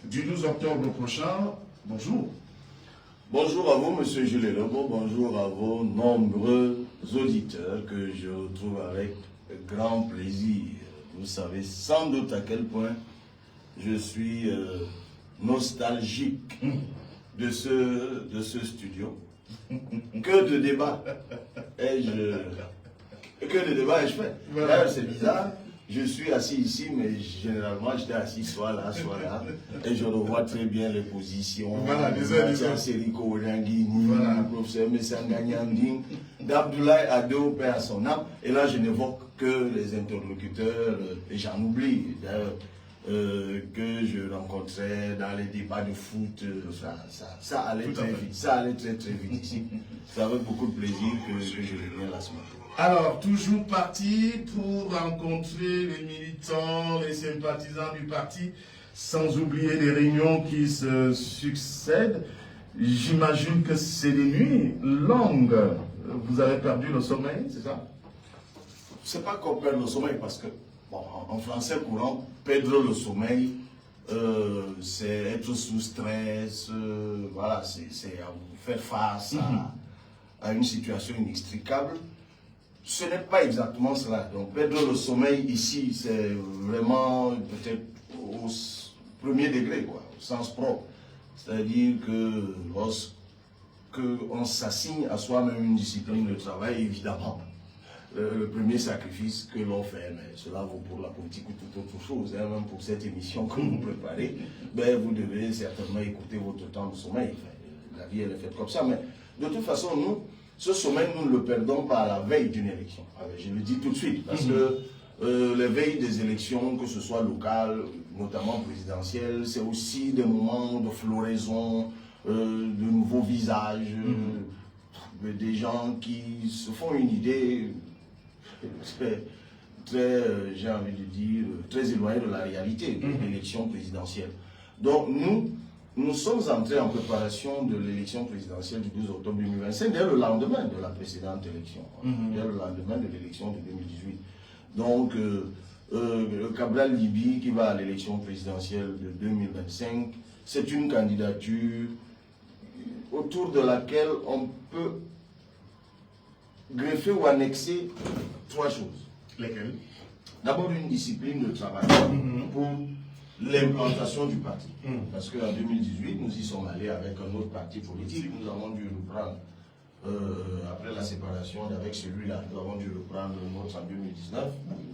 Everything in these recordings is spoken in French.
du 12 octobre prochain. Bonjour. Bonjour à vous, Monsieur Jules Lebeau. Bonjour à vos nombreux auditeurs que je retrouve avec grand plaisir. Vous savez sans doute à quel point je suis nostalgique de ce studio. Que de débats ai-je fait. D'ailleurs, c'est bizarre. Je suis assis ici, mais généralement, j'étais assis soit là, et je revois très bien les positions. Voilà, Seriko Orangini, le professeur Messanganyanding, d'Abdoulaye Ado, père à son âme. Et là, je n'évoque que les interlocuteurs, et j'en oublie, d'ailleurs, que je rencontrais dans les débats de foot. Ça allait très vite. Ça allait très vite ici. C'est avec beaucoup de plaisir que je reviens là ce matin. Alors, toujours parti pour rencontrer les militants, les sympathisants du parti, sans oublier les réunions qui se succèdent. J'imagine que c'est des nuits longues. Vous avez perdu le sommeil, c'est ça? C'est pas qu'on perd le sommeil parce que, bon, en français courant, perdre le sommeil, c'est être sous stress, voilà, c'est faire face à une situation inextricable. Ce n'est pas exactement cela. Donc, perdre le sommeil ici, c'est vraiment peut-être au premier degré, quoi, au sens propre. C'est-à-dire que lorsqu'on s'assigne à soi-même une discipline de travail, évidemment, le premier sacrifice que l'on fait, mais cela vaut pour la politique ou toute autre chose, hein, même pour cette émission que vous préparez, ben, vous devez certainement écouter votre temps de sommeil. Enfin, la vie, elle est faite comme ça. Mais de toute façon, nous, ce sommeil, nous ne le perdons pas à la veille d'une élection. Je le dis tout de suite, parce que les veilles des élections, que ce soit locales, notamment présidentielles, c'est aussi des moments de floraison, de nouveaux visages, des gens qui se font une idée très j'ai envie de dire, très éloignée de la réalité de l'élection présidentielle. Donc nous sommes entrés en préparation de l'élection présidentielle du 12 octobre 2025, dès le lendemain de la précédente élection, dès le lendemain de l'élection de 2018. Donc, le Cabral Libi qui va à l'élection présidentielle de 2025, c'est une candidature autour de laquelle on peut greffer ou annexer trois choses. Lesquelles? D'abord, une discipline de travail pour l'implantation du parti. Parce qu'en 2018, nous y sommes allés avec un autre parti politique. Nous avons dû reprendre, après la séparation avec celui-là, nous avons dû reprendre notre en 2019,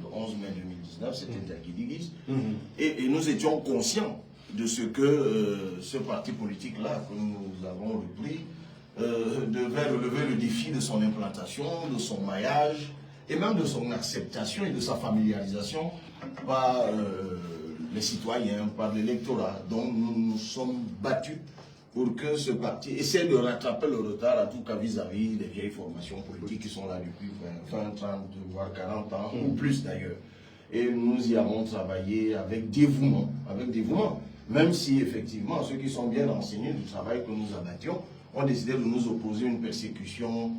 le 11 mai 2019, c'était à Kidigis. Et nous étions conscients de ce que ce parti politique-là, que nous avons repris, devait relever le défi de son implantation, de son maillage, et même de son acceptation et de sa familiarisation par les citoyens, par l'électorat. Donc nous nous sommes battus pour que ce parti essaie de rattraper le retard, à tout cas vis-à-vis des vieilles formations politiques qui sont là depuis 20, 30, voire 40 ans, ou plus d'ailleurs. Et nous y avons travaillé avec dévouement, même si effectivement ceux qui sont bien renseignés du travail que nous abattions ont décidé de nous opposer une persécution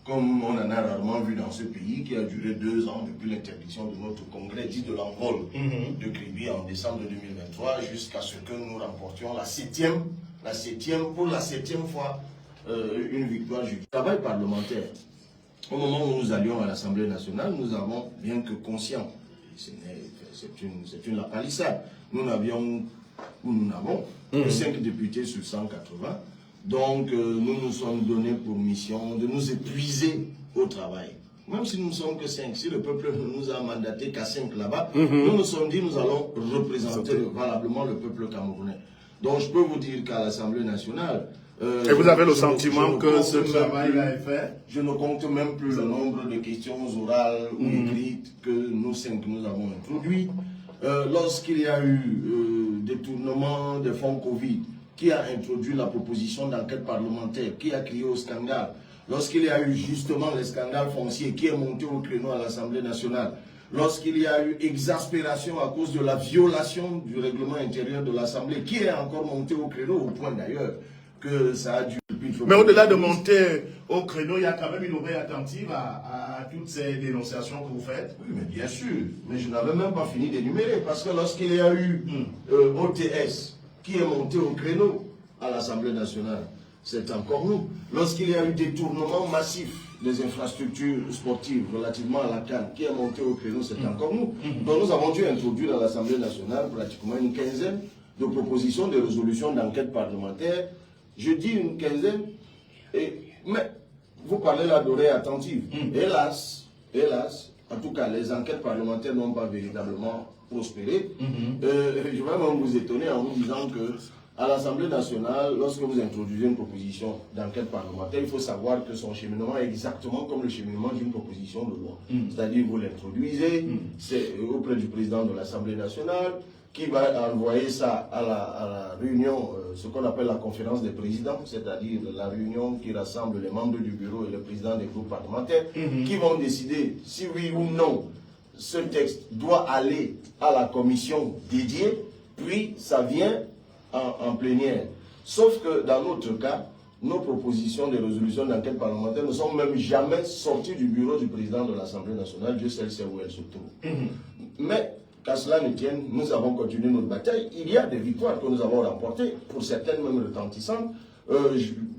comme on en a rarement vu dans ce pays, qui a duré 2 ans depuis l'interdiction de notre congrès dit de l'envol de Kribi en décembre 2023, jusqu'à ce que nous remportions pour la septième fois une victoire du travail parlementaire. Au moment où nous allions à l'Assemblée nationale, nous avons, bien que conscients, c'est une lapalissade, nous n'avons que 5 députés sur 180. Donc, nous nous sommes donnés pour mission de nous épuiser au travail. Même si nous ne sommes que 5, si le peuple ne nous a mandaté qu'à 5 là-bas, nous nous sommes dit nous allons représenter valablement le peuple camerounais. Donc, je peux vous dire qu'à l'Assemblée nationale... et vous avez le sentiment que ce travail a été fait? Je ne compte même plus le nombre de questions orales ou écrites que nous 5 nous avons introduites. Lorsqu'il y a eu détournement des fonds Covid, qui a introduit la proposition d'enquête parlementaire, qui a crié au scandale, lorsqu'il y a eu justement le scandale foncier qui est monté au créneau à l'Assemblée nationale, lorsqu'il y a eu exaspération à cause de la violation du règlement intérieur de l'Assemblée, qui est encore monté au créneau, au point d'ailleurs que ça a dû... Mais au-delà de monter au créneau, il y a quand même une oreille attentive à toutes ces dénonciations que vous faites. Oui, mais bien sûr. Mais je n'avais même pas fini d'énumérer, parce que lorsqu'il y a eu OTS, qui est monté au créneau à l'Assemblée nationale? C'est encore nous. Lorsqu'il y a eu des tournements massifs des infrastructures sportives relativement à la CAN, qui est monté au créneau, c'est encore nous. Donc nous avons dû introduire dans l'Assemblée nationale pratiquement une quinzaine de propositions de résolution d'enquête parlementaire. Je dis une quinzaine, mais vous parlez là d'oreille attentive. Hélas, en tout cas, les enquêtes parlementaires n'ont pas véritablement prospéré. Je vais même vous étonner en vous disant que à l'Assemblée nationale, lorsque vous introduisez une proposition d'enquête parlementaire, il faut savoir que son cheminement est exactement comme le cheminement d'une proposition de loi. C'est-à-dire, vous l'introduisez, c'est auprès du président de l'Assemblée nationale, qui va envoyer ça à la réunion, ce qu'on appelle la conférence des présidents, c'est-à-dire la réunion qui rassemble les membres du bureau et le président des groupes parlementaires, qui vont décider si oui ou non ce texte doit aller à la commission dédiée, puis ça vient en plénière. Sauf que dans notre cas, nos propositions de résolution d'enquête parlementaire ne sont même jamais sorties du bureau du président de l'Assemblée nationale, Dieu seul sait où elles se trouvent. Mais qu'à cela ne tienne, nous avons continué notre bataille. Il y a des victoires que nous avons remportées, pour certaines même retentissantes.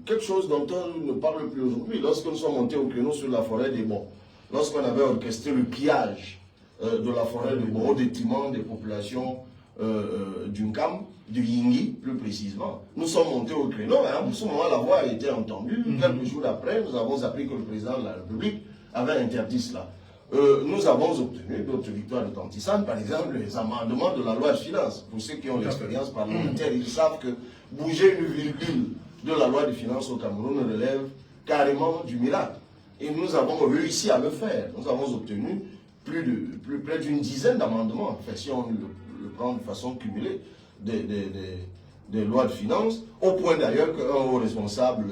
Quelque chose dont on ne parle plus aujourd'hui. Lorsque nous sommes montés au créneau sur la forêt des Bons, lorsqu'on avait orchestré le pillage de la forêt des Bons au détriment des populations du Nkam, du Yingi plus précisément, nous sommes montés au créneau. À ce moment, la voix a été entendue. Quelques jours après, nous avons appris que le président de la République avait interdit cela. Nous avons obtenu d'autres victoires retentissantes, par exemple les amendements de la loi de finances. Pour ceux qui ont l'expérience parlementaire, ils savent que bouger une virgule de la loi de finances au Cameroun relève carrément du miracle. Et nous avons réussi à le faire. Nous avons obtenu près d'une dizaine d'amendements, en fait, si on le prend de façon cumulée, des lois de finances, au point d'ailleurs qu'un haut responsable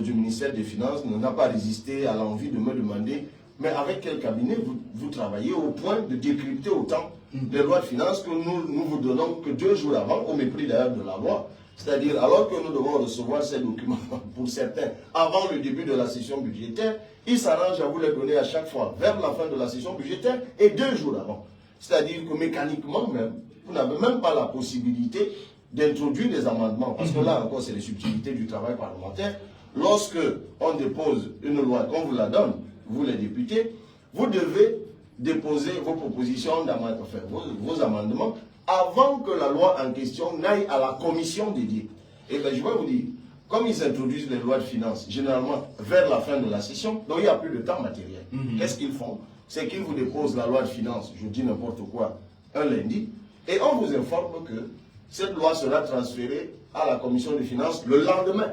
du ministère des Finances n'a pas résisté à l'envie de me demander mais avec quel cabinet vous travaillez au point de décrypter autant des lois de finances que nous vous donnons que 2 jours avant, au mépris d'ailleurs de la loi. C'est-à-dire, alors que nous devons recevoir ces documents, pour certains, avant le début de la session budgétaire, ils s'arrangent à vous les donner à chaque fois, vers la fin de la session budgétaire et 2 jours avant. C'est-à-dire que mécaniquement même, vous n'avez même pas la possibilité d'introduire des amendements, parce que là encore, c'est les subtilités du travail parlementaire. Lorsque on dépose une loi, qu'on vous la donne, vous les députés, vous devez déposer vos propositions d'amendement, enfin, vos amendements avant que la loi en question n'aille à la commission dédiée. Et bien je vais vous dire, comme ils introduisent les lois de finances, généralement vers la fin de la session, donc il n'y a plus de temps matériel. Qu'est-ce qu'ils font? C'est qu'ils vous déposent la loi de finances, je dis n'importe quoi, un lundi, et on vous informe que cette loi sera transférée à la commission des finances le lendemain,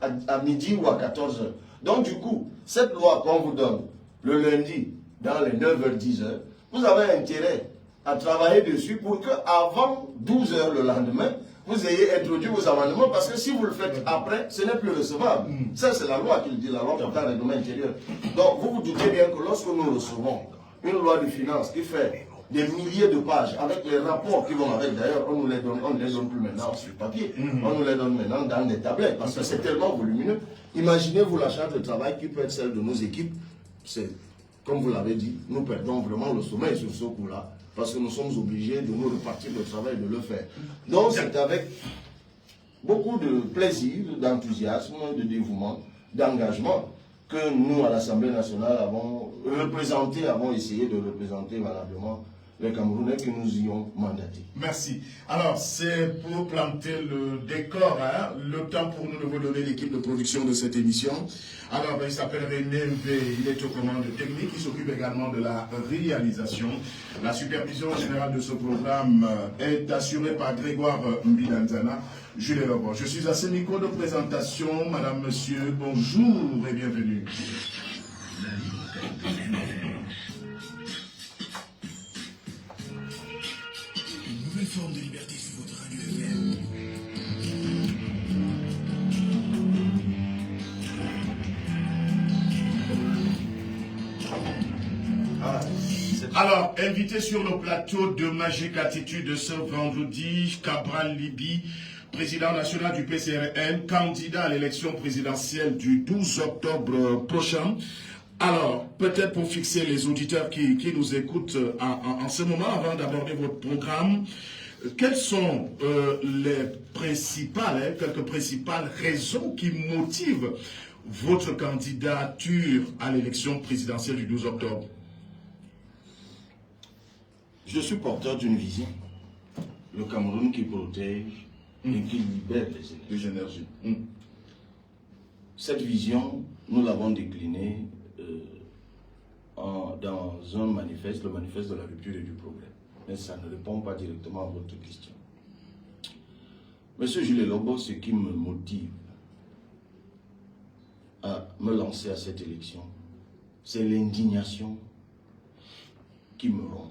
à midi ou à 14 h. Donc du coup, cette loi qu'on vous donne le lundi, dans les 9h-10h, vous avez intérêt à travailler dessus pour qu'avant 12 h le lendemain, vous ayez introduit vos amendements, parce que si vous le faites après, ce n'est plus recevable. Ça, c'est la loi qui le dit, la loi portant le règlement intérieur. Donc vous vous doutez bien que lorsque nous recevons une loi de finances qui fait des milliers de pages, avec les rapports qui vont avec, d'ailleurs, on ne les donne plus maintenant sur papier, on nous les donne maintenant dans des tablettes, parce que c'est tellement volumineux. Imaginez-vous la charge de travail qui peut être celle de nos équipes. C'est, comme vous l'avez dit, nous perdons vraiment le sommeil sur ce coup-là, parce que nous sommes obligés de nous repartir le travail de le faire. Donc c'est avec beaucoup de plaisir, d'enthousiasme, de dévouement, d'engagement, que nous, à l'Assemblée nationale, avons essayé de représenter valablement les Camerounais que nous y ont mandatés. Merci. Alors, c'est pour planter le décor, hein, le temps pour nous de vous donner l'équipe de production de cette émission. Alors, il s'appelle René V, il est aux commandes techniques, il s'occupe également de la réalisation. La supervision générale de ce programme est assurée par Grégoire Mbilanzana. Jules Lebon. Je suis à ce micro de présentation. Madame, monsieur, bonjour et bienvenue. Une nouvelle forme de liberté sur votre radio FM. Alors, invité sur le plateau de Magique Attitude ce vendredi, Cabral Libi, président national du PCRN, candidat à l'élection présidentielle du 12 octobre prochain. Alors, peut-être pour fixer les auditeurs qui nous écoutent en ce moment, avant d'aborder votre programme, quelles sont les principales, quelques principales raisons qui motivent votre candidature à l'élection présidentielle du 12 octobre? Je suis porteur d'une vision. Le Cameroun qui protège et qui libère les énergies. Cette vision, nous l'avons déclinée dans un manifeste, le manifeste de la rupture et du progrès. Mais ça ne répond pas directement à votre question. Monsieur Jules Lobo, ce qui me motive à me lancer à cette élection, c'est l'indignation qui me ronge.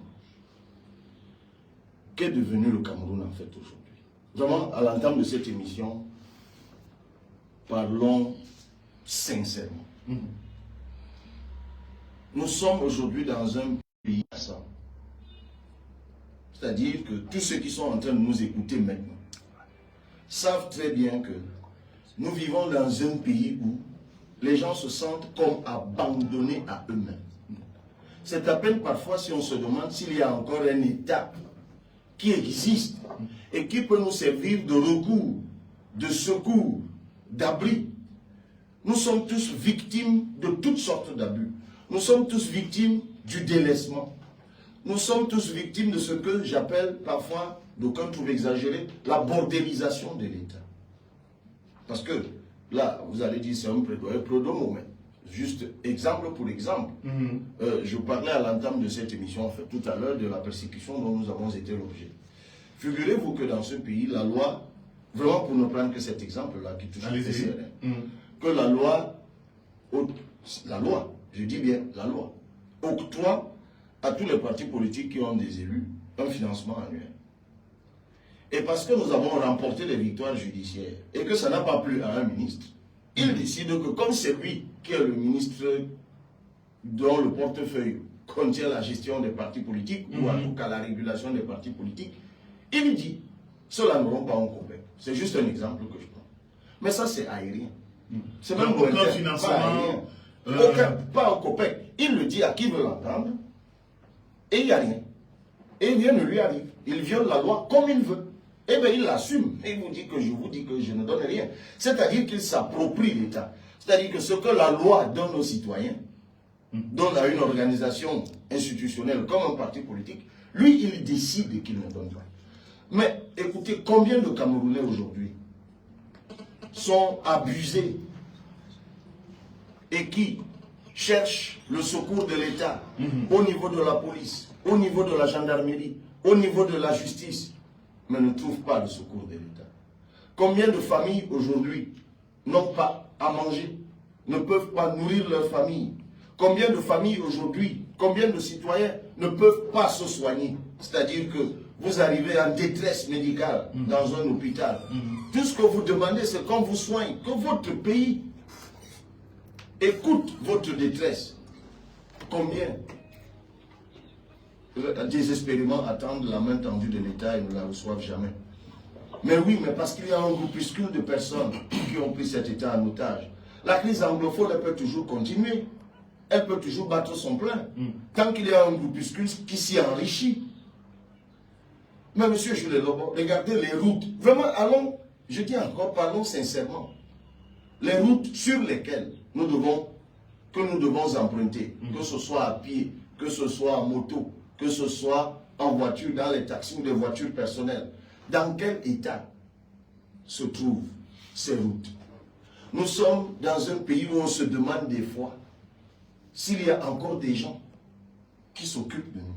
Qu'est devenu le Cameroun en fait aujourd'hui? Vraiment, à l'entame de cette émission, parlons sincèrement. Nous sommes aujourd'hui dans un pays passant. C'est-à-dire que tous ceux qui sont en train de nous écouter maintenant savent très bien que nous vivons dans un pays où les gens se sentent comme abandonnés à eux-mêmes. C'est à peine parfois si on se demande s'il y a encore un État qui existe et qui peut nous servir de recours, de secours, d'abri. Nous sommes tous victimes de toutes sortes d'abus. Nous sommes tous victimes du délaissement. Nous sommes tous victimes de ce que j'appelle parfois, d'aucuns trouvent exagéré, la bordélisation de l'État. Parce que là, vous allez dire c'est un plaidoyer pro-domo, mais juste exemple pour exemple. Je parlais à l'entame de cette émission, en fait, tout à l'heure, de la persécution dont nous avons été l'objet. Figurez-vous que dans ce pays, la loi, vraiment pour ne prendre que cet exemple-là qui touche les CRN, que la loi, je dis bien la loi, octroie à tous les partis politiques qui ont des élus un financement annuel. Et parce que nous avons remporté des victoires judiciaires et que ça n'a pas plu à un ministre, il décide que comme c'est lui qui est le ministre dont le portefeuille contient la gestion des partis politiques, ou en tout cas la régulation des partis politiques, il dit, ceux-là n'auront pas un COPEC. C'est juste un exemple que je prends. Mais ça, c'est aérien. C'est même aucun financement. Pas un COPEC. Il le dit à qui veut l'entendre, et il n'y a rien. Et rien ne lui arrive. Il viole la loi comme il veut. Eh bien, il l'assume. Et il vous dit que je ne donne rien. C'est-à-dire qu'il s'approprie l'État. C'est-à-dire que ce que la loi donne aux citoyens, donne à une organisation institutionnelle comme un parti politique, lui, il décide qu'il ne donne pas. Mais écoutez, combien de Camerounais aujourd'hui sont abusés et qui cherchent le secours de l'État au niveau de la police, au niveau de la gendarmerie, au niveau de la justice, mais ne trouvent pas le secours de l'État. Combien de familles aujourd'hui n'ont pas à manger, ne peuvent pas nourrir leur famille? Combien de familles aujourd'hui, combien de citoyens ne peuvent pas se soigner? C'est-à-dire que vous arrivez en détresse médicale dans un hôpital. Tout ce que vous demandez, c'est qu'on vous soigne, que votre pays écoute votre détresse. Combien désespérément attendent la main tendue de l'État et ne la reçoivent jamais? Mais oui, mais parce qu'il y a un groupuscule de personnes qui ont pris cet État en otage. La crise anglophone, elle peut toujours continuer. Elle peut toujours battre son plein. Tant qu'il y a un groupuscule qui s'y enrichit. Mais monsieur Jules Lobo, regardez les routes. Vraiment, allons, je dis encore, parlons sincèrement. Les routes sur lesquelles nous devons emprunter, que ce soit à pied, que ce soit en moto, que ce soit en voiture, dans les taxis ou des voitures personnelles. Dans quel état se trouvent ces routes? Nous sommes dans un pays où on se demande des fois s'il y a encore des gens qui s'occupent de nous.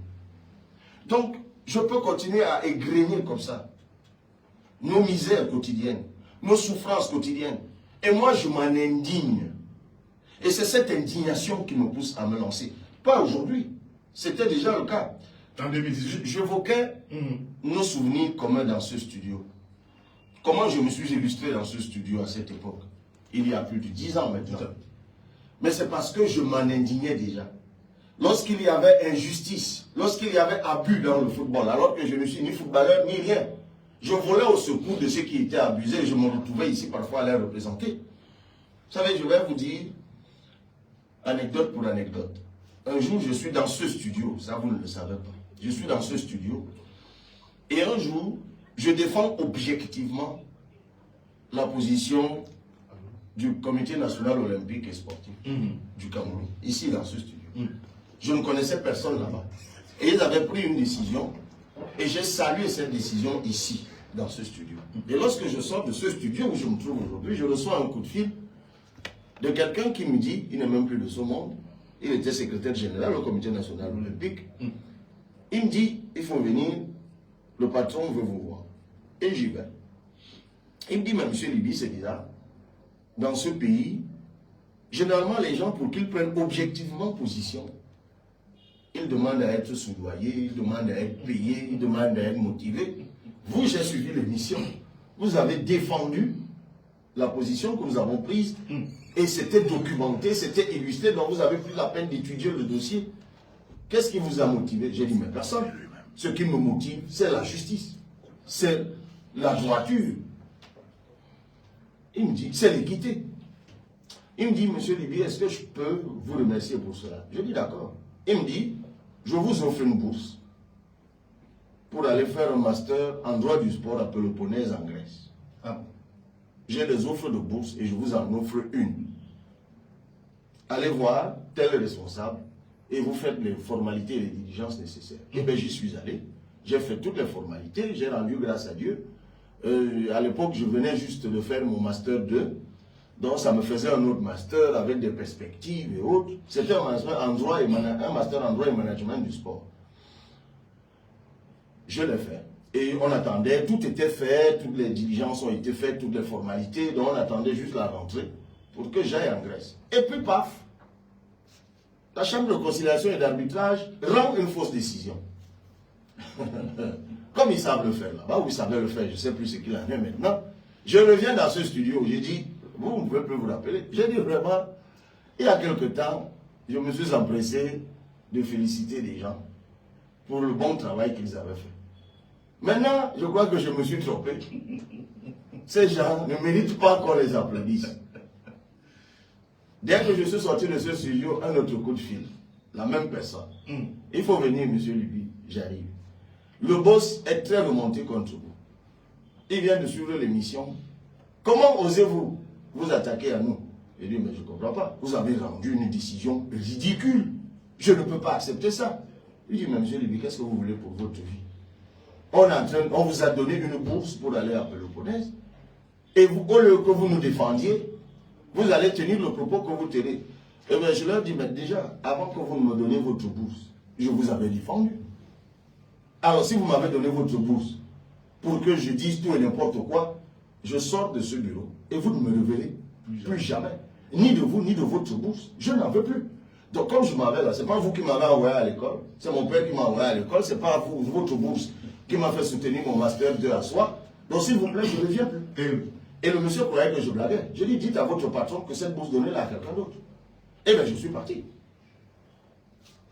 Donc, je peux continuer à égrener comme ça nos misères quotidiennes, nos souffrances quotidiennes. Et moi, je m'en indigne. Et c'est cette indignation qui me pousse à me lancer. Pas aujourd'hui. C'était déjà le cas. En 2018. J'évoquais nos souvenirs communs dans ce studio. Comment je me suis illustré dans ce studio à cette époque? Il y a plus de 10 ans maintenant. Mais c'est parce que je m'en indignais déjà. Lorsqu'il y avait injustice, lorsqu'il y avait abus dans le football, alors que je ne suis ni footballeur ni rien, je volais au secours de ceux qui étaient abusés et je me retrouvais ici parfois à les représenter. Vous savez, je vais vous dire, anecdote pour anecdote. Un jour, je suis dans ce studio, ça vous ne le savez pas. Je suis dans ce studio et un jour, je défends objectivement la position du Comité national olympique et sportif du Cameroun, ici dans ce studio. Je ne connaissais personne là-bas. Et ils avaient pris une décision, et j'ai salué cette décision ici, dans ce studio. Et lorsque je sors de ce studio où je me trouve aujourd'hui, je reçois un coup de fil de quelqu'un qui me dit, il n'est même plus de ce monde, il était secrétaire général au Comité national olympique. Il me dit, il faut venir, le patron veut vous voir. Et j'y vais. Il me dit, mais monsieur Libye, c'est bizarre. Dans ce pays, généralement, les gens, pour qu'ils prennent objectivement position, ils demandent à être soudoyés, ils demandent à être payés, ils demandent à être motivés. Vous, j'ai suivi l'émission. Vous avez défendu la position que nous avons prise et c'était documenté, c'était illustré, donc vous avez pris la peine d'étudier le dossier. Qu'est-ce qui vous a motivé? J'ai dit, mais personne. Ce qui me motive, c'est la justice, c'est la droiture. Il me dit, c'est l'équité. Il me dit, monsieur Libye, est-ce que je peux vous remercier pour cela? Je dis, d'accord. Il me dit, je vous offre une bourse pour aller faire un master en droit du sport à Péloponnèse en Grèce. J'ai des offres de bourse et je vous en offre une. Allez voir tel responsable et vous faites les formalités et les diligences nécessaires. Et bien j'y suis allé, j'ai fait toutes les formalités, j'ai rendu grâce à Dieu. À l'époque, je venais juste de faire mon master 2, donc ça me faisait un autre master avec des perspectives et autres. C'était un master en droit et management du sport. Je l'ai fait. Et on attendait, tout était fait, toutes les diligences ont été faites, toutes les formalités, donc on attendait juste la rentrée pour que j'aille en Grèce. Et puis paf, la chambre de conciliation et d'arbitrage rend une fausse décision. Comme ils savent le faire là-bas, ou ils savaient le faire, je ne sais plus ce qu'il en est maintenant. Je reviens dans ce studio, j'ai dit, vous ne pouvez plus vous rappeler. J'ai dit vraiment, il y a quelque temps, je me suis empressé de féliciter les gens pour le bon travail qu'ils avaient fait. Maintenant, je crois que je me suis trompé. Ces gens ne méritent pas qu'on les applaudisse. Dès que je suis sorti de ce studio, un autre coup de fil. La même personne. Il faut venir, monsieur Libye. J'arrive. Le boss est très remonté contre vous. Il vient de suivre l'émission. Comment osez-vous vous attaquer à nous? Il dit, mais je ne comprends pas. Vous avez rendu une décision ridicule. Je ne peux pas accepter ça. Il dit, mais monsieur Libye, qu'est-ce que vous voulez pour votre vie? On vous a donné une bourse pour aller à Péloponnèse. Et vous, au lieu que vous nous défendiez, vous allez tenir le propos que vous tenez. Et bien je leur dis, mais déjà, avant que vous me donniez votre bourse, je vous avais défendu. Alors si vous m'avez donné votre bourse pour que je dise tout et n'importe quoi, je sors de ce bureau et vous ne me reverrez plus jamais. Ni de vous, ni de votre bourse. Je n'en veux plus. Donc comme je m'en vais là, ce n'est pas vous qui m'avez envoyé à l'école, c'est mon père qui m'a envoyé à l'école, ce n'est pas vous, votre bourse qui m'a fait soutenir mon master 2 à soi. Donc s'il vous plaît, je ne reviens plus. Et le monsieur croyait que je blaguais. Je lui ai dit, dites à votre patron que cette bourse donnée à quelqu'un d'autre. Et bien je suis parti.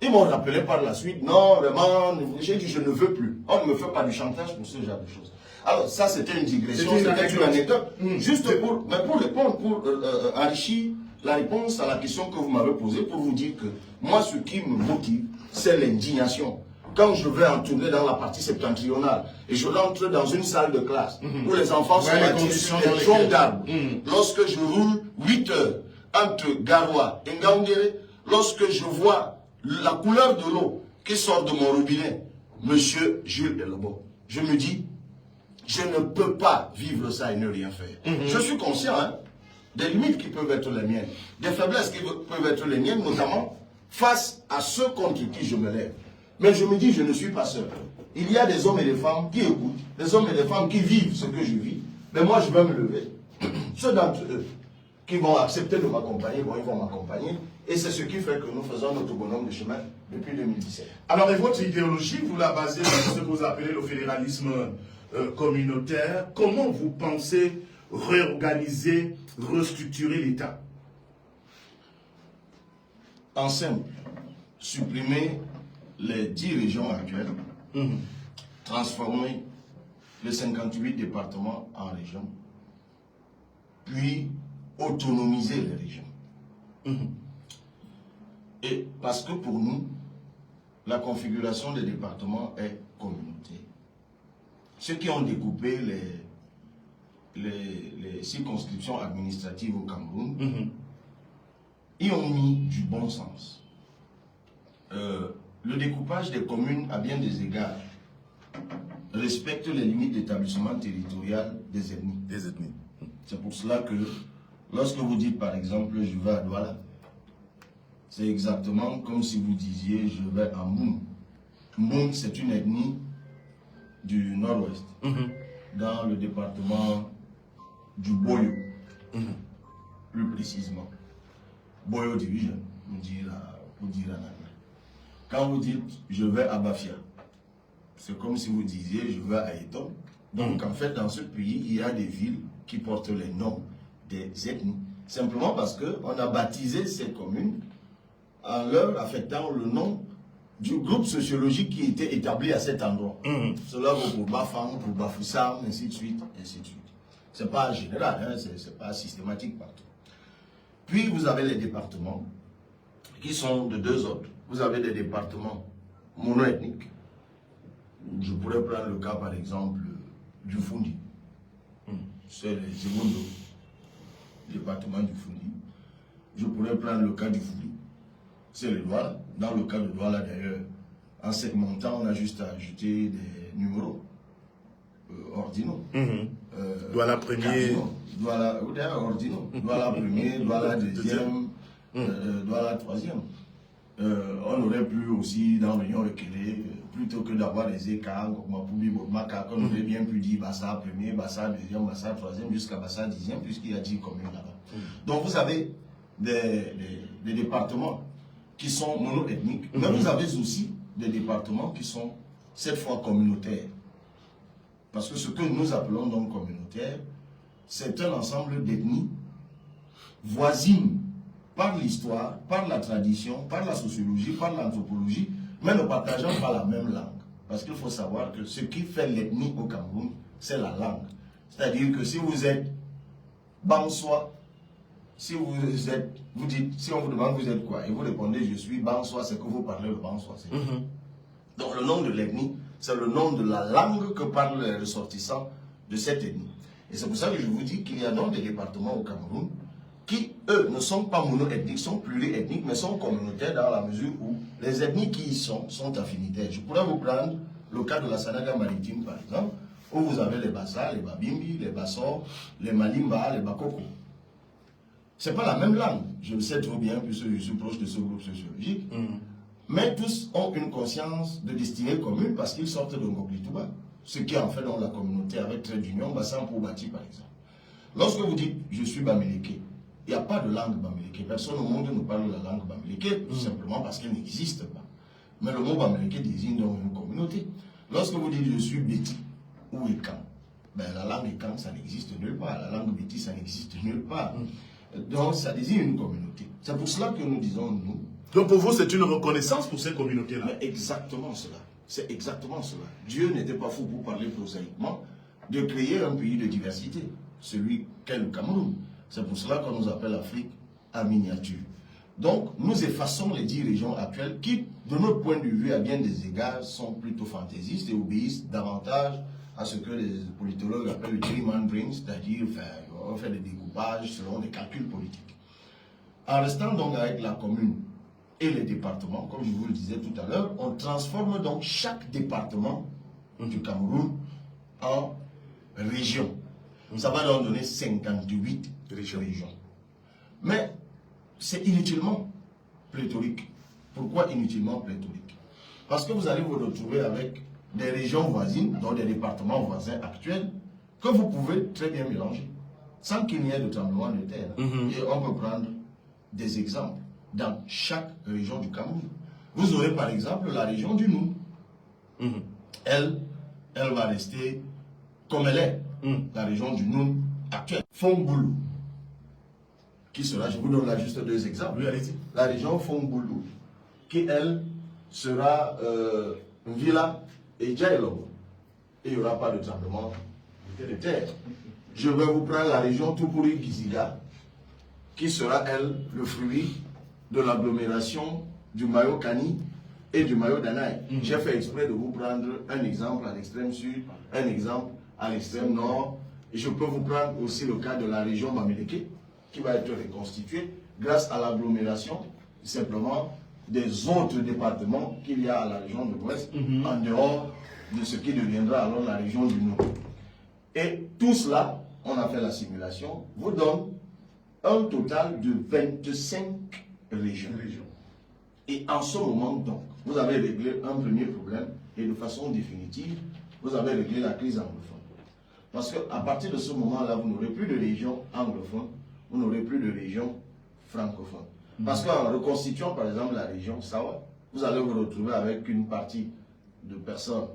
Ils m'ont rappelé par la suite, non, vraiment, j'ai dit, je ne veux plus. On ne me fait pas du chantage pour ce genre de choses. Alors ça c'était une digression, c'était une anecdote. Juste pour répondre, pour enrichir la réponse à la question que vous m'avez posée, pour vous dire que moi ce qui me motive, c'est l'indignation. Quand je vais en tournée dans la partie septentrionale et je rentre dans une salle de classe où les enfants sont assis sur des troncs d'arbres, lorsque je roule 8 heures entre Garoua et Ngaoundéré, lorsque je vois la couleur de l'eau qui sort de mon robinet, monsieur Jules Delabo, je me dis, je ne peux pas vivre ça et ne rien faire. Je suis conscient des limites qui peuvent être les miennes, des faiblesses qui peuvent être les miennes, notamment face à ceux contre qui je me lève. Mais je me dis, je ne suis pas seul. Il y a des hommes et des femmes qui écoutent, des hommes et des femmes qui vivent ce que je vis. Mais moi, je vais me lever. Ceux d'entre eux qui vont accepter de m'accompagner, bon, ils vont m'accompagner. Et c'est ce qui fait que nous faisons notre bonhomme de chemin depuis 2017. Alors, et votre idéologie, vous la basez sur ce que vous appelez le fédéralisme communautaire. Comment vous pensez réorganiser, restructurer l'État? En simple, supprimer les 10 régions actuelles, transformer les 58 départements en régions, puis autonomiser les régions. Et parce que pour nous, la configuration des départements est communautaire. ceux qui ont découpé les circonscriptions administratives au Cameroun, ils ont mis du bon sens. Le découpage des communes, à bien des égards, respecte les limites d'établissement territorial des ethnies. C'est pour cela que, lorsque vous dites par exemple, je vais à Douala, c'est exactement comme si vous disiez, je vais à Moum. Moum, c'est une ethnie du nord-ouest, dans le département du Boyo, plus précisément. Boyo Division, pour dire en anglais. Quand vous dites je vais à Bafia, c'est comme si vous disiez je vais à Eton. Donc en fait, dans ce pays, il y a des villes qui portent les noms des ethnies. Simplement parce qu'on a baptisé ces communes en leur affectant le nom du groupe sociologique qui était établi à cet endroit. Cela vaut pour Bafang, pour Bafoussam, ainsi de suite, ainsi de suite. Ce n'est pas général, hein, ce n'est pas systématique partout. Puis vous avez les départements qui sont de deux ordres. Vous avez des départements monoethniques. Je pourrais prendre le cas par exemple du Fundi. C'est le Segundo, département du Fundi. Je pourrais prendre le cas du Fouli. C'est le Douala. Dans le cas de Douala d'ailleurs, en segmentant, on a juste à ajouter des numéros ordinaux. Douala premier. Douala ordinaux. Douala premier, Douala deuxième, Douala troisième. On aurait pu aussi, dans l'Union reculée, plutôt que d'avoir des écarts, on aurait bien pu dire Bassa premier, Bassa deuxième, Bassa troisième, jusqu'à Bassa dixième, puisqu'il y a 10 communes là-bas. Donc vous avez des départements qui sont monoethniques, mais vous avez aussi des départements qui sont cette fois communautaires. Parce que ce que nous appelons donc communautaire, c'est un ensemble d'ethnies voisines par l'histoire, par la tradition, par la sociologie, par l'anthropologie, mais ne partageant pas la même langue. Parce qu'il faut savoir que ce qui fait l'ethnie au Cameroun, c'est la langue. C'est-à-dire que si vous êtes Bangsois, si vous dites, si on vous demande vous êtes quoi, et vous répondez je suis Bangsois, c'est que vous parlez le Bangsois. Donc le nom de l'ethnie, c'est le nom de la langue que parlent les ressortissants de cette ethnie. Et c'est pour ça que je vous dis qu'il y a donc des départements au Cameroun qui, eux, ne sont pas monoethniques, sont pluriethniques, mais sont communautaires dans la mesure où les ethnies qui y sont affinitaires. Je pourrais vous prendre le cas de la Sanaga maritime, par exemple, où vous avez les Bassa, les Babimbi, les Bassor, les Malimba, les Bakoko. Ce n'est pas la même langue, je le sais trop bien, puisque je suis proche de ce groupe sociologique, mais tous ont une conscience de destinée commune parce qu'ils sortent de Ngokli-Touba, ce qui en fait dans la communauté avec trait d'union, Bassan pour Bati, par exemple. Lorsque vous dites « je suis Bamileke », il n'y a pas de langue Bamileke. Personne au monde ne parle la langue Bamileke, tout simplement parce qu'elle n'existe pas. Mais le mot Bamileke désigne donc une communauté. Lorsque vous dites « je suis Beti » ou Ekan, ben, la langue Ekan, ça n'existe nulle part. La langue Beti, ça n'existe nulle part. Donc, ça désigne une communauté. C'est pour cela que nous disons, nous... Donc, pour vous, c'est une reconnaissance pour ces communautés-là. Mais exactement cela. C'est exactement cela. Dieu n'était pas fou pour parler prosaïquement de créer un pays de diversité, celui qu'est le Cameroun. C'est pour cela qu'on nous appelle l'Afrique en miniature. Donc, nous effaçons les 10 régions actuelles qui, de notre point de vue, à bien des égards, sont plutôt fantaisistes et obéissent davantage à ce que les politologues appellent le gerrymandering, c'est-à-dire on fait des découpages selon des calculs politiques. En restant donc avec la commune et les départements, comme je vous le disais tout à l'heure, on transforme donc chaque département du Cameroun en région. Ça va donc donner 58 régions. Mais c'est inutilement pléthorique. Pourquoi inutilement pléthorique? Parce que vous allez vous retrouver avec des régions voisines, dont des départements voisins actuels, que vous pouvez très bien mélanger, sans qu'il n'y ait de tremblement de terre. Et on peut prendre des exemples dans chaque région du Cameroun. Vous aurez par exemple la région du Noun. Elle va rester comme elle est. La région du Noun actuelle. Fongoulou, qui sera, je vous donne là juste 2 exemples. Oui, allez-y. La région Fongoulou, qui elle sera Villa et Djaïlo. Et il n'y aura pas de tremblement de terre. Je vais vous prendre la région Toupouri-Giziga, qui sera elle le fruit de l'agglomération du Mayo-Kani et du maillot d'Anaï. J'ai fait exprès de vous prendre un exemple à l'extrême sud, un exemple à l'extrême nord. Et je peux vous prendre aussi le cas de la région Bamileke, qui va être reconstituée grâce à l'agglomération simplement des autres départements qu'il y a à la région de l'Ouest, en dehors de ce qui deviendra alors la région du Nord. Et tout cela, on a fait la simulation, vous donne un total de 25 régions. Et en ce moment, donc, vous avez réglé un premier problème et de façon définitive, vous avez réglé la crise anglophone. Parce qu'à partir de ce moment-là, vous n'aurez plus de régions anglophones, vous n'aurez plus de régions francophones. Parce qu'en reconstituant par exemple la région Sawa, vous allez vous retrouver avec une partie de personnes,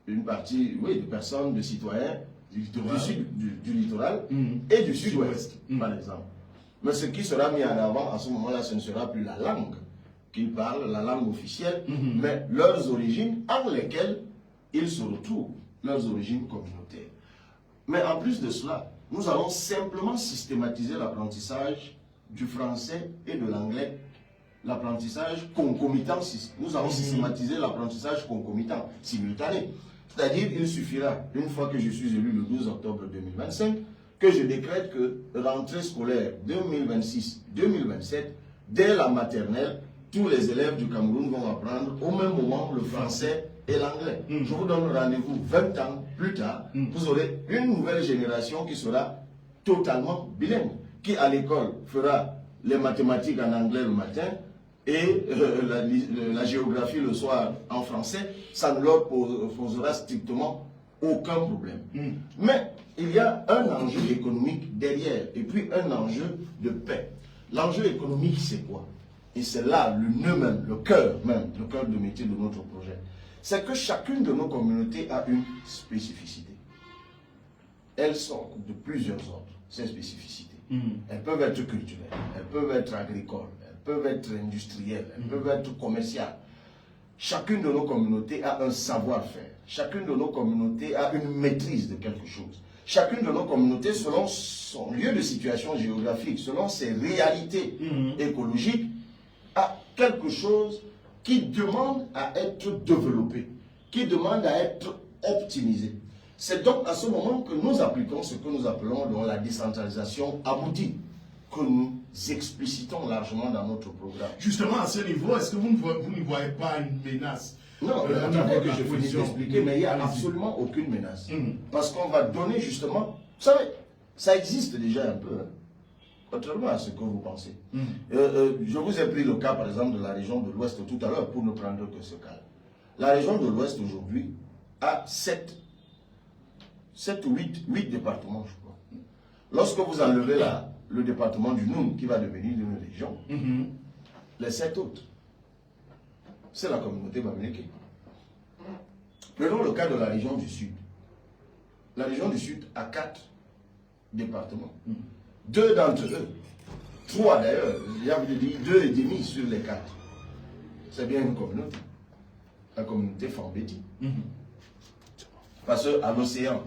de personnes, de citoyens du sud du littoral et du sud-ouest, par exemple. Mais ce qui sera mis en avant à ce moment-là, ce ne sera plus la langue qu'ils parlent, la langue officielle, mais leurs origines en lesquelles ils se retrouvent, leurs origines communautaires. Mais en plus de cela, nous allons simplement systématiser l'apprentissage du français et de l'anglais, l'apprentissage concomitant. Nous allons systématiser l'apprentissage concomitant, simultané. C'est-à-dire, il suffira, une fois que je suis élu le 12 octobre 2025, que je décrète que rentrée scolaire 2026-2027, dès la maternelle, tous les élèves du Cameroun vont apprendre au même moment le français et l'anglais. Je vous donne rendez-vous 20 ans plus tard, vous aurez une nouvelle génération qui sera totalement bilingue, qui à l'école fera les mathématiques en anglais le matin et la géographie le soir en français. Ça ne leur posera strictement aucun problème. Mais il y a un enjeu économique derrière et puis un enjeu de paix. L'enjeu économique, c'est quoi? Et c'est là le nœud même, le cœur de métier de notre projet. C'est que chacune de nos communautés a une spécificité. Elles sont de plusieurs ordres, ces spécificités. Elles peuvent être culturelles, elles peuvent être agricoles, elles peuvent être industrielles, elles peuvent être commerciales. Chacune de nos communautés a un savoir-faire. Chacune de nos communautés a une maîtrise de quelque chose. Chacune de nos communautés, selon son lieu de situation géographique, selon ses réalités écologiques, a quelque chose qui demande à être développé, qui demande à être optimisé. C'est donc à ce moment que nous appliquons ce que nous appelons donc la décentralisation aboutie, que nous explicitons largement dans notre programme. Justement, à ce niveau, est-ce que vous ne voyez pas une menace? Non, attendez que je finisse d'expliquer, mais il n'y a absolument aucune menace. Parce qu'on va donner justement, vous savez, ça existe déjà un peu, hein, contrairement à ce que vous pensez. Je vous ai pris le cas, par exemple, de la région de l'Ouest tout à l'heure, pour ne prendre que ce cas. La région de l'Ouest aujourd'hui a 7 ou 8 départements, je crois. Lorsque vous enlevez le département du Noun, qui va devenir une région, les 7 autres, c'est la communauté Bamileke. Prenons le cas de la région du Sud. La région du Sud a 4 départements. 2 d'entre eux, 3 d'ailleurs, j'ai dit 2 et demi sur les 4. C'est bien une communauté. La communauté Fambeti. Parce qu'à l'océan,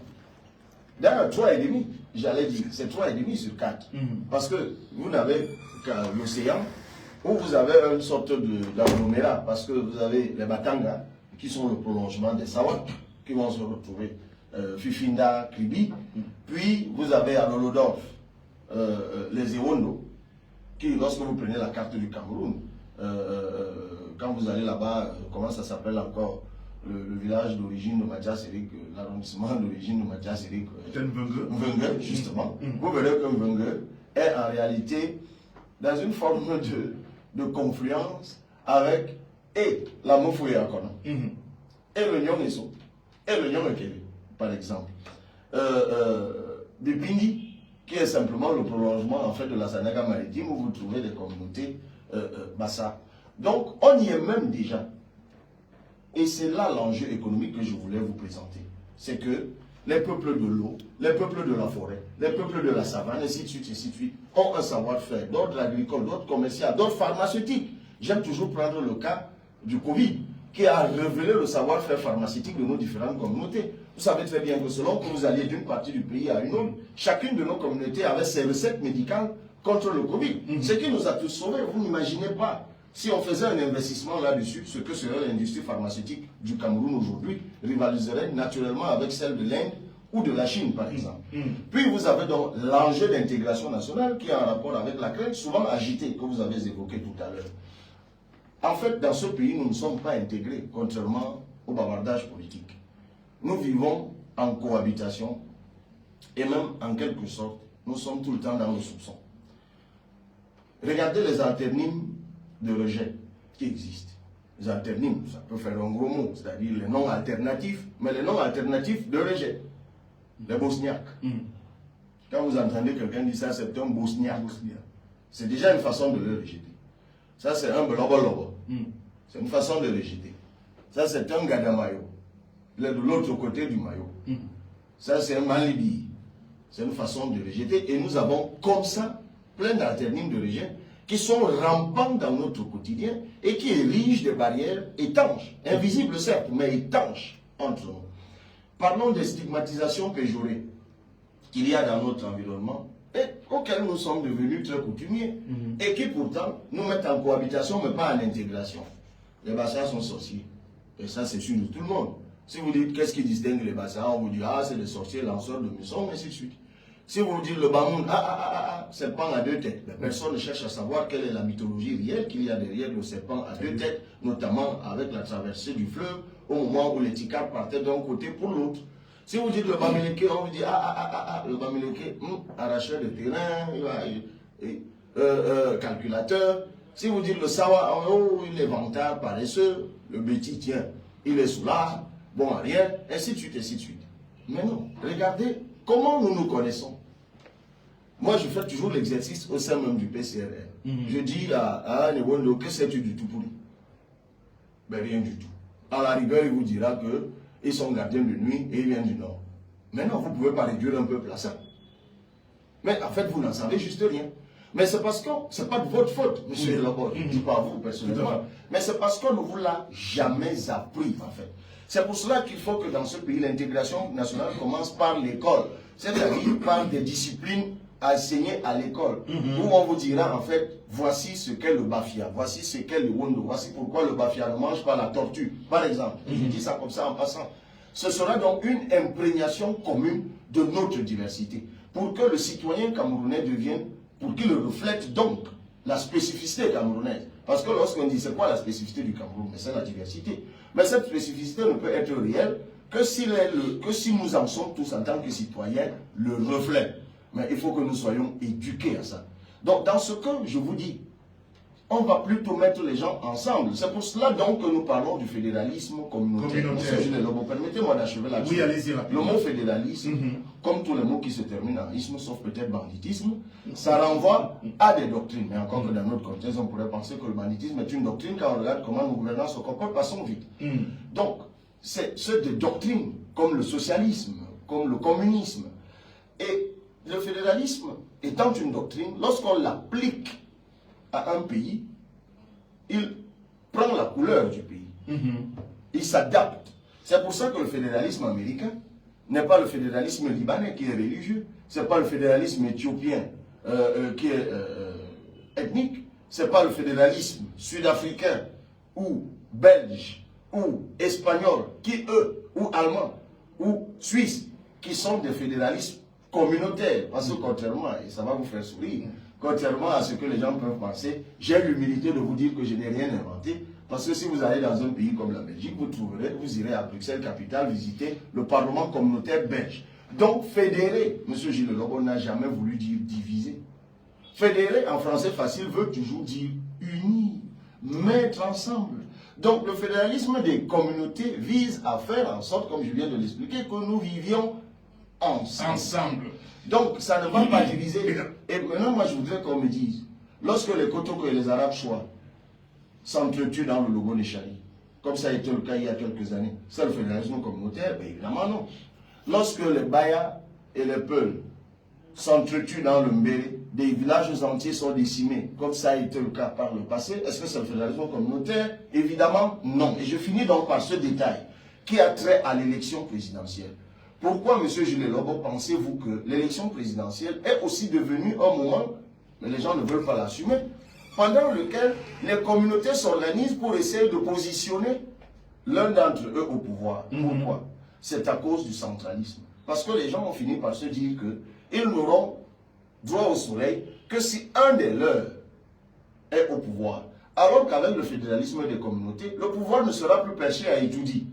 d'ailleurs 3 et demi, j'allais dire, c'est 3 et demi sur 4. Parce que vous n'avez qu'à l'océan où vous avez une sorte d'agglomérat, parce que vous avez les Batanga, qui sont le prolongement des Sawa, qui vont se retrouver Fifinda, Kribi, puis vous avez à Lolodorf les Ewondo, qui, lorsque vous prenez la carte du Cameroun, quand vous allez là-bas, comment ça s'appelle encore, le village d'origine de Madjaserik, l'arrondissement d'origine de Madjaserik, Mvengue, justement. Vous verrez que Mvengue est en réalité dans une forme de confluence avec la Mofoué Akona, et le Nyon-Eso, et le Nyon-Ekele, par exemple. Bipindi, qui est simplement le prolongement en fait de la Sanaga maritime, où vous trouvez des communautés Bassa. Donc, on y est même déjà. Et c'est là l'enjeu économique que je voulais vous présenter. C'est que les peuples de l'eau, les peuples de la forêt, les peuples de la savane, ainsi de suite, ont un savoir-faire d'ordre agricole, d'ordre commercial, d'ordre pharmaceutique. J'aime toujours prendre le cas du Covid, qui a révélé le savoir-faire pharmaceutique de nos différentes communautés. Vous savez très bien que selon que vous alliez d'une partie du pays à une autre, chacune de nos communautés avait ses recettes médicales contre le Covid. Ce qui nous a tous sauvés, vous n'imaginez pas Si on faisait un investissement là-dessus, ce que serait l'industrie pharmaceutique du Cameroun aujourd'hui rivaliserait naturellement avec celle de l'Inde ou de la Chine, par exemple. Puis vous avez donc l'enjeu d'intégration nationale qui est en rapport avec la crainte souvent agitée que vous avez évoquée tout à l'heure. En fait, dans ce pays, nous ne sommes pas intégrés, contrairement au bavardage politique. Nous vivons en cohabitation et même, en quelque sorte, nous sommes tout le temps dans le soupçon. Regardez les alternymes de rejet qui existent. Les alternymes, ça peut faire un gros mot, c'est-à-dire les noms alternatifs, mais les noms alternatifs de rejet. Les bosniaques. Quand vous entendez quelqu'un dire ça, c'est un bosniaque. C'est déjà une façon de le rejeter. Ça, c'est un blobo-lobo. C'est une façon de le rejeter. Ça, c'est un gadamayo. Il est de l'autre côté du maillot. Ça, c'est un malibi. C'est une façon de rejeter. Et nous avons comme ça plein d'alternymes de rejet qui sont rampants dans notre quotidien et qui érigent des barrières étanches, invisibles certes, mais étanches entre nous. Parlons des stigmatisations péjorées qu'il y a dans notre environnement et auxquelles nous sommes devenus très coutumiers et qui pourtant nous mettent en cohabitation mais pas en intégration. Les Bassas sont sorciers et ça c'est sûr de tout le monde. Si vous dites qu'est-ce qui distingue les Bassas, on vous dit ah c'est les sorciers lanceurs de maisons, mais c'est sûr. Si vous dites le Bamoun, serpent à deux têtes, personne ne cherche à savoir quelle est la mythologie réelle qu'il y a derrière le serpent à deux têtes, notamment avec la traversée du fleuve, au moment où les Tikars partaient d'un côté pour l'autre. Si vous dites le Bamileke, on vous dit le Bamileke, arracheur de terrain, calculateur. Si vous dites le Sawa, il est vantard, paresseux, le Béti, tiens, il est soulard, bon à rien, ainsi de suite, ainsi de suite. Mais non, regardez comment nous nous connaissons. Moi, je fais toujours l'exercice au sein même du PCRR. Je dis à un Ewondo, que sais-tu du tout pour lui? Ben rien du tout. À la rigueur, il vous dira qu'ils sont gardiens de nuit et ils viennent du Nord. Maintenant, vous ne pouvez pas réduire un peuple à ça. Mais en fait, vous n'en savez juste rien. Mais c'est parce que ce n'est pas de votre faute, monsieur Lobo, je ne dis pas vous personnellement, mais c'est parce qu'on ne vous l'a jamais appris, en fait. C'est pour cela qu'il faut que dans ce pays, l'intégration nationale commence par l'école, c'est-à-dire par des disciplines enseignées à l'école, où on vous dira en fait, voici ce qu'est le bafia, voici ce qu'est le wondo, voici pourquoi le bafia ne mange pas la tortue, par exemple. Je dis ça comme ça en passant. Ce sera donc une imprégnation commune de notre diversité, pour que le citoyen camerounais devienne, pour qu'il reflète donc la spécificité camerounaise. Parce que lorsqu'on dit c'est quoi la spécificité du Cameroun, c'est la diversité. Mais cette spécificité ne peut être réelle que si nous en sommes tous en tant que citoyens le reflet. Mais il faut que nous soyons éduqués à ça. Donc dans ce cas, je vous dis, on va plutôt mettre les gens ensemble. C'est pour cela donc que nous parlons du fédéralisme communautaire. Permettez-moi d'achever là-dessus. Oui, allez-y rapidement. Le mot fédéralisme, comme tous les mots qui se terminent en isme, sauf peut-être banditisme, ça renvoie à des doctrines. Mais encore que dans notre contexte, on pourrait penser que le banditisme est une doctrine quand on regarde comment nos gouvernants se comportent, passons vite. Donc, c'est des doctrines comme le socialisme, comme le communisme. Et le fédéralisme étant une doctrine, lorsqu'on l'applique à un pays, il prend la couleur du pays. Il s'adapte. C'est pour ça que le fédéralisme américain n'est pas le fédéralisme libanais qui est religieux, c'est pas le fédéralisme éthiopien qui est ethnique, c'est pas le fédéralisme sud-africain ou belge ou espagnol qui eux, ou allemand ou suisse, qui sont des fédéralismes communautaires. Parce que contrairement, et ça va vous faire sourire, contrairement à ce que les gens peuvent penser, j'ai l'humilité de vous dire que je n'ai rien inventé. Parce que si vous allez dans un pays comme la Belgique, vous irez à Bruxelles, capitale, visiter le Parlement communautaire belge. Donc, fédérer, M. Gilles Lobo n'a jamais voulu dire diviser. Fédérer, en français facile, veut toujours dire unir, mettre ensemble. Donc, le fédéralisme des communautés vise à faire en sorte, comme je viens de l'expliquer, que nous vivions ensemble. Donc, ça ne va pas diviser. Et maintenant, moi, je voudrais qu'on me dise, lorsque les Kotoko et les Arabes choix s'entretuent dans le logo Nechali, comme ça a été le cas il y a quelques années, c'est le fédéralisme communautaire? Ben évidemment non. Lorsque les Baya et les Peuls s'entretuent dans le Mbéré, des villages entiers sont décimés, comme ça a été le cas par le passé, est-ce que c'est le fédéralisme communautaire? Évidemment non. Et je finis donc par ce détail qui a trait à l'élection présidentielle. Pourquoi, M. Gilles Lobo, pensez-vous que l'élection présidentielle est aussi devenue un moment, mais les gens ne veulent pas l'assumer, pendant lequel les communautés s'organisent pour essayer de positionner l'un d'entre eux au pouvoir. Pourquoi? C'est à cause du centralisme. Parce que les gens ont fini par se dire qu'ils n'auront droit au soleil que si un des leurs est au pouvoir. Alors qu'avec le fédéralisme des communautés, le pouvoir ne sera plus perché à étudier.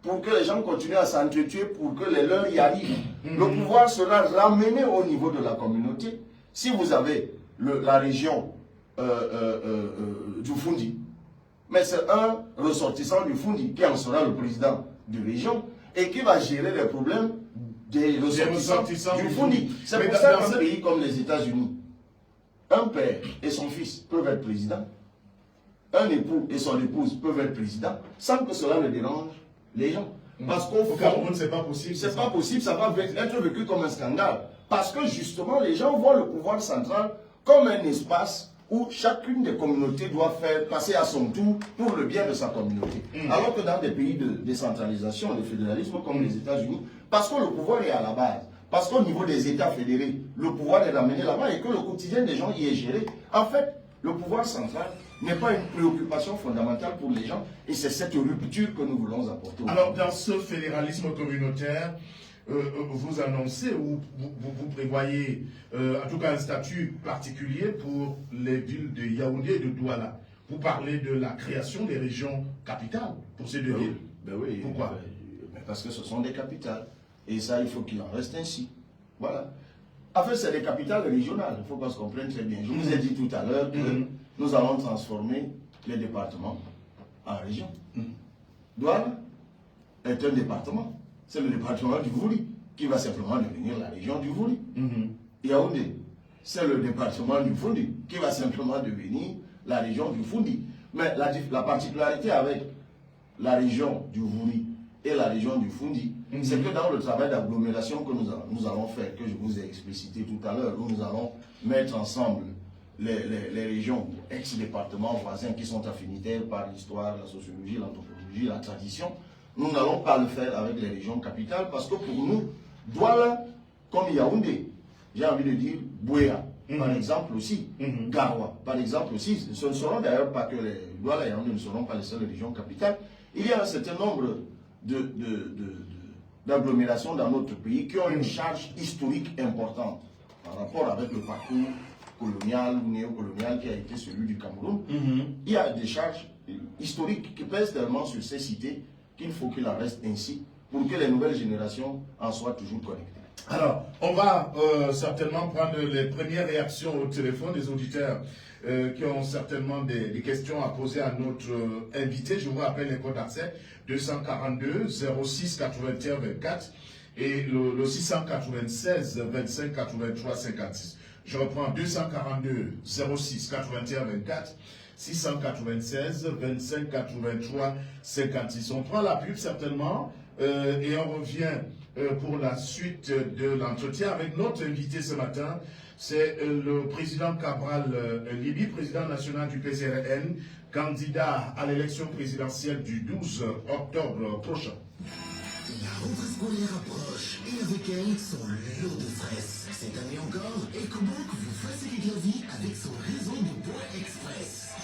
Pour que les gens continuent à s'entretuer, pour que les leurs y arrivent. Le pouvoir sera ramené au niveau de la communauté. Si vous avez la région du Fundi, mais c'est un ressortissant du Fundi qui en sera le président de région et qui va gérer les problèmes des ressortissants du Fundi. C'est pour ça qu'un pays comme les États-Unis, un père et son fils peuvent être présidents, un époux et son épouse peuvent être présidents, sans que cela ne dérange les gens. Parce qu'au Cameroun, c'est pas possible. C'est pas possible, ça va être vécu comme un scandale. Parce que justement, les gens voient le pouvoir central comme un espace où chacune des communautés doit faire passer à son tour pour le bien de sa communauté. Alors que dans des pays de décentralisation, de fédéralisme comme les États-Unis, parce que le pouvoir est à la base, parce qu'au niveau des États fédérés, le pouvoir est ramené là-bas et que le quotidien des gens y est géré, en fait, le pouvoir central n'est pas une préoccupation fondamentale pour les gens et c'est cette rupture que nous voulons apporter. Alors, dans ce fédéralisme communautaire, vous annoncez ou vous prévoyez en tout cas un statut particulier pour les villes de Yaoundé et de Douala. Vous parlez de la création des régions capitales pour ces deux villes. Ben oui. Pourquoi? Parce que ce sont des capitales. Et ça, il faut qu'il en reste ainsi. Voilà. En fait, c'est des capitales régionales. Il faut qu'on se comprenne très bien. Je vous ai dit tout à l'heure que nous allons transformer les départements en régions. Douala est un département. C'est le département du Vouli qui va simplement devenir la région du Vouli. Yaoundé, c'est le département du Fundi qui va simplement devenir la région du Fundi. Mais la particularité avec la région du Vouli et la région du Fundi, c'est que dans le travail d'agglomération que nous allons faire, que je vous ai explicité tout à l'heure, où nous allons mettre ensemble les régions, ex-départements voisins qui sont affinitaires par l'histoire, la sociologie, l'anthropologie, la tradition, nous n'allons pas le faire avec les régions capitales parce que pour nous, Douala, comme Yaoundé, j'ai envie de dire Bouéa, par exemple aussi, Garoua, par exemple aussi, ce ne seront d'ailleurs pas que les Douala et Yaoundé ne seront pas les seules régions capitales. Il y a un certain nombre d'agglomérations dans notre pays qui ont une charge historique importante par rapport avec le parcours colonial ou néocolonial qui a été celui du Cameroun. Il y a des charges historiques qui pèsent tellement sur ces cités qu'il faut qu'il en reste ainsi pour que les nouvelles générations en soient toujours connectées. Alors, on va certainement prendre les premières réactions au téléphone des auditeurs qui ont certainement des questions à poser à notre invité. Je vous rappelle les codes d'accès 242 06 81 24 et le 696 25 83 56. Je reprends 242 06 81 24 696 25 83 56. On prend la pub certainement et on revient pour la suite de l'entretien avec notre invité ce matin. C'est le président Cabral Libi, président national du PCRN, candidat à l'élection présidentielle du 12 octobre prochain. La rentrée scolaire approche et avec elle son lot de stress. Cette année encore, EcoBank vous facilite la vie avec son réseau de points express.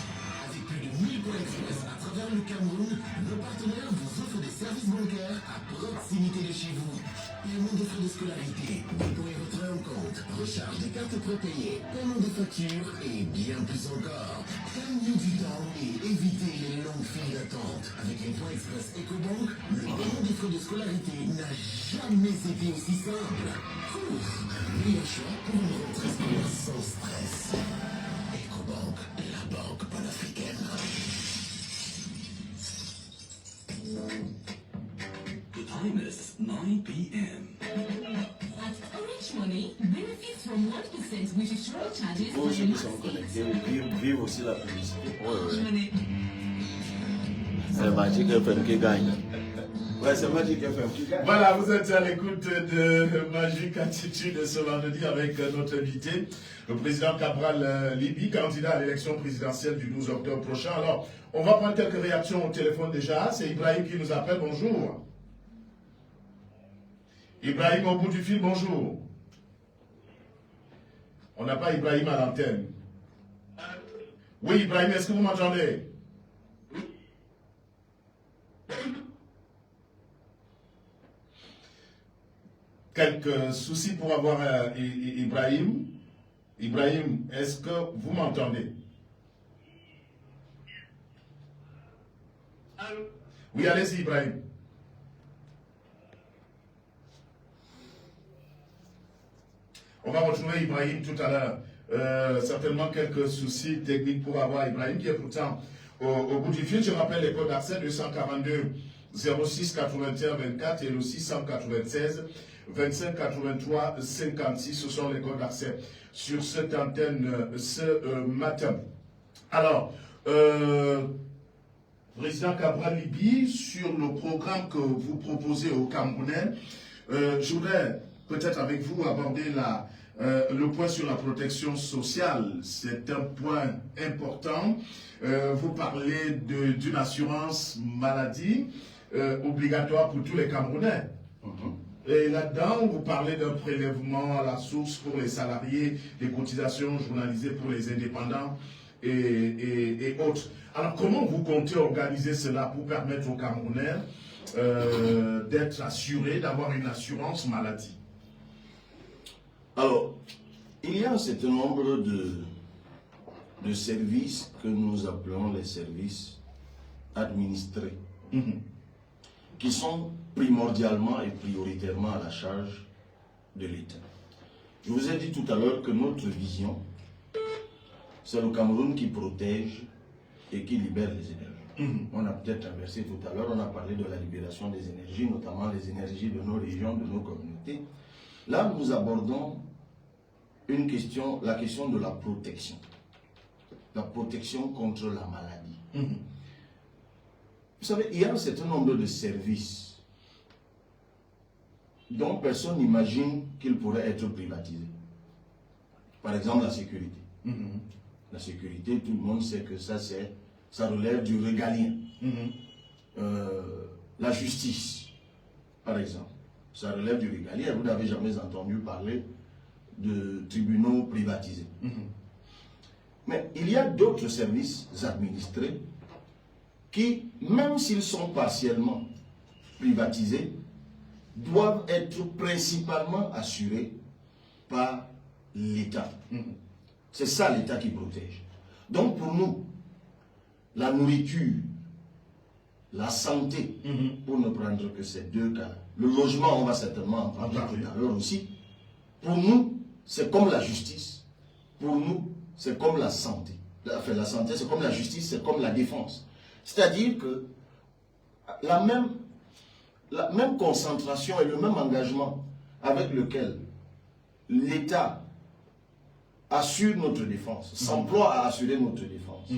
Avec plus de 1000 points express à travers le Cameroun, nos partenaires vous offrent des services bancaires à proximité de chez vous. Paiement des frais de scolarité, dépôt et retrait en compte, recharge des cartes prépayées, paiement des factures et bien plus encore. Gagnez du temps et évitez les longues files d'attente. Avec les points express EcoBank, le paiement des frais de scolarité n'a jamais été aussi simple. Un meilleur choix pour une rentrée scolaire sans stress. EcoBank, la banque panafricaine. The time is 9 p.m. At Orange Money, benefits from 1% with insurance charges Pour for ceux the qui sont last connectés, vivent aussi la publicité. Orange Money. C'est Magic FM qui gagne. Ouais, c'est Magic FM qui gagne. Voilà, vous êtes à l'écoute de Magique Attitude ce vendredi avec notre invité, le président Cabral Libi, candidat à l'élection présidentielle du 12 octobre prochain. Alors, on va prendre quelques réactions au téléphone déjà. C'est Ibrahim qui nous appelle. Bonjour. Ibrahim au bout du fil, bonjour. On n'a pas Ibrahim à l'antenne. Oui, Ibrahim, est-ce que vous m'entendez? Quelques soucis pour avoir Ibrahim. Ibrahim, est-ce que vous m'entendez? Oui, allez-y, Ibrahim. On va retrouver Ibrahim tout à l'heure. Certainement quelques soucis techniques pour avoir Ibrahim, qui est pourtant au bout du fil. Je rappelle les codes d'accès 242 06 81 24 et le 696 25 83 56. Ce sont les codes d'accès sur cette antenne ce matin. Alors, Président Cabral Libye, sur le programme que vous proposez aux Camerounais, je voudrais peut-être avec vous aborder le point sur la protection sociale. C'est un point important. Vous parlez d'une assurance maladie obligatoire pour tous les Camerounais. Et là-dedans, vous parlez d'un prélèvement à la source pour les salariés, des cotisations journalisées pour les indépendants et autres. Alors, comment vous comptez organiser cela pour permettre aux Camerounais d'être assurés, d'avoir une assurance maladie? Alors, il y a un certain nombre de services que nous appelons les services administrés, qui sont primordialement et prioritairement à la charge de l'État. Je vous ai dit tout à l'heure que notre vision, c'est le Cameroun qui protège et qui libère les énergies. On a peut-être traversé tout à l'heure, on a parlé de la libération des énergies, notamment les énergies de nos régions, de nos communautés. Là, nous abordons la question de la protection. La protection contre la maladie. Vous savez, il y a un certain nombre de services dont personne n'imagine qu'ils pourraient être privatisés. Par exemple, la sécurité. La sécurité, tout le monde sait que ça relève du régalien. La justice, par exemple, ça relève du régalien. Vous n'avez jamais entendu parler de tribunaux privatisés. Mais il y a d'autres services administrés qui, même s'ils sont partiellement privatisés, doivent être principalement assurés par l'État. C'est ça l'État qui protège. Donc pour nous, la nourriture, la santé, pour ne prendre que ces deux cas, le logement, on va certainement en parler tout à l'heure aussi, pour nous, c'est comme la justice. Pour nous, c'est comme la santé. Enfin, la santé, c'est comme la justice, c'est comme la défense. C'est-à-dire que la même concentration et le même engagement avec lequel l'État assure notre défense, s'emploie à assurer notre défense,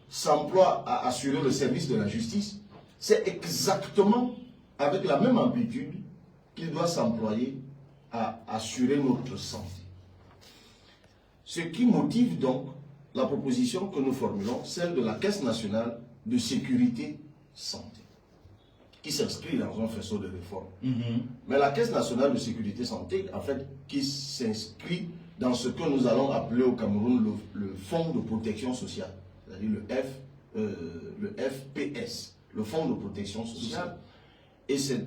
s'emploie à assurer le service de la justice, c'est exactement avec la même amplitude qu'il doit s'employer à assurer notre santé. Ce qui motive donc la proposition que nous formulons, celle de la Caisse nationale de sécurité santé, qui s'inscrit dans un faisceau de réformes. Mais la Caisse nationale de sécurité santé, en fait, qui s'inscrit dans ce que nous allons appeler au Cameroun le Fonds de protection sociale, c'est-à-dire le FPS, le Fonds de protection sociale. Et c'est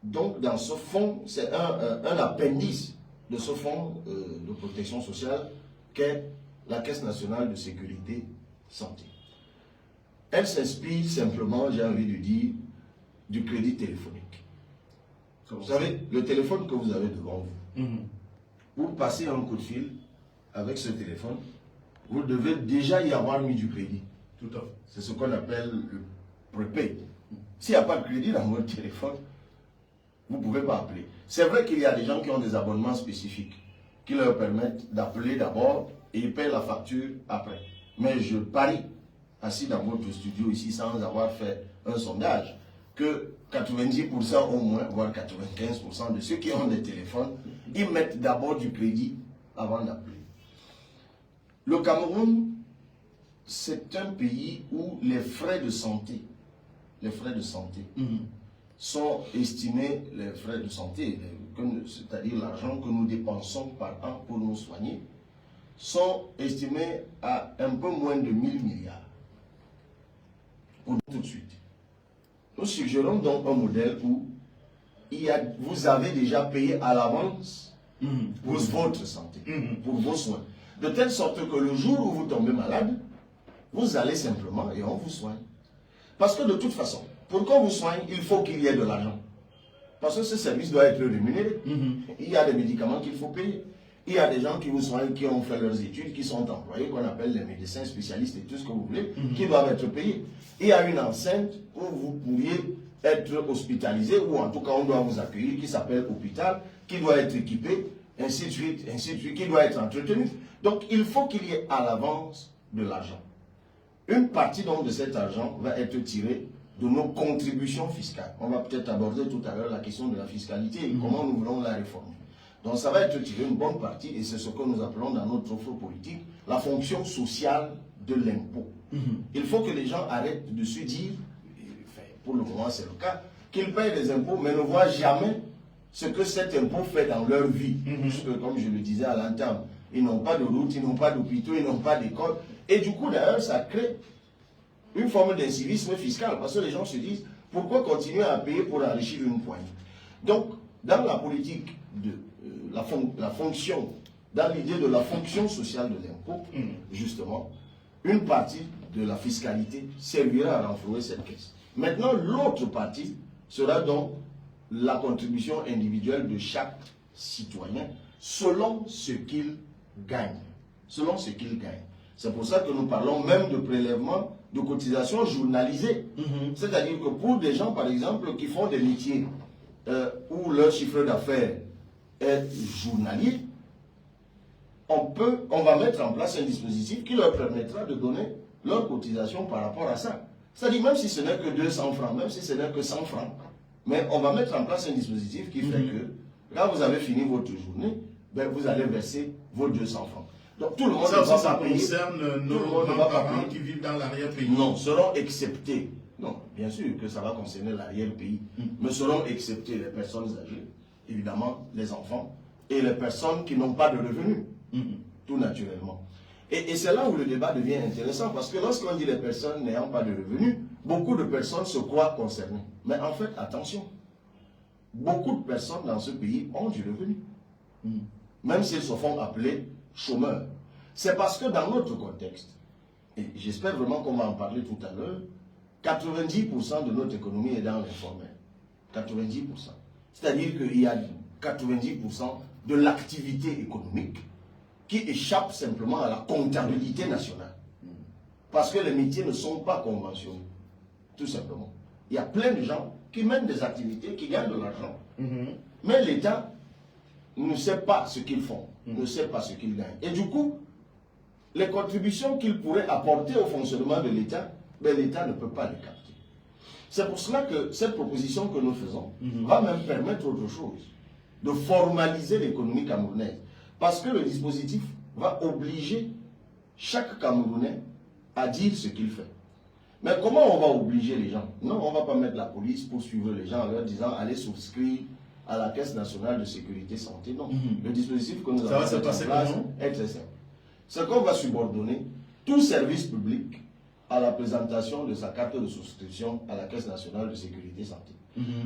donc dans ce fonds, c'est un appendice de ce fonds de protection sociale qu'est la Caisse nationale de sécurité santé. Elle s'inspire simplement, j'ai envie de dire, du crédit téléphonique. Vous savez, le téléphone que vous avez devant vous, pour passer un coup de fil avec ce téléphone, vous devez déjà y avoir mis du crédit. Tout à fait. C'est ce qu'on appelle le prepaid. S'il n'y a pas de crédit dans votre téléphone, vous ne pouvez pas appeler. C'est vrai qu'il y a des gens qui ont des abonnements spécifiques qui leur permettent d'appeler d'abord et ils paient la facture après. Mais je parie, assis dans votre studio ici sans avoir fait un sondage, que 90% au moins, voire 95% de ceux qui ont des téléphones, ils mettent d'abord du crédit avant d'appeler. Le Cameroun, c'est un pays où les frais de santé sont estimés, les frais de santé, c'est-à-dire l'argent que nous dépensons par an pour nous soigner, sont estimés à un peu moins de 1000 milliards. Pour tout de suite. Nous suggérons donc un modèle où vous avez déjà payé à l'avance pour votre santé, pour vos soins. De telle sorte que le jour où vous tombez malade, vous allez simplement et on vous soigne. Parce que de toute façon, pour qu'on vous soigne, il faut qu'il y ait de l'argent. Parce que ce service doit être rémunéré. Il y a des médicaments qu'il faut payer. Il y a des gens qui vous soignent, qui ont fait leurs études, qui sont employés, qu'on appelle les médecins spécialistes et tout ce que vous voulez, qui doivent être payés. Il y a une enceinte où vous pourriez être hospitalisé, ou en tout cas on doit vous accueillir, qui s'appelle hôpital, qui doit être équipé, ainsi de suite, qui doit être entretenu. Donc il faut qu'il y ait à l'avance de l'argent. Une partie donc de cet argent va être tirée de nos contributions fiscales. On va peut-être aborder tout à l'heure la question de la fiscalité et comment nous voulons la réformer. Donc ça va être tiré une bonne partie, et c'est ce que nous appelons dans notre offre politique la fonction sociale de l'impôt. Il faut que les gens arrêtent de se dire, pour le moment c'est le cas, qu'ils payent des impôts mais ne voient jamais ce que cet impôt fait dans leur vie. Puisque, comme je le disais à l'entame, ils n'ont pas de route, ils n'ont pas d'hôpitaux, ils n'ont pas d'école. Et du coup d'ailleurs ça crée une forme d'incivisme fiscal, parce que les gens se disent, pourquoi continuer à payer pour enrichir une poignée? Donc, dans la politique de la fonction, dans l'idée de la fonction sociale de l'impôt, justement, une partie de la fiscalité servira à renflouer cette caisse. Maintenant, l'autre partie sera donc la contribution individuelle de chaque citoyen selon ce qu'il gagne. Selon ce qu'il gagne. C'est pour ça que nous parlons même de prélèvement de cotisations journalisées. C'est-à-dire que pour des gens, par exemple, qui font des métiers où leur chiffre d'affaires est journalier, on va mettre en place un dispositif qui leur permettra de donner leur cotisation par rapport à ça. C'est-à-dire même si ce n'est que 200 francs, même si ce n'est que 100 francs, mais on va mettre en place un dispositif qui fait que quand vous avez fini votre journée, ben, vous allez verser vos 200 francs. Donc tout le monde ça ne va aussi, ça pas payer. concerne nos grands-parents qui vivent dans l'arrière-pays. Non, seront exceptés. Non, bien sûr que ça va concerner l'arrière-pays, mais seront exceptés les personnes âgées, évidemment les enfants, et les personnes qui n'ont pas de revenus, tout naturellement. Et c'est là où le débat devient intéressant, parce que lorsqu'on dit les personnes n'ayant pas de revenus, beaucoup de personnes se croient concernées. Mais en fait, attention, beaucoup de personnes dans ce pays ont du revenu, même s'ils se font appeler chômeurs. C'est parce que dans notre contexte, et j'espère vraiment qu'on va en parler tout à l'heure, 90% de notre économie est dans l'informel. 90%. C'est-à-dire qu'il y a 90% de l'activité économique qui échappe simplement à la comptabilité nationale. Parce que les métiers ne sont pas conventionnés. Tout simplement. Il y a plein de gens qui mènent des activités, qui gagnent de l'argent. Mais l'État ne sait pas ce qu'ils font, ne sait pas ce qu'ils gagnent. Et du coup, les contributions qu'ils pourraient apporter au fonctionnement de l'État, ben, l'État ne peut pas les capter. C'est pour cela que cette proposition que nous faisons va même permettre autre chose, de formaliser l'économie camerounaise. Parce que le dispositif va obliger chaque Camerounais à dire ce qu'il fait. Mais comment on va obliger les gens? Non, on ne va pas mettre la police pour suivre les gens en leur disant allez souscrire à la Caisse nationale de sécurité santé. Non. Le dispositif que nous avons mis en place est très simple. C'est qu'on va subordonner tout service public à la présentation de sa carte de souscription à la Caisse nationale de sécurité santé.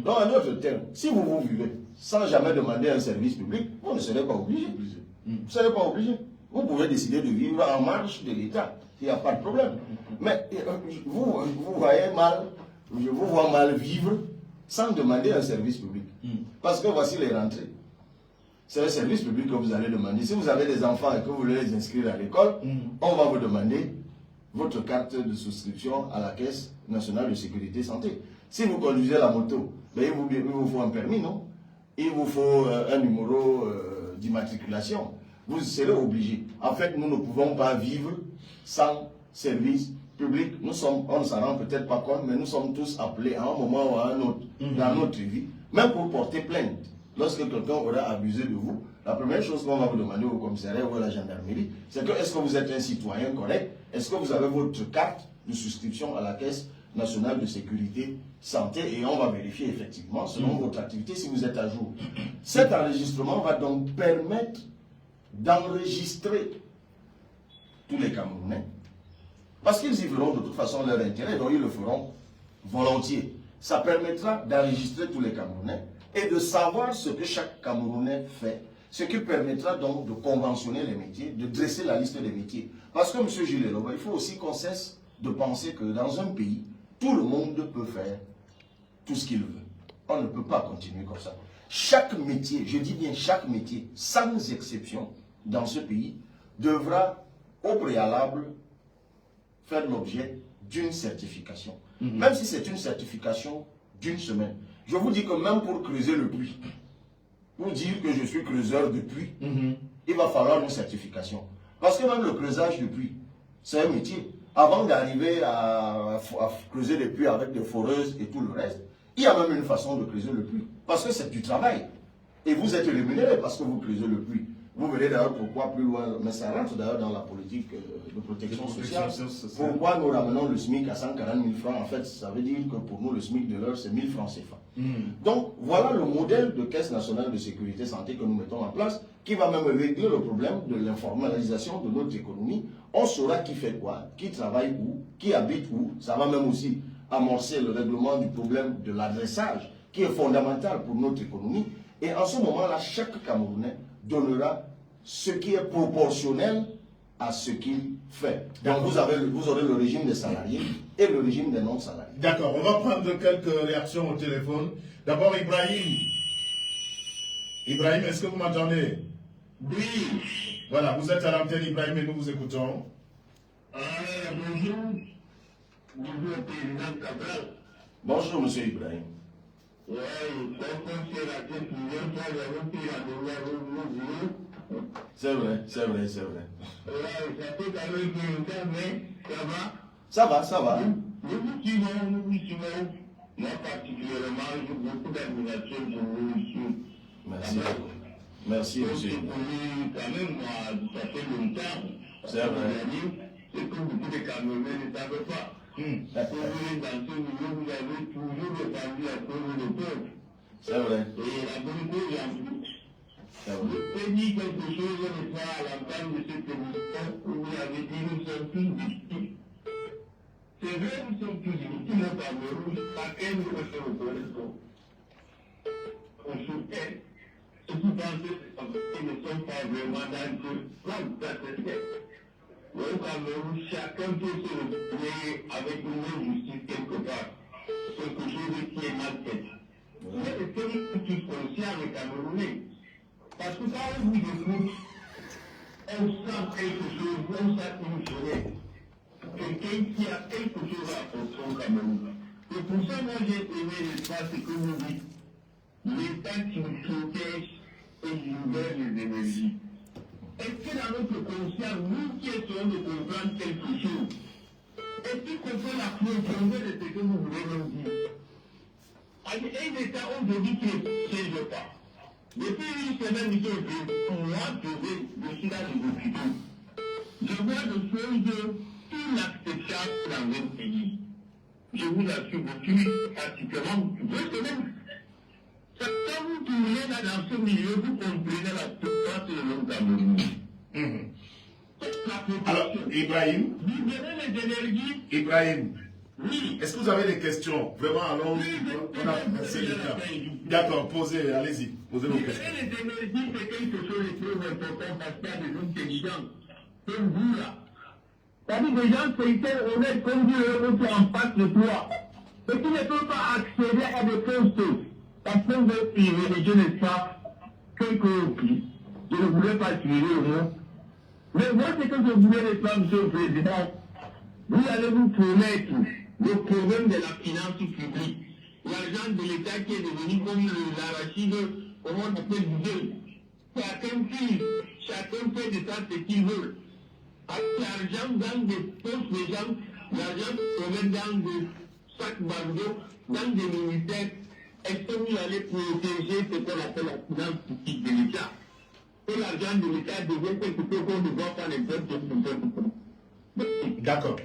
Donc, en d'autres termes, si vous vivez sans jamais demander un service public, vous ne serez pas obligé. Vous ne serez pas obligé. Vous pouvez décider de vivre en marge de l'État. Il n'y a pas de problème. Mais vous voyez mal, je vous vois mal vivre sans demander un service public. Parce que voici les rentrées. C'est un service public que vous allez demander. Si vous avez des enfants et que vous voulez les inscrire à l'école, on va vous demander votre carte de souscription à la Caisse nationale de sécurité santé. Si vous conduisez la moto, ben, il vous faut un permis, non? Il vous faut un numéro d'immatriculation. Vous serez obligé. En fait, nous ne pouvons pas vivre sans service public. On ne s'en rend peut-être pas compte, mais nous sommes tous appelés à un moment ou à un autre dans notre vie, même pour porter plainte. Lorsque quelqu'un aura abusé de vous, la première chose qu'on va vous demander au commissariat ou à la gendarmerie, c'est que est-ce que vous êtes un citoyen correct? Est-ce que vous avez votre carte de souscription à la Caisse nationale de sécurité santé? Et on va vérifier effectivement, selon votre activité, si vous êtes à jour. Cet enregistrement va donc permettre d'enregistrer tous les Camerounais, parce qu'ils y verront de toute façon leur intérêt, donc ils le feront volontiers. Ça permettra d'enregistrer tous les Camerounais et de savoir ce que chaque Camerounais fait, ce qui permettra donc de conventionner les métiers, de dresser la liste des métiers. Parce que, M. Gilles Eloba, il faut aussi qu'on cesse de penser que dans un pays, tout le monde peut faire tout ce qu'il veut. On ne peut pas continuer comme ça. Chaque métier, je dis bien chaque métier, sans exception, dans ce pays, devra au préalable faire l'objet d'une certification. Même si c'est une certification d'une semaine. Je vous dis que même pour creuser le puits, pour dire que je suis creuseur de puits, il va falloir une certification. Parce que même le creusage de puits, c'est un métier. Avant d'arriver à creuser les puits avec des foreuses et tout le reste, il y a même une façon de creuser le puits. Parce que c'est du travail. Et vous êtes rémunéré parce que vous creusez le puits. Vous verrez d'ailleurs pourquoi plus loin, mais ça rentre d'ailleurs dans la politique de protection sociale. Pourquoi nous ramenons le SMIC à 140 000 francs? En fait, ça veut dire que pour nous, le SMIC de l'heure, c'est 1000 francs CFA. Donc, voilà le modèle de Caisse nationale de sécurité santé que nous mettons en place, qui va même régler le problème de l'informalisation de notre économie. On saura qui fait quoi, qui travaille où, qui habite où. Ça va même aussi amorcer le règlement du problème de l'adressage, qui est fondamental pour notre économie. Et en ce moment-là, chaque Camerounais donnera ce qui est proportionnel à ce qu'il fait. Donc vous aurez le régime des salariés et le régime des non-salariés. D'accord, on va prendre quelques réactions au téléphone. D'abord Ibrahim. Ibrahim, est-ce que vous m'entendez? Oui. Voilà, vous êtes à l'antenne Ibrahim et nous vous écoutons. Bonjour. Bonjour président Cabral. Bonjour monsieur Ibrahim. C'est vrai, c'est vrai, c'est vrai. Ça va, ça va. Moi particulièrement, j'ai beaucoup d'admiration pour vous ici. Merci. Merci, monsieur. Quand même, moi, ça fait longtemps. C'est vrai. C'est que beaucoup de Camerounais ne savent pas. Pour vous, dans ce niveau, vous avez toujours défendu la cause des pauvres. C'est vrai. Et la bonne cause en plus. Je peux dire quelque chose une fois à l'entame de cette émission où vous avez dit nous sommes tous victimes. C'est vrai, nous sommes tous victimes au Cameroun, chacun nous fait reconnaître. On soutient. Ceux qui pensent qu'ils ne sont pas vraiment dans le plan de cette tête. Au Cameroun, chacun peut se retrouver avec une justice quelque part. Quelque chose qui est mal fait. Mais est-ce que nous sommes tous conscients des Camerounais? Parce que quand on vous écoute, on sent quelque chose, on sent une journée. Quelqu'un qui a quelque chose à apporter au Cameroun. Et pour ça, moi j'ai aimé l'espace que vous dites. L'État qui nous protège et qui nous donne les énergies. Est-ce que dans notre conscience, nous qui essayons de comprendre quelque chose, est-ce qu'il comprend la profondeur de ce que vous voulez nous dire? Un État aujourd'hui qui ne siège pas. Depuis une semaine, moi, je suis là de l'hôpital. Je vois des choses inacceptables dans un pays. Je vous assure, depuis pratiquement 2 semaines. Quand vous tournez là dans ce milieu, vous comprenez la souffrance de l'homme Cameroun. Alors, Ibrahim, les énergies. Ibrahim, oui. Est-ce que vous avez des questions? Vraiment, alors, on a assez de temps. D'accord, posez, allez-y, posez vos questions. Les énergies, c'est quelque chose de très important parce qu'il y a des gens intelligents, comme vous là. C'est-à-dire des gens qui sont honnêtes comme vous, qui en face de toi, et qui ne peuvent pas accéder à des postes. Parce qu'on veut tirer, je n'ai pas quelques outils. Je ne voulais pas tirer au moins. Mais moi, ce que je voulais répondre, monsieur le Président, vous allez vous promettre le problème de la finance publique. L'argent de l'État qui est devenu comme l'arachide, comment on peut dire. Chacun tire, chacun fait de ça ce qu'il veut. Avec l'argent dans des poches des gens, l'argent se met dans des sacs bandeaux, dans des ministères. Est-ce que vous allez protéger ce qu'on appelle la finance publique de l'État? Et l'argent de l'État devient quelque chose qu'on ne voit pas n'importe où. D'accord.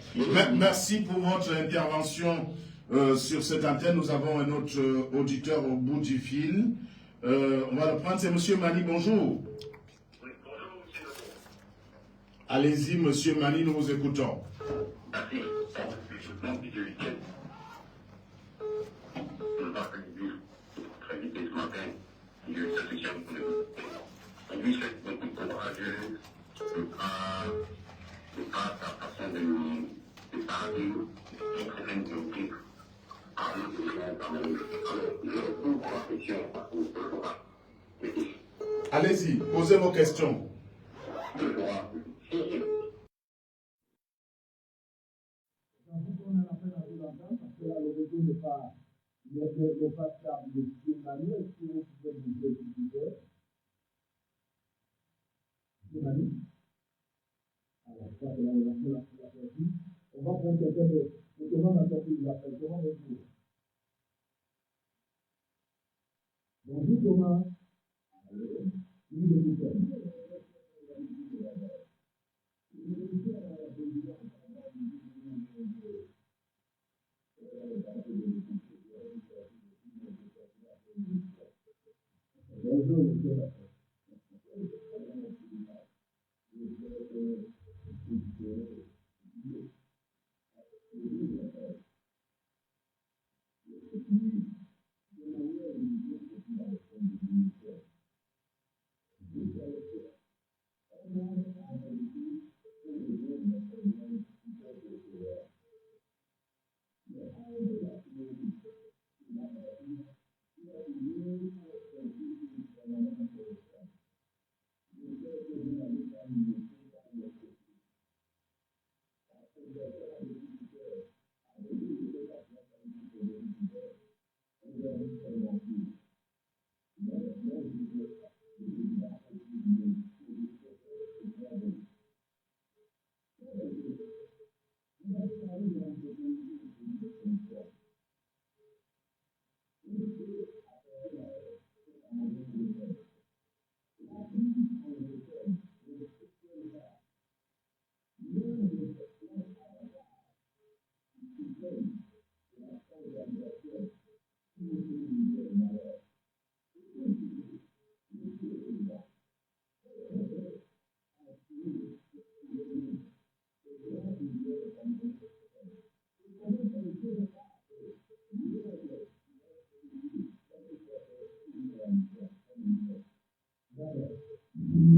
Merci pour votre intervention sur cette antenne. Nous avons un autre auditeur au bout du fil. On va le prendre. C'est M. Mali. Bonjour. Oui, bonjour, monsieur. Allez-y, monsieur Mani, nous vous écoutons. Merci. Je pense que je week-end. Je vais organiser très vite ce matin. Je vais s'associer pour le on lui souhaite beaucoup de courage de par sa façon de parler, de problème de vivre. Alors, je retrouve la question par rapport au Allez-y, posez vos questions. n'est pas stable de cette manière. Est-ce que vous pouvez nous dire ce qui fait? Alors, ça, c'est là où on a fait la sortie. On va prendre quelqu'un de. Comment on a sorti l'appel? Comment on dit? Bonjour Thomas. Allô? Oui, je vous prie. Bonjour, monsieur.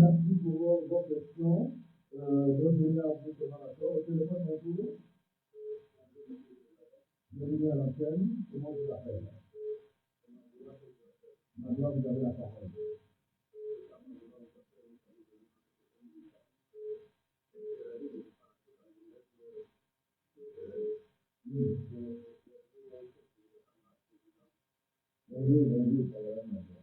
Merci pour vos questions. Bonne journée à vous, Thomas Lacroix. Au téléphone, bonjour. Bienvenue à l'antenne. Comment vous appelez? Maintenant, vous avez la parole. Bonjour, bonjour, ça va maintenant.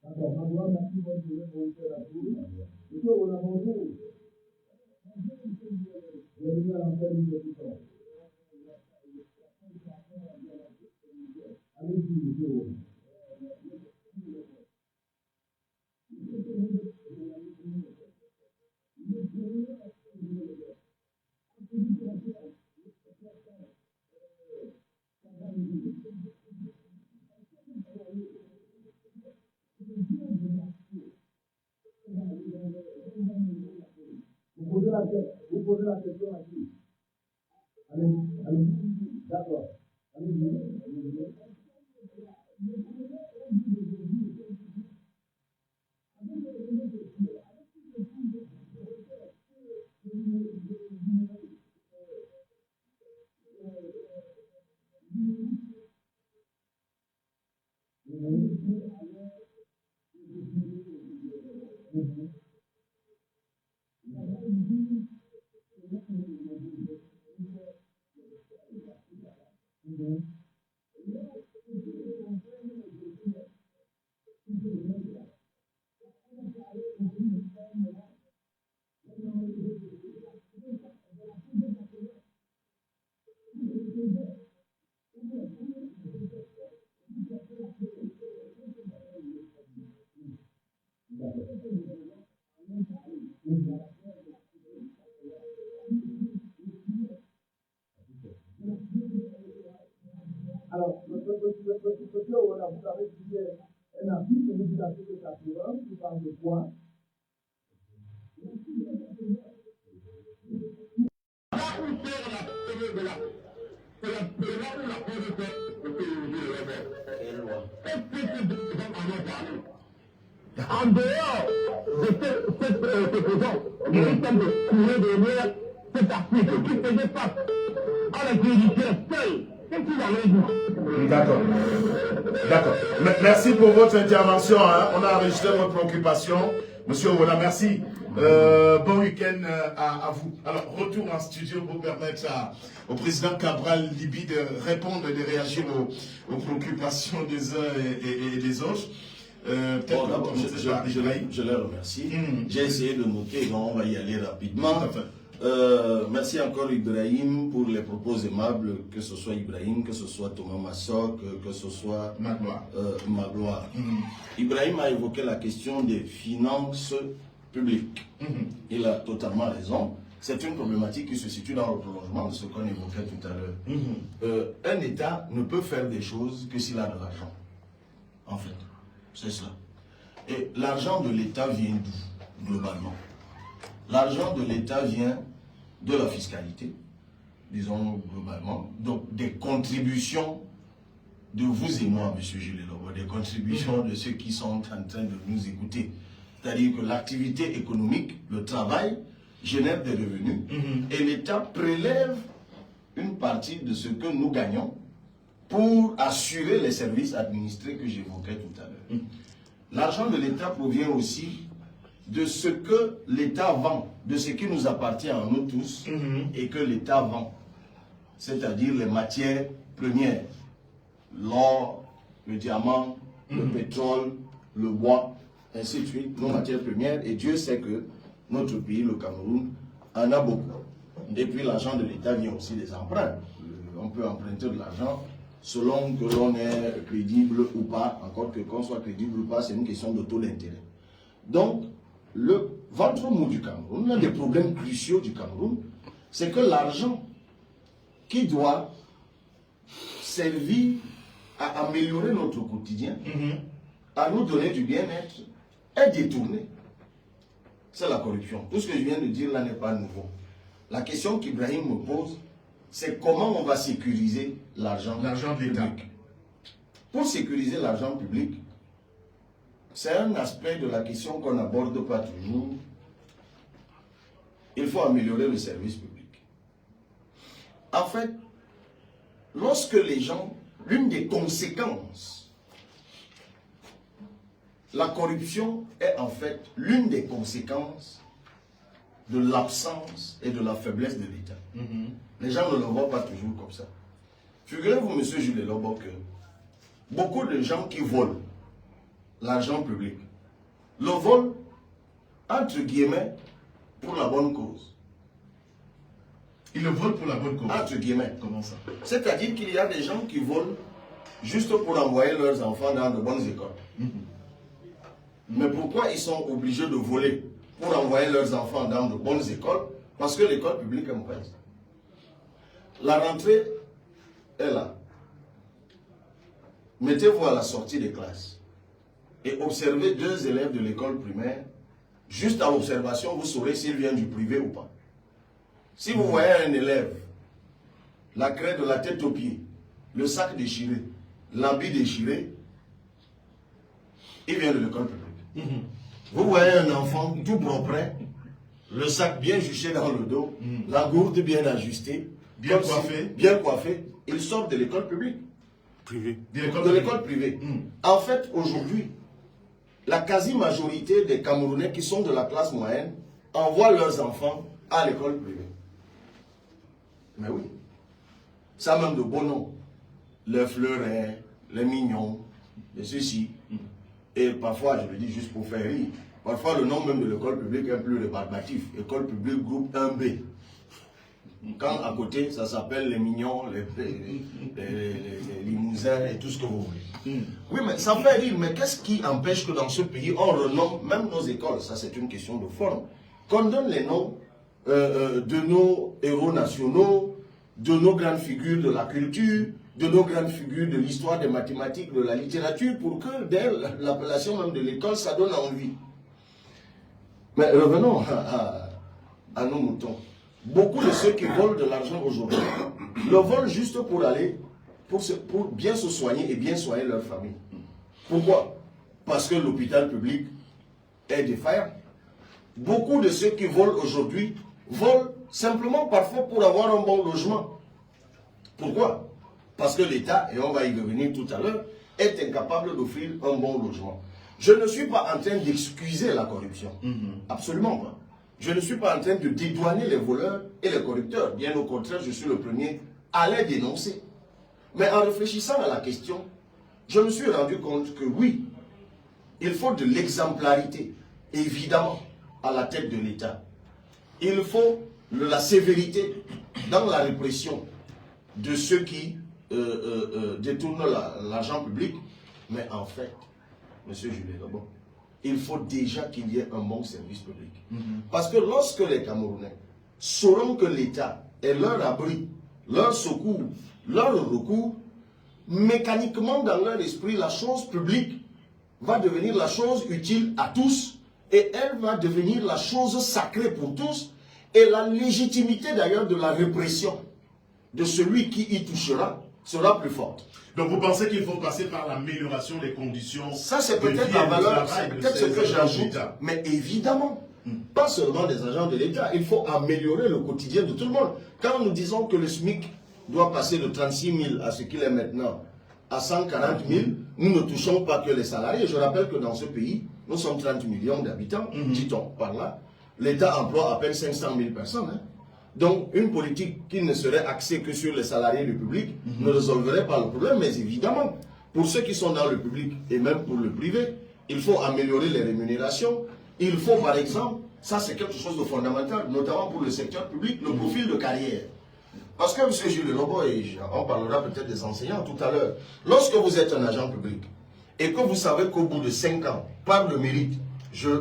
D'accord, Madoua, merci, bonne journée, bon week-end à vous. Monsieur, on a bonjour. Bienvenue à l'antenne de Touton. Allez-y, monsieur. Vous posez la question à qui? Allez-y, allez-y. D'accord. Allez-y. Alors, monsieur, voilà, vous avez dit un article que vous avez fait carburant qui parle de quoi? En dehors de cette proposition, il est temps de courir derrière cet article qui faisait face à la juridiction seule. Qu'est-ce qu'il allait dire? D'accord. D'accord. Merci pour votre intervention. Hein. On a enregistré votre préoccupation. Monsieur Owola, merci. Bon week-end à vous. Alors, retour en studio pour permettre au président Cabral Libye de répondre et de réagir aux préoccupations des uns et des autres. Bon, d'abord, je les remercie. J'ai essayé de noter, donc on va y aller rapidement. Merci encore Ibrahim pour les propos aimables, que ce soit Ibrahim, que ce soit Thomas Massok, que ce soit Magloire. Ibrahim a évoqué la question des finances publiques. Il a totalement raison. C'est une problématique qui se situe dans le prolongement de ce qu'on évoquait tout à l'heure. Un État ne peut faire des choses que s'il a de l'argent. En fait, c'est cela. Et l'argent de l'État vient d'où, globalement? L'argent de l'État vient de la fiscalité, disons globalement, donc des contributions de vous et moi, M. Jules Lobo, des contributions de ceux qui sont en train de nous écouter. C'est-à-dire que l'activité économique, le travail, génère des revenus et l'État prélève une partie de ce que nous gagnons pour assurer les services administrés que j'évoquais tout à l'heure. L'argent de l'État provient aussi de ce que l'État vend, de ce qui nous appartient à nous tous et que l'État vend. C'est-à-dire les matières premières, l'or, le diamant, le pétrole, le bois, ainsi de suite, nos matières premières. Et Dieu sait que notre pays, le Cameroun, en a beaucoup. Et puis l'argent de l'État vient aussi des emprunts. On peut emprunter de l'argent selon que l'on est crédible ou pas. Encore que qu'on soit crédible ou pas, c'est une question de taux d'intérêt. Donc, le ventre mou du Cameroun, l'un des problèmes cruciaux du Cameroun, c'est que l'argent qui doit servir à améliorer notre quotidien, à nous donner du bien-être, est détourné. C'est la corruption. Tout ce que je viens de dire là n'est pas nouveau. La question qu'Ibrahim me pose, c'est comment on va sécuriser l'argent de l'État. Pour sécuriser l'argent public, c'est un aspect de la question qu'on n'aborde pas toujours. Il faut améliorer le service public. En fait, lorsque les gens, l'une des conséquences, la corruption est en fait l'une des conséquences de l'absence et de la faiblesse de l'État. Les gens ne le voient pas toujours comme ça. Figurez-vous, M. Jules Lobo, que beaucoup de gens qui volent l'argent public le volent, entre guillemets, pour la bonne cause. Ils le volent pour la bonne cause. Entre guillemets. Comment ça? C'est-à-dire qu'il y a des gens qui volent juste pour envoyer leurs enfants dans de bonnes écoles. Mais pourquoi ils sont obligés de voler pour envoyer leurs enfants dans de bonnes écoles? Parce que l'école publique est mauvaise. La rentrée est là. Mettez-vous à la sortie des classes et observez 2 élèves de l'école primaire. Juste à l'observation, vous saurez s'il vient du privé ou pas. Si vous voyez un élève, la craie de la tête aux pieds, le sac déchiré, l'habit déchiré, il vient de l'école publique. Vous voyez un enfant tout propre, le sac bien juché dans le dos, la gourde bien ajustée, bien coiffé, il sort de l'école publique. Privé. De l'école privée. En fait, aujourd'hui, la quasi-majorité des Camerounais qui sont de la classe moyenne envoient leurs enfants à l'école privée. Mais oui. Ça même de beaux noms. Les Fleurins, les Mignons, et ceci. Et parfois, je le dis juste pour faire rire, parfois le nom même de l'école publique est plus rébarbatif. École publique groupe 1B. Quand à côté, ça s'appelle les Mignons, les Limousins et tout ce que vous voulez. Oui, mais ça fait rire. Mais qu'est-ce qui empêche que dans ce pays, on renomme même nos écoles? Ça, c'est une question de forme. Qu'on donne les noms de nos héros nationaux, de nos grandes figures de la culture, de nos grandes figures de l'histoire des mathématiques, de la littérature, pour que dès l'appellation même de l'école, ça donne envie. Mais revenons à nos moutons. Beaucoup de ceux qui volent de l'argent aujourd'hui le volent juste pour aller, pour bien se soigner et bien soigner leur famille. Pourquoi? Parce que l'hôpital public est défaillant. Beaucoup de ceux qui volent aujourd'hui volent simplement parfois pour avoir un bon logement. Pourquoi? Parce que l'État, et on va y revenir tout à l'heure, est incapable d'offrir un bon logement. Je ne suis pas en train d'excuser la corruption. Absolument pas. Je ne suis pas en train de dédouaner les voleurs et les corrupteurs. Bien au contraire, je suis le premier à les dénoncer. Mais en réfléchissant à la question, je me suis rendu compte que oui, il faut de l'exemplarité, évidemment, à la tête de l'État. Il faut la sévérité dans la répression de ceux qui détournent l'argent public. Mais en fait, M. Julien Lebon, il faut déjà qu'il y ait un bon service public. Parce que lorsque les Camerounais sauront que l'État est leur abri, leur secours, leur recours, mécaniquement dans leur esprit, la chose publique va devenir la chose utile à tous et elle va devenir la chose sacrée pour tous et la légitimité d'ailleurs de la répression de celui qui y touchera sera plus forte. Donc vous pensez qu'il faut passer par l'amélioration des conditions? Ça c'est peut-être la valeur, c'est peut-être ce que j'ajoute, mais évidemment, pas seulement des agents de l'État, il faut améliorer le quotidien de tout le monde. Quand nous disons que le SMIC doit passer de 36 000 à ce qu'il est maintenant à 140 000, nous ne touchons pas que les salariés. Je rappelle que dans ce pays, nous sommes 30 millions d'habitants, dit-on par là. L'État emploie à peine 500 000 personnes. Hein. Donc, une politique qui ne serait axée que sur les salariés du public ne résolverait pas le problème. Mais évidemment, pour ceux qui sont dans le public et même pour le privé, il faut améliorer les rémunérations. Il faut, par exemple, ça c'est quelque chose de fondamental, notamment pour le secteur public, le profil de carrière. Parce que, M. Julien Lebon, et on parlera peut-être des enseignants tout à l'heure, lorsque vous êtes un agent public et que vous savez qu'au bout de 5 ans, par le mérite,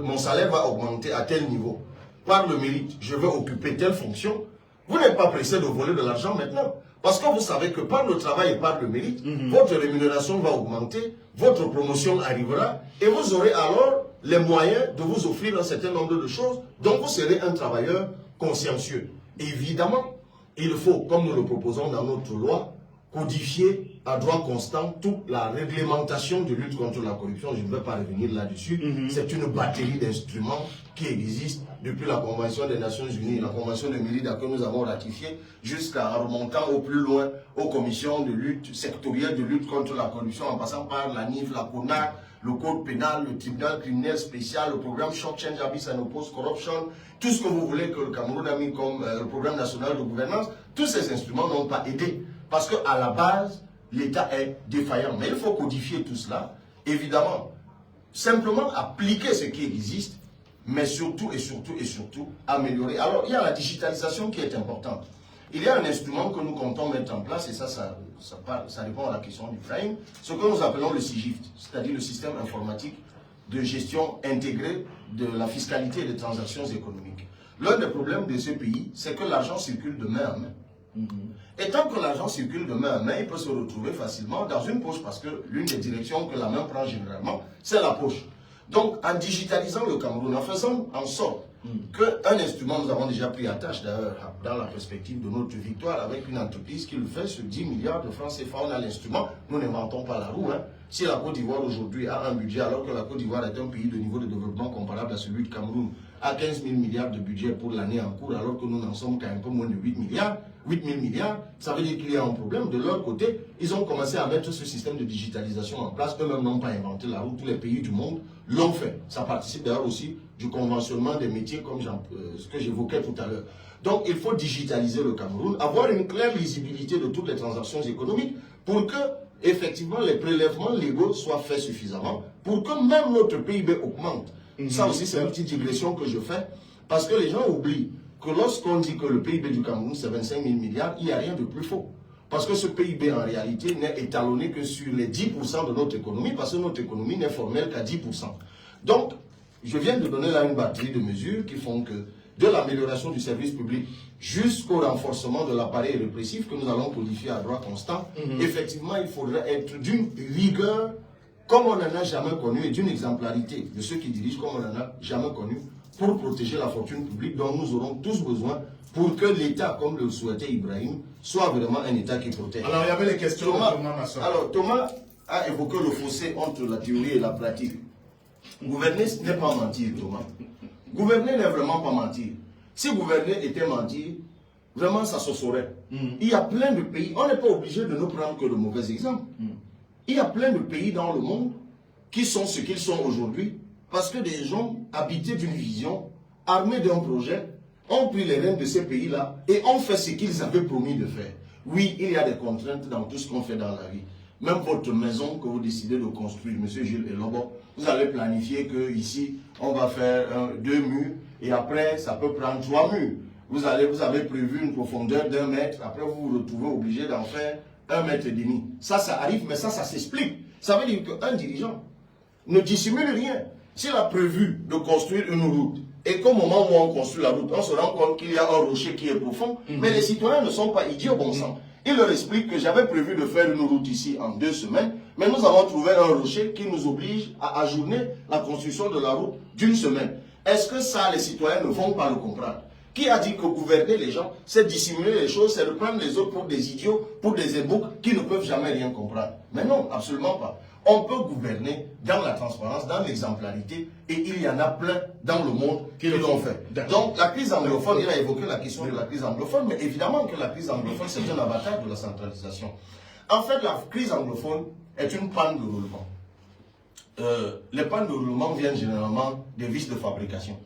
mon salaire va augmenter à tel niveau, par le mérite, je vais occuper telle fonction, vous n'êtes pas pressé de voler de l'argent maintenant. Parce que vous savez que par le travail et par le mérite, votre rémunération va augmenter, votre promotion arrivera, et vous aurez alors les moyens de vous offrir un certain nombre de choses, donc vous serez un travailleur consciencieux. Évidemment, il faut, comme nous le proposons dans notre loi, codifier à droit constant toute la réglementation de lutte contre la corruption. Je ne vais pas revenir là-dessus. C'est une batterie d'instruments qui existent depuis la Convention des Nations Unies, la Convention de Mérida que nous avons ratifiée, jusqu'à remontant au plus loin aux commissions de lutte sectorielles de lutte contre la corruption, en passant par la NIF, la CONAC, le code pénal, le tribunal criminel spécial, le programme Shock Change Abyss and Opposed Corruption, tout ce que vous voulez que le Cameroun a mis comme le programme national de gouvernance, tous ces instruments n'ont pas aidé. Parce qu'à la base, l'État est défaillant. Mais il faut codifier tout cela, évidemment. Simplement appliquer ce qui existe, mais surtout et surtout et surtout améliorer. Alors, il y a la digitalisation qui est importante. Il y a un instrument que nous comptons mettre en place, et ça répond à la question du frame, ce que nous appelons le SIGIFT, c'est-à-dire le système informatique de gestion intégrée de la fiscalité et des transactions économiques. L'un des problèmes de ce pays, c'est que l'argent circule de main en main. Et tant que l'argent circule de main en main, il peut se retrouver facilement dans une poche, parce que l'une des directions que la main prend généralement, c'est la poche. Donc, en digitalisant le Cameroun, en faisant en sorte qu'un instrument, nous avons déjà pris à tâche d'ailleurs dans la perspective de notre victoire avec une entreprise qui le fait sur 10 milliards de francs CFA, on a l'instrument, nous n'inventons pas la roue. Hein. Si la Côte d'Ivoire aujourd'hui a un budget, alors que la Côte d'Ivoire est un pays de niveau de développement comparable à celui du Cameroun, à 15 000 milliards de budget pour l'année en cours, alors que nous n'en sommes qu'à un peu moins de 8 milliards. 8 000 milliards, ça veut dire qu'il y a un problème. De leur côté, ils ont commencé à mettre ce système de digitalisation en place. Eux-mêmes n'ont pas inventé la route, tous les pays du monde l'ont fait. Ça participe d'ailleurs aussi du conventionnement des métiers, comme ce que j'évoquais tout à l'heure. Donc, il faut digitaliser le Cameroun, avoir une claire lisibilité de toutes les transactions économiques pour que, effectivement, les prélèvements légaux soient faits suffisamment, pour que même notre PIB augmente. Ça aussi, c'est une petite digression que je fais, parce que les gens oublient que lorsqu'on dit que le PIB du Cameroun, c'est 25 000 milliards, il n'y a rien de plus faux. Parce que ce PIB, en réalité, n'est étalonné que sur les 10% de notre économie, parce que notre économie n'est formelle qu'à 10%. Donc, je viens de donner là une batterie de mesures qui font que, de l'amélioration du service public jusqu'au renforcement de l'appareil répressif que nous allons codifier à droit constant, effectivement, il faudrait être d'une rigueur comme on n'en a jamais connu et d'une exemplarité de ceux qui dirigent comme on n'en a jamais connu pour protéger la fortune publique dont nous aurons tous besoin pour que l'État, comme le souhaitait Ibrahim, soit vraiment un État qui protège. Alors, il y avait les questions de Thomas Masson. Alors, Thomas a évoqué le fossé entre la théorie et la pratique. Gouverner, ce n'est pas mentir, Thomas. Gouverner n'est vraiment pas mentir. Si gouverner était mentir, vraiment ça se saurait. Il y a plein de pays, on n'est pas obligé de ne prendre que de mauvais exemples. Il y a plein de pays dans le monde qui sont ce qu'ils sont aujourd'hui parce que des gens habités d'une vision, armés d'un projet, ont pris les rênes de ces pays-là et ont fait ce qu'ils avaient promis de faire. Oui, il y a des contraintes dans tout ce qu'on fait dans la vie. Même votre maison que vous décidez de construire, M. Gilles Elobo, vous avez planifié qu'ici, on va faire 2 murs et après, ça peut prendre 3 murs. Vous avez prévu une profondeur d'1 mètre, après vous vous retrouvez obligé d'en faire 1,5 mètre. Ça arrive, mais ça s'explique. Ça veut dire qu'un dirigeant ne dissimule rien. S'il a prévu de construire une route et qu'au moment où on construit la route, on se rend compte qu'il y a un rocher qui est profond, mais les citoyens ne sont pas idiots, bon sang. Il leur explique que j'avais prévu de faire une route ici en 2 semaines, mais nous avons trouvé un rocher qui nous oblige à ajourner la construction de la route d'1 semaine. Est-ce que ça, les citoyens ne vont pas le comprendre? Qui a dit que gouverner les gens, c'est dissimuler les choses, c'est de prendre les autres pour des idiots, pour des éboucs qui ne peuvent jamais rien comprendre? Mais non, absolument pas. On peut gouverner dans la transparence, dans l'exemplarité, et il y en a plein dans le monde qui l'ont fait. Donc la crise anglophone, il a évoqué la question de la crise anglophone, mais évidemment que la crise anglophone, c'est un avatar de la centralisation. En fait, la crise anglophone est une panne de roulement. Les pannes de roulement viennent généralement des vices de fabrication.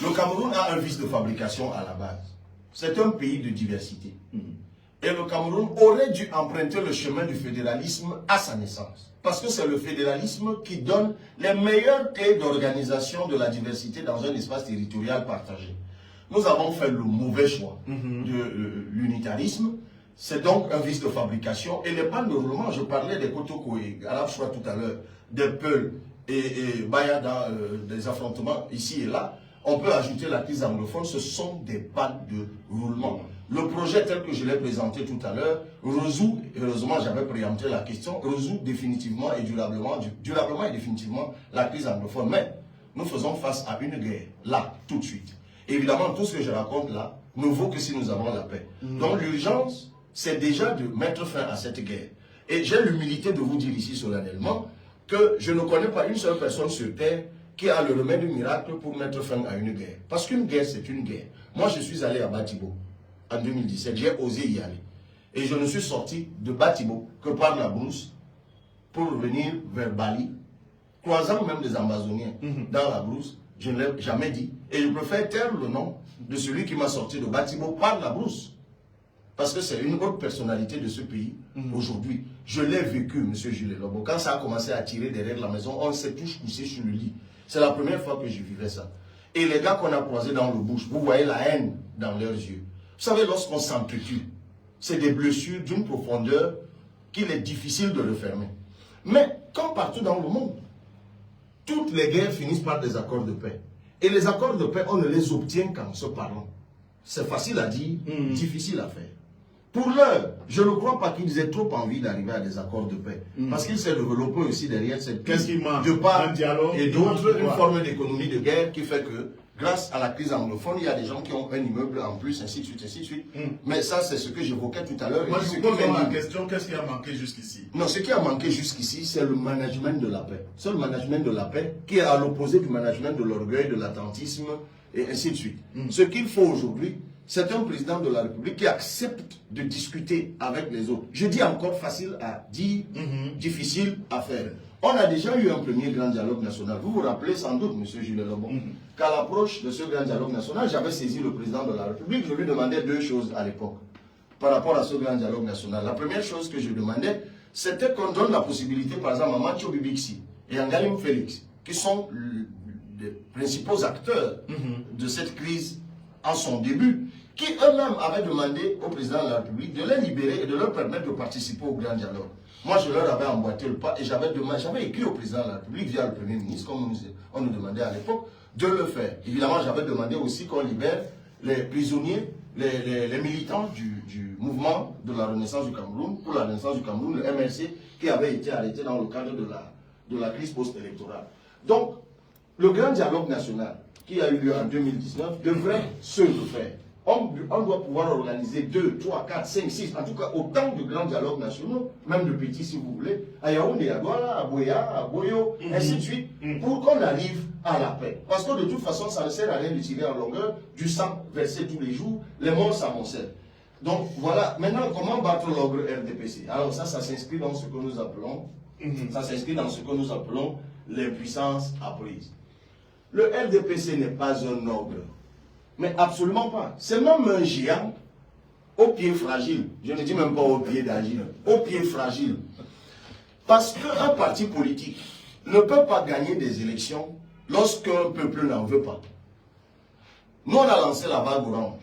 Le Cameroun a un vice de fabrication à la base. C'est un pays de diversité. Et le Cameroun aurait dû emprunter le chemin du fédéralisme à sa naissance. Parce que c'est le fédéralisme qui donne les meilleures clés d'organisation de la diversité dans un espace territorial partagé. Nous avons fait le mauvais choix de l'unitarisme. C'est donc un vice de fabrication. Et les pannes de roulement, je parlais des Kotoko et Arab Choix tout à l'heure, des Peul et Baya dans des affrontements ici et là. On peut ajouter la crise anglophone, ce sont des pannes de roulement. Le projet tel que je l'ai présenté tout à l'heure résout, heureusement j'avais préempté la question, résout définitivement et durablement et définitivement la crise anglophone. Mais nous faisons face à une guerre, là, tout de suite. Et évidemment, tout ce que je raconte là ne vaut que si nous avons la paix. Donc l'urgence, c'est déjà de mettre fin à cette guerre. Et j'ai l'humilité de vous dire ici solennellement que je ne connais pas une seule personne sur Terre qui a le remède miracle pour mettre fin à une guerre. Parce qu'une guerre, c'est une guerre. Moi, je suis allé à Batibo en 2017. J'ai osé y aller. Et je ne suis sorti de Batibo que par la brousse pour venir vers Bali, croisant même des Amazoniens dans la brousse. Je ne l'ai jamais dit. Et je préfère taire le nom de celui qui m'a sorti de Batibo par la brousse. Parce que c'est une autre personnalité de ce pays aujourd'hui. Je l'ai vécu, M. Gilles Lobo. Quand ça a commencé à tirer derrière la maison, on s'est tous poussés sur le lit. C'est la première fois que je vivais ça. Et les gars qu'on a croisés dans le bush, vous voyez la haine dans leurs yeux. Vous savez, lorsqu'on s'entretue, c'est des blessures d'une profondeur qu'il est difficile de refermer. Mais, comme partout dans le monde, toutes les guerres finissent par des accords de paix. Et les accords de paix, on ne les obtient qu'en se parlant. C'est facile à dire, difficile à faire. Pour l'heure, je ne crois pas qu'ils aient trop envie d'arriver à des accords de paix. Parce qu'il s'est développé aussi derrière cette Qu'est-ce qui manque? de part un dialogue et d'autre, une forme d'économie de guerre qui fait que grâce à la crise anglophone, il y a des gens qui ont un immeuble en plus, ainsi de suite, ainsi de suite. Mais ça, c'est ce que j'évoquais tout à l'heure. Moi, je vous pose la question, qu'est-ce qui a manqué jusqu'ici? Non, ce qui a manqué jusqu'ici, c'est le management de la paix. C'est le management de la paix qui est à l'opposé du management de l'orgueil, de l'attentisme, et ainsi de suite. Ce qu'il faut aujourd'hui, c'est un président de la République qui accepte de discuter avec les autres. Je dis encore facile à dire, difficile à faire. On a déjà eu un premier grand dialogue national. Vous vous rappelez sans doute, M. Julien Lebon, qu'à l'approche de ce grand dialogue national, j'avais saisi le président de la République. Je lui demandais deux choses à l'époque par rapport à ce grand dialogue national. La première chose que je demandais, c'était qu'on donne la possibilité, par exemple, à Macho Bibixi et à Ngalim Félix, qui sont les principaux acteurs de cette crise en son début, qui eux-mêmes avaient demandé au président de la République de les libérer et de leur permettre de participer au grand dialogue. Moi, je leur avais emboîté le pas et j'avais écrit au président de la République via le Premier ministre, comme on nous demandait à l'époque, de le faire. Évidemment, j'avais demandé aussi qu'on libère les prisonniers, les militants du mouvement de la Renaissance du Cameroun, pour la Renaissance du Cameroun, le MRC, qui avait été arrêté dans le cadre de la crise post-électorale. Donc, le grand dialogue national qui a eu lieu en 2019 devrait se refaire. On doit pouvoir organiser 2, 3, 4, 5, 6, en tout cas autant de grands dialogues nationaux, même de petits si vous voulez, à Yaoundé, à Douala, à Boya, à Boyo, ainsi de suite, pour qu'on arrive à la paix. Parce que de toute façon, ça ne sert à rien de tirer en longueur, du sang versé tous les jours, les morts s'amoncellent. Donc voilà, maintenant comment battre l'ogre RDPC? Alors ça s'inscrit dans ce que nous appelons, l'impuissance apprise. Le RDPC n'est pas un ogre. Mais absolument pas. C'est même un géant au pied fragile. Je ne dis même pas au pied d'agile. Au pied fragile. Parce qu'un parti politique ne peut pas gagner des élections lorsqu'un peuple n'en veut pas. Nous, on a lancé la vague orange.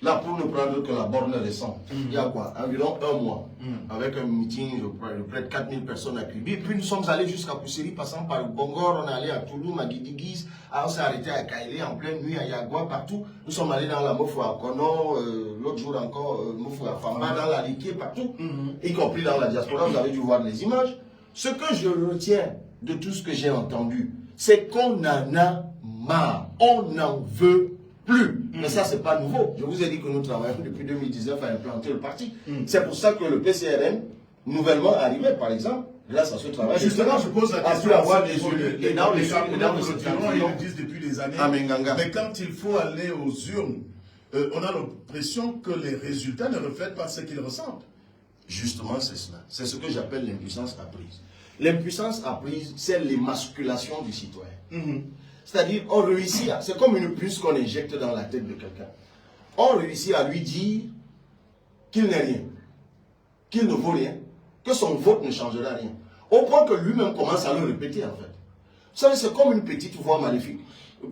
Là, pour ne prendre que la borne récente, il y a quoi? Environ un mois, avec un meeting de près de 4000 personnes à Kribi. Puis nous sommes allés jusqu'à Pousseri, passant par Bongor, on est allé à Touloum, à Guidigis, on s'est arrêté à Kailé en pleine nuit, à Yagua, partout. Nous sommes allés dans la Mofou à Kono, l'autre jour encore, Mofou à Famba, dans la Liké, partout, y compris dans la diaspora, vous avez dû voir les images. Ce que je retiens de tout ce que j'ai entendu, c'est qu'on en a marre, on n'en veut plus. Mais ça, c'est pas nouveau. Je vous ai dit que nous travaillons depuis 2019 à implanter le parti. C'est pour ça que le PCRN, nouvellement arrivé, par exemple, grâce à ce travail, justement, je pose la question avoir ils le disent depuis des années. Mais quand il faut aller aux urnes, on a l'impression que les résultats ne reflètent pas ce qu'ils ressentent. Justement, c'est cela. C'est ce que j'appelle l'impuissance apprise. L'impuissance apprise, c'est l'émasculation du citoyen. C'est-à-dire, on réussit à... C'est comme une puce qu'on injecte dans la tête de quelqu'un. On réussit à lui dire qu'il n'est rien, qu'il ne vaut rien, que son vote ne changera rien. Au point que lui-même commence à le répéter, en fait. Vous savez, c'est comme une petite voix maléfique.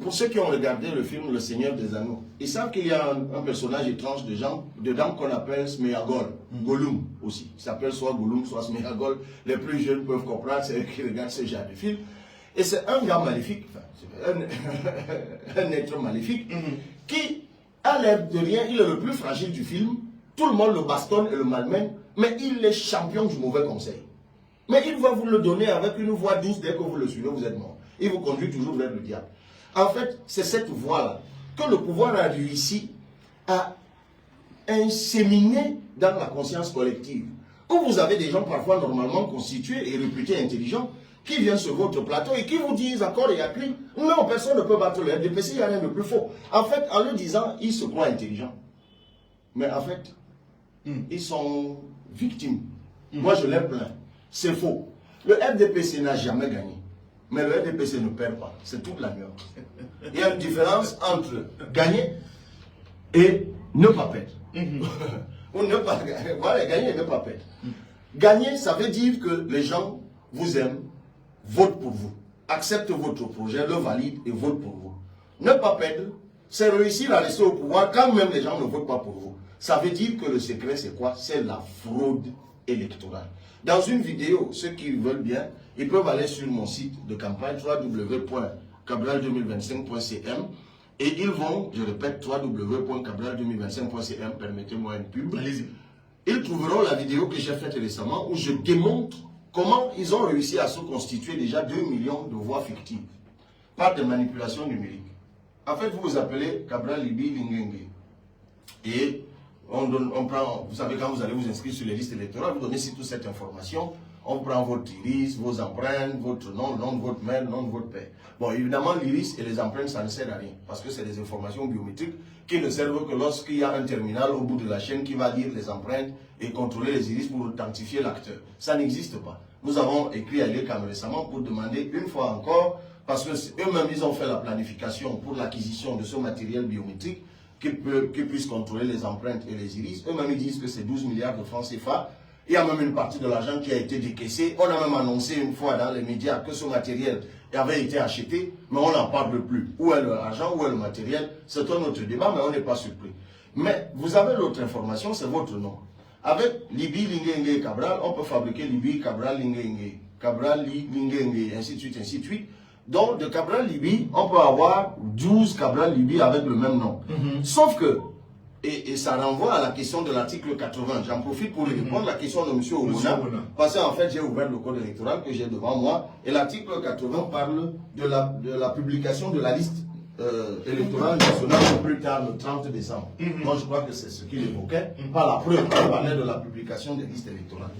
Pour ceux qui ont regardé le film Le Seigneur des Anneaux, ils savent qu'il y a un personnage étrange dedans qu'on appelle Sméagol, Gollum aussi. Il s'appelle soit Gollum, soit Sméagol. Les plus jeunes peuvent comprendre, c'est eux qui regardent ce genre de film. Et c'est un gars maléfique, enfin, un être maléfique, qui a l'air de rien, il est le plus fragile du film, tout le monde le bastonne et le malmène, mais il est champion du mauvais conseil. Mais il va vous le donner avec une voix douce, dès que vous le suivez, vous êtes mort. Il vous conduit toujours vers le diable. En fait, c'est cette voie-là que le pouvoir a réussi à inséminer dans la conscience collective. Où vous avez des gens parfois normalement constitués et réputés intelligents, qui viennent sur votre plateau et qui vous disent encore et à cri, non, personne ne peut battre le RDPC, il n'y a rien de plus faux. En fait, en le disant, ils se croient intelligents. Mais en fait, ils sont victimes. Moi, je les plains. C'est faux. Le RDPC n'a jamais gagné. Mais le RDPC ne perd pas. C'est toute la nuance. Il y a une différence entre gagner et ne pas perdre. Ou ne pas gagner. Voilà, gagner et ne pas perdre. Gagner, ça veut dire que les gens vous aiment, votent pour vous, acceptent votre projet, le valident et votent pour vous. Ne pas perdre, c'est réussir à rester au pouvoir quand même les gens ne votent pas pour vous. Ça veut dire que le secret, c'est quoi? C'est la fraude électorale. Dans une vidéo, ceux qui veulent bien, ils peuvent aller sur mon site de campagne www.cabral2025.cm et ils vont, je répète, www.cabral2025.cm, permettez-moi une pub. Allez-y. Ils trouveront la vidéo que j'ai faite récemment où je démontre comment ils ont réussi à se constituer déjà 2 millions de voix fictives par des manipulations numériques. En fait, vous vous appelez Cabral Libi Linguengue. Et on prend, vous savez, quand vous allez vous inscrire sur les listes électorales, vous donnez toute cette information. On prend votre iris, vos empreintes, votre nom, nom de votre mère, nom de votre père. Bon, évidemment, l'iris et les empreintes, ça ne sert à rien. Parce que c'est des informations biométriques qui ne servent que lorsqu'il y a un terminal au bout de la chaîne qui va lire les empreintes et contrôler les iris pour authentifier l'acteur. Ça n'existe pas. Nous avons écrit à l'IECAM récemment pour demander une fois encore, parce que eux-mêmes, ils ont fait la planification pour l'acquisition de ce matériel biométrique qui puisse contrôler les empreintes et les iris. Eux-mêmes, ils disent que c'est 12 milliards de francs CFA. Il y a même une partie de l'argent qui a été décaissée. On a même annoncé une fois dans les médias que ce matériel avait été acheté, mais on n'en parle plus. Où est l'argent, où est le matériel? C'est un autre débat, mais on n'est pas surpris. Mais vous avez l'autre information, c'est votre nom. Avec Libi, Linguengue, Cabral, on peut fabriquer Libi, Cabral, Linguengue, Cabral, Linguengue, ainsi de suite, ainsi de suite. Donc, de Cabral Libi, on peut avoir 12 Cabral Libi avec le même nom. Sauf que, et ça renvoie à la question de l'article 80. J'en profite pour répondre à la question de M. Ouna. Parce qu'en fait, j'ai ouvert le code électoral que j'ai devant moi. Et l'article 80 parle de la publication de la liste électorale nationale au plus tard le 30 décembre. Moi, je crois que c'est ce qu'il évoquait. Par la preuve, il parlait de la publication des listes électorales.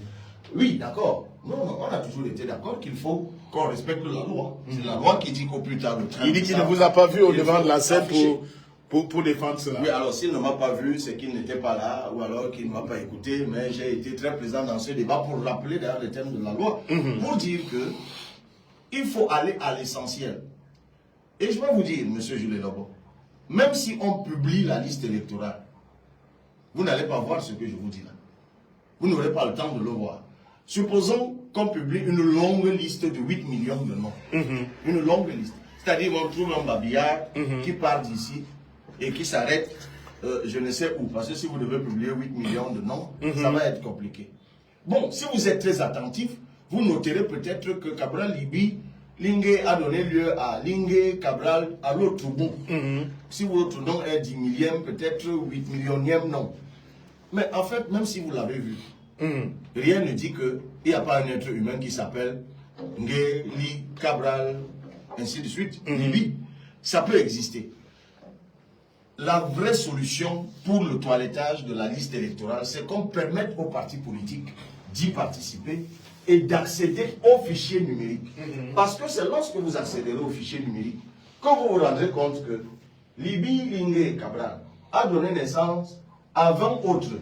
Oui, d'accord. Non, on a toujours été d'accord qu'il faut qu'on respecte la loi. C'est la loi qui dit qu'au plus tard le 30 décembre. Il dit qu'il ne vous a pas vu au devant de la scène pour défendre cela. Oui, alors s'il ne m'a pas vu, c'est qu'il n'était pas là, ou alors qu'il ne m'a pas écouté, mais j'ai été très présent dans ce débat pour rappeler d'ailleurs les thèmes de la loi, pour dire que il faut aller à l'essentiel. Et je vais vous dire, M. Jules Lobo, même si on publie la liste électorale, vous n'allez pas voir ce que je vous dis là. Vous n'aurez pas le temps de le voir. Supposons qu'on publie une longue liste de 8 millions de noms. Une longue liste. C'est-à-dire, on trouve un babillard qui part d'ici et qui s'arrête, je ne sais où. Parce que si vous devez publier 8 millions de noms, ça va être compliqué. Bon, si vous êtes très attentif, vous noterez peut-être que Cabral Libi, Lingué a donné lieu à Lingué, Cabral, à l'autre bout. Si votre nom est 10 millième, peut-être 8 millionième nom. Mais en fait, même si vous l'avez vu, rien ne dit qu'il n'y a pas un être humain qui s'appelle Ngué, Li, Cabral, ainsi de suite, Libi. Ça peut exister. La vraie solution pour le toilettage de la liste électorale, c'est qu'on permette aux partis politiques d'y participer et d'accéder aux fichiers numériques. Parce que c'est lorsque vous accéderez aux fichiers numériques que vous vous rendrez compte que Libi, Lingué, Cabral a donné naissance à 20 autres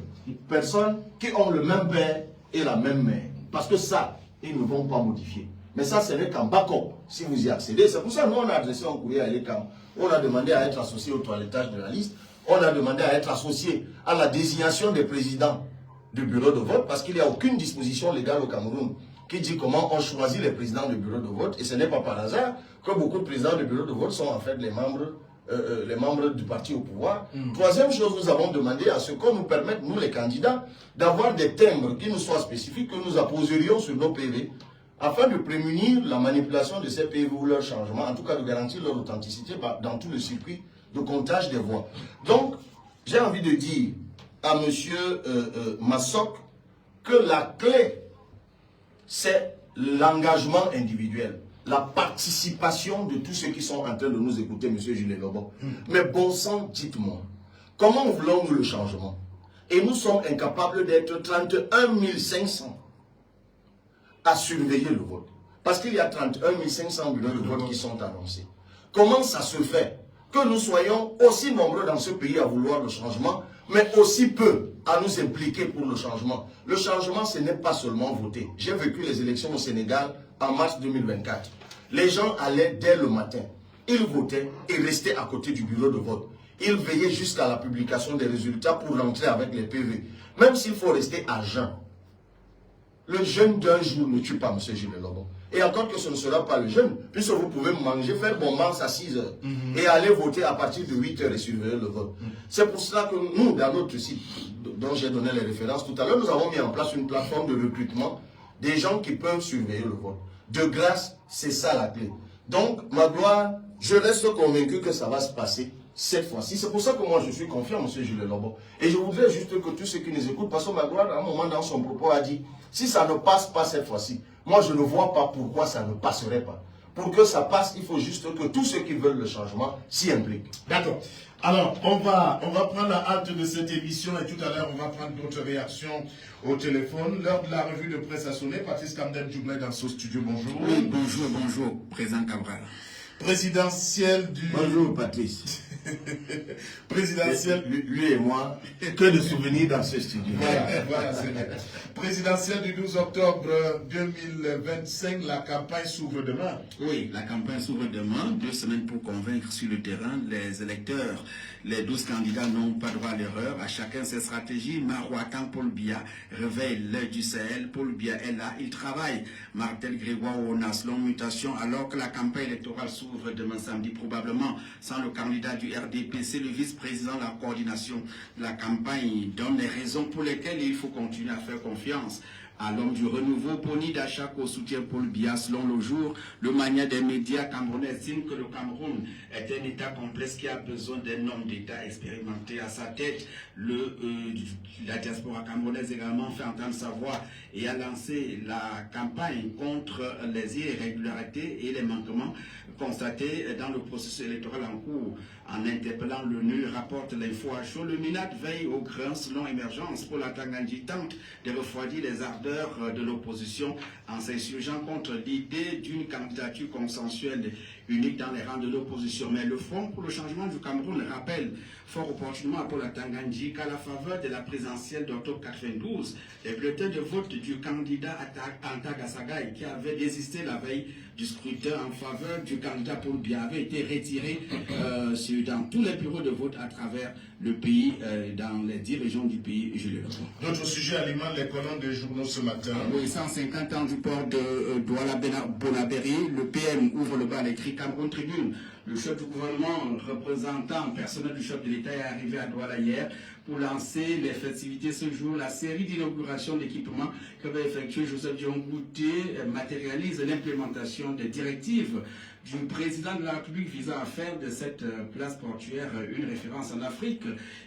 personnes qui ont le même père et la même mère. Parce que ça, ils ne vont pas modifier. Mais ça, ce n'est qu'en backup, si vous y accédez. C'est pour ça que nous, on a adressé un courrier à l'ECAM. On a demandé à être associé au toilettage de la liste. On a demandé à être associé à la désignation des présidents du bureau de vote, parce qu'il n'y a aucune disposition légale au Cameroun qui dit comment on choisit les présidents du bureau de vote. Et ce n'est pas par hasard que beaucoup de présidents du bureau de vote sont en fait les membres du parti au pouvoir. Troisième chose, nous avons demandé à ce qu'on nous permette, nous les candidats, d'avoir des timbres qui nous soient spécifiques, que nous apposerions sur nos PV, afin de prémunir la manipulation de ces PV ou leur changement, en tout cas de garantir leur authenticité dans tout le circuit de comptage des voix. Donc, j'ai envie de dire à M. Massok que la clé, c'est l'engagement individuel, la participation de tous ceux qui sont en train de nous écouter, M. Julien Lobo. Mais bon sang, dites-moi, comment voulons-nous le changement? Et nous sommes incapables d'être 31 500 à surveiller le vote. Parce qu'il y a 31 500 bureaux de vote qui sont annoncés. Comment ça se fait que nous soyons aussi nombreux dans ce pays à vouloir le changement, mais aussi peu à nous impliquer pour le changement? Le changement, ce n'est pas seulement voter. J'ai vécu les élections au Sénégal en mars 2024. Les gens allaient dès le matin. Ils votaient et restaient à côté du bureau de vote. Ils veillaient jusqu'à la publication des résultats pour rentrer avec les PV. Même s'il faut rester à jeun. Le jeûne d'un jour ne tue pas, M. Gilles Lobo. Et encore que ce ne sera pas le jeûne, puisque vous pouvez manger, faire bombance à 6 heures et aller voter à partir de 8 heures et surveiller le vote. C'est pour cela que nous, dans notre site, dont j'ai donné les références tout à l'heure, nous avons mis en place une plateforme de recrutement des gens qui peuvent surveiller le vote. De grâce, c'est ça la clé. Donc, ma gloire, je reste convaincu que ça va se passer cette fois-ci. C'est pour ça que moi je suis confiant, M. Gilles Lobo. Et je voudrais juste que tous ceux qui nous écoutent, parce que ma gloire, à un moment dans son propos, a dit, si ça ne passe pas cette fois-ci, moi je ne vois pas pourquoi ça ne passerait pas. Pour que ça passe, il faut juste que tous ceux qui veulent le changement s'y impliquent. D'accord. Alors, on va prendre la hâte de cette émission et tout à l'heure, on va prendre d'autres réactions au téléphone. L'heure de la revue de presse a sonné. Patrice Kamdem Djoublet dans ce studio, bonjour. Oui, bonjour, président Cabral. Présidentiel du... Bonjour Patrice. Présidentiel... Lui et moi, que de souvenirs dans ce studio. Voilà, c'est bien. Présidentielle du 12 octobre 2025, la campagne s'ouvre demain. Oui, la campagne s'ouvre demain, 2 semaines pour convaincre sur le terrain les électeurs. Les 12 candidats n'ont pas droit à l'erreur, à chacun ses stratégies. Marouatan Paul Biya réveille l'œil du Sahel. Paul Biya est là, il travaille. Martel Grégoire Onas, longue mutation, alors que la campagne électorale s'ouvre demain samedi, probablement sans le candidat du RDP. C'est le vice-président de la coordination de la campagne, donne les raisons pour lesquelles il faut continuer à faire confiance à l'homme du renouveau. Pony d'achat au soutien Paul Biya. Selon le jour, le mania des médias camerounais estime que le Cameroun est un État complexe qui a besoin d'un homme d'État expérimenté à sa tête. La diaspora camerounaise également fait entendre sa voix et a lancé la campagne contre les irrégularités et les manquements constatés dans le processus électoral en cours. En interpellant l'ONU, rapporte l'info à chaud, le MINAT veille au grain selon émergence pour la Tanganyika tente de refroidir les ardeurs de l'opposition en s'insurgeant contre l'idée d'une candidature consensuelle unique dans les rangs de l'opposition. Mais le Front pour le changement du Cameroun rappelle fort opportunément pour la Tanganyika qu'à la faveur de la présidentielle d'octobre 92, les bulletins de vote du candidat Anta Gasagay, qui avait désisté la veille du scrutin en faveur du candidat Paul Biya, avait été retiré dans tous les bureaux de vote à travers le pays, dans les 10 régions du pays. D'autres sujets alimentent les colonnes des journaux ce matin. Oui, 150 ans du port de Douala Bonabéry, le PM ouvre le bal, écrit Cameroun Tribune. Le chef du gouvernement, représentant personnel du chef de l'État, est arrivé à Douala hier pour lancer les festivités ce jour. La série d'inauguration d'équipements qu'avait effectué Joseph Dion-Gouté matérialise l'implémentation des directives du président de la République visant à faire de cette place portuaire une référence en Afrique.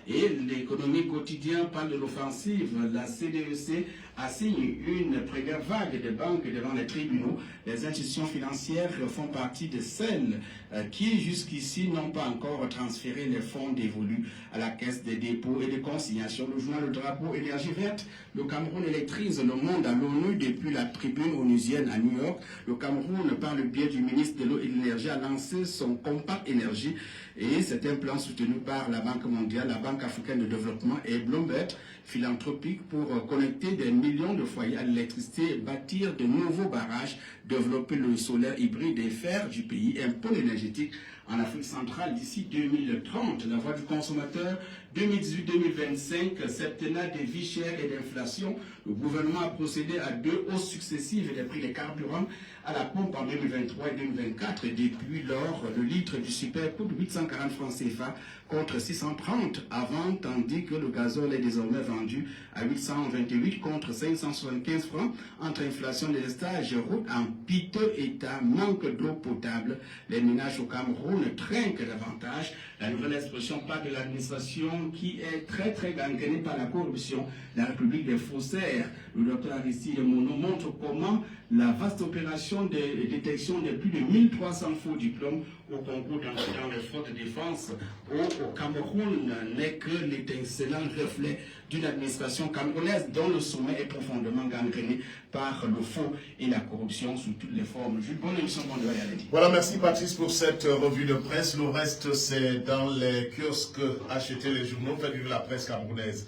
Et l'économie quotidienne parle de l'offensive. La CDEC assigne une première vague de banques devant les tribunaux. Les institutions financières font partie de celles qui jusqu'ici n'ont pas encore transféré les fonds dévolus à la Caisse des dépôts et de consignation. Le journal Le Drapeau, énergie verte. Le Cameroun électrise le monde à l'ONU depuis la tribune onusienne à New York. Le Cameroun, par le biais du ministre de l'eau et de l'énergie, a lancé son compact énergie et c'est un plan soutenu par la Banque mondiale, la Banque africaine de développement et Bloomberg philanthropique pour connecter des millions de foyers à l'électricité, bâtir de nouveaux barrages, développer le solaire hybride et faire du pays un pôle énergétique en Afrique centrale d'ici 2030. La voix du consommateur 2018-2025, septennat des vies chères et d'inflation. Le gouvernement a procédé à 2 hausses successives des prix des carburants à la pompe en 2023 et 2024. Et depuis lors, le litre du super coûte 840 francs CFA contre 630 avant, tandis que le gazole est désormais vendu à 828 contre 575 francs. Entre inflation des stages, route en piteux état, manque d'eau potable. Les ménages au Cameroun trinquent davantage. La nouvelle expression parle de l'administration qui est très gangrénée par la corruption. La République des faussaires. Le docteur Aristide Mono montre comment la vaste opération de détection de plus de 1300 faux diplômes au concours dans les fraudes de défense au Cameroun n'est que l'étincelant reflet d'une administration camerounaise dont le sommet est profondément gangréné par le faux et la corruption sous toutes les formes. Bonne émission, bonne réalité. Voilà, merci Patrice pour cette revue de presse. Le reste, c'est dans les kiosques, acheter les journaux, faire vivre la presse camerounaise.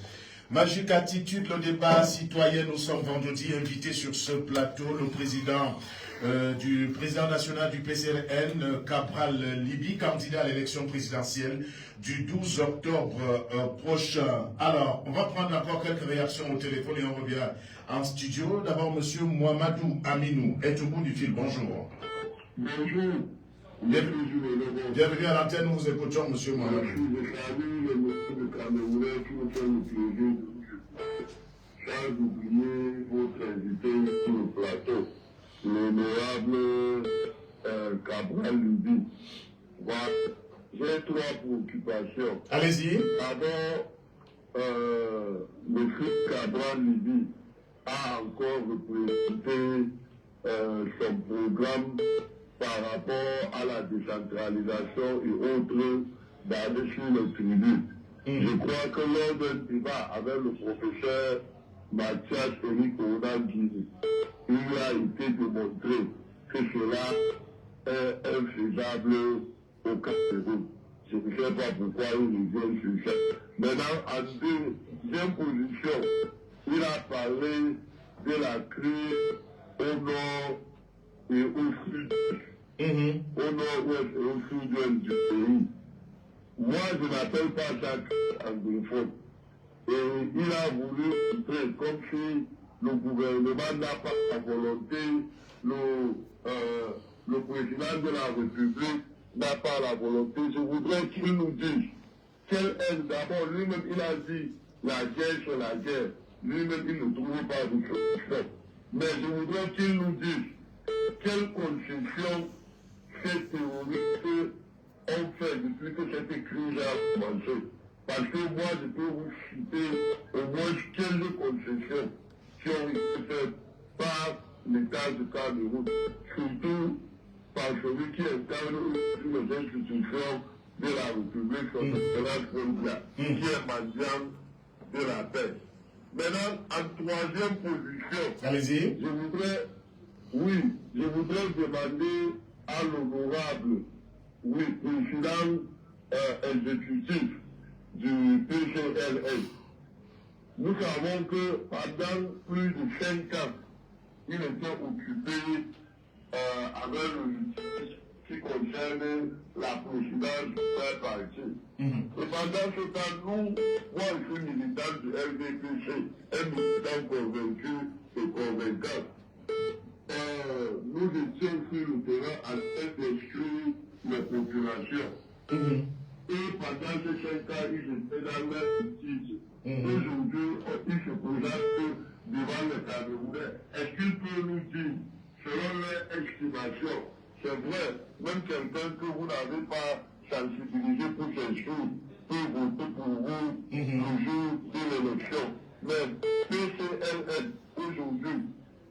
Magique attitude, le débat citoyen. Nous sommes vendredi invités sur ce plateau le président national du PCRN, Cabral Libi, candidat à l'élection présidentielle du 12 octobre prochain. Alors, on va prendre encore quelques réactions au téléphone et on revient en studio. D'abord, monsieur Mohamedou Aminou est au bout du fil. Bonjour. Bonjour. Bienvenue à l'antenne, nous vous écoutons, monsieur Mohamedou. Sans oublier votre invité sur le plateau, l'honorable Cabral Libi. Voilà. J'ai 3 préoccupations. Allez-y. D'abord, le fils Cabral Libi a encore représenté son programme par rapport à la décentralisation et autres d'aller sur les tribus. Je crois que lors d'un débat avec le professeur Mathias Eric Oudangini, il a été démontré que cela est infaisable au Cameroun. Je ne sais pas pourquoi il revient sur ça. Maintenant, en deuxième position, il a parlé de la crise au nord et au sud, au nord-ouest et au sud-ouest du pays. Moi, je n'appelle pas ça anglophone. Et il a voulu montrer comme si le gouvernement n'a pas la volonté, le président de la République n'a pas la volonté. Je voudrais qu'il nous dise quelle est d'abord, lui-même il a dit la guerre c'est la guerre. Lui-même il ne trouve pas de solution. Mais je voudrais qu'il nous dise quelle concession ces terroristes ont fait depuis que cette crise a commencé. Parce que moi, je peux vous citer au moins 15 concessions qui ont été faites par l'État du Cameroun, surtout par celui qui incarne les institutions de la République, son excellence Bolivia, qui est mendiant de la paix. Maintenant, en troisième position, allez-y. Je voudrais demander à l'honorable, président exécutif du PCLS. Nous savons que pendant plus de 5 ans, il était occupé avec le litige qui concerne la présidence d'un parti. Et pendant ce temps, nous, moi je suis militant du LDPC, un militant convaincu et convaincant. Nous étions sur le terrain à d'instruire les populations. Et pendant ces 5 ans, ils étaient dans leur litige. Aujourd'hui, ils se présentent devant les Camerounais. Est-ce qu'ils peuvent nous dire, selon leur estimation, c'est vrai, même quelqu'un que vous n'avez pas sensibilisé pour s'inscrire peut voter pour vous le jour de l'élection. Mais PCLN, aujourd'hui,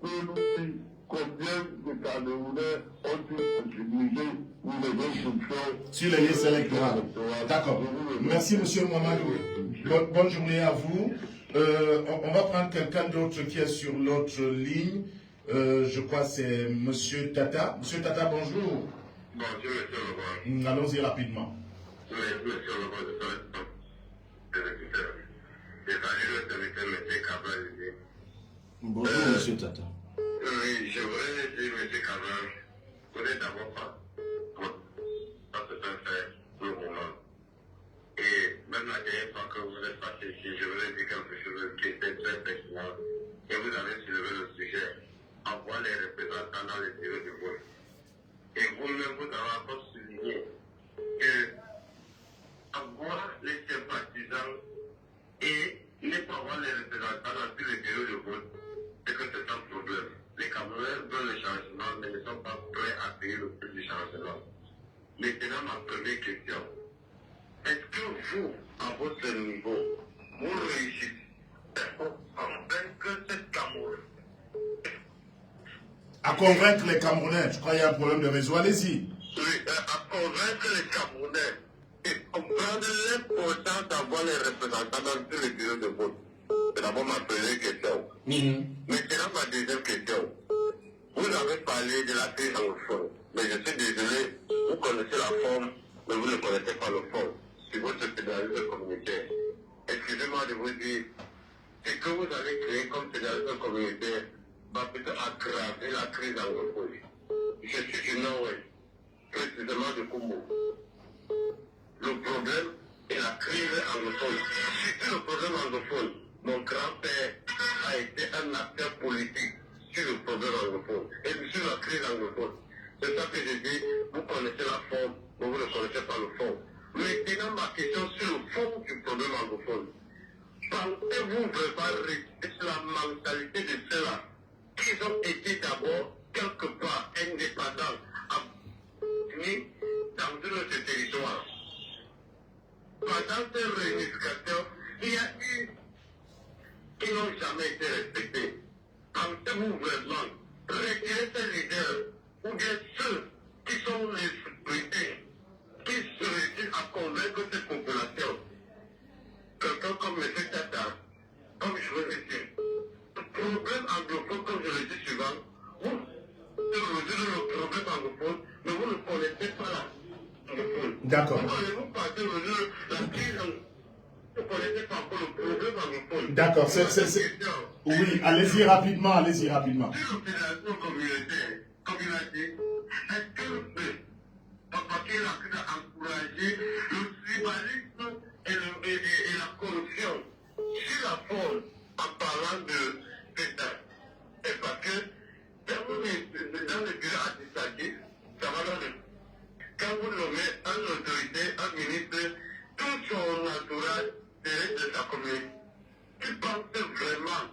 peut nous dire combien de Camerounais ont été sensibilisés pour les instructions sur les listes électorales. D'accord. Merci, M. Mohamedou. Bonne journée à vous. On va prendre quelqu'un d'autre qui est sur l'autre ligne. Je crois que c'est M. Tata. M. Tata, bonjour. Bonjour, M. Lebrun. Allons-y rapidement. Oui, M. Lebrun, Bonjour, M. Tata. Oui, je voudrais dire, M. Cabral, vous n'êtes d'abord pas parce que ça fait le moment. Et même la dernière fois que vous êtes passé ici, je voulais dire quelque chose qui était très pertinent. Et vous avez soulevé le sujet, avoir les représentants dans les bureaux de vote. Et vous-même, vous avez encore souligné que avoir les sympathisants et ne pas avoir les représentants dans tous les bureaux de vote, c'est que c'est un problème. Les Camerounais veulent le changement, mais ne sont pas prêts à payer le prix du changement. Maintenant, ma première question. Est-ce que vous, à votre niveau, vous réussissez à convaincre cette Cameroun? À convaincre les Camerounais. Je crois qu'il y a un problème de réseau. Allez-y. Oui, à convaincre les Camerounais et comprendre l'importance d'avoir les représentants dans tous les bureaux de vote. C'est d'abord ma première question. Maintenant, ma deuxième question. Vous avez parlé de la crise anglophone, mais je suis désolé, vous connaissez la forme, mais vous ne connaissez pas le fond. C'est votre fédéralisme communautaire. Excusez-moi de vous dire, ce que vous avez créé comme fédéralisme communautaire va peut-être aggraver la crise anglophone. Je suis du Nord-Ouest, précisément de Kumbo. Le problème est la crise anglophone. Surtout le problème anglophone. Mon grand-père a été un acteur politique sur le problème anglophone et sur la crise anglophone. C'est ça que je dis, vous connaissez la forme, mais vous ne connaissez pas le fond. Maintenant, ma question sur le fond du problème anglophone. Pensez-vous vraiment rester sur la mentalité de ceux-là qui ont été d'abord quelque part indépendants dans un autre territoire? Pendant cette réunification, il y a eu qui n'ont jamais été respectés. Pensez-vous vraiment retirer ces leaders ou bien ceux anglophone, mais vous ne connaissez pas la anglophone. D'accord. Vous allez-vous passer le jeu, la crise anglophone. Vous ne connaissez pas encore le problème anglophone. D'accord, oui, allez-y rapidement, allez-y rapidement. Sur l'opération communautaire, comme il a dit, est-ce que le fait, parce qu'il a encouragé le tribalisme et la corruption sur la forme en parlant de l'État? Et parce que dans le bureau administratif, ça va dans le... Quand vous nommez un autorité, un ministre, tout son entourage de sa communauté, tu penses vraiment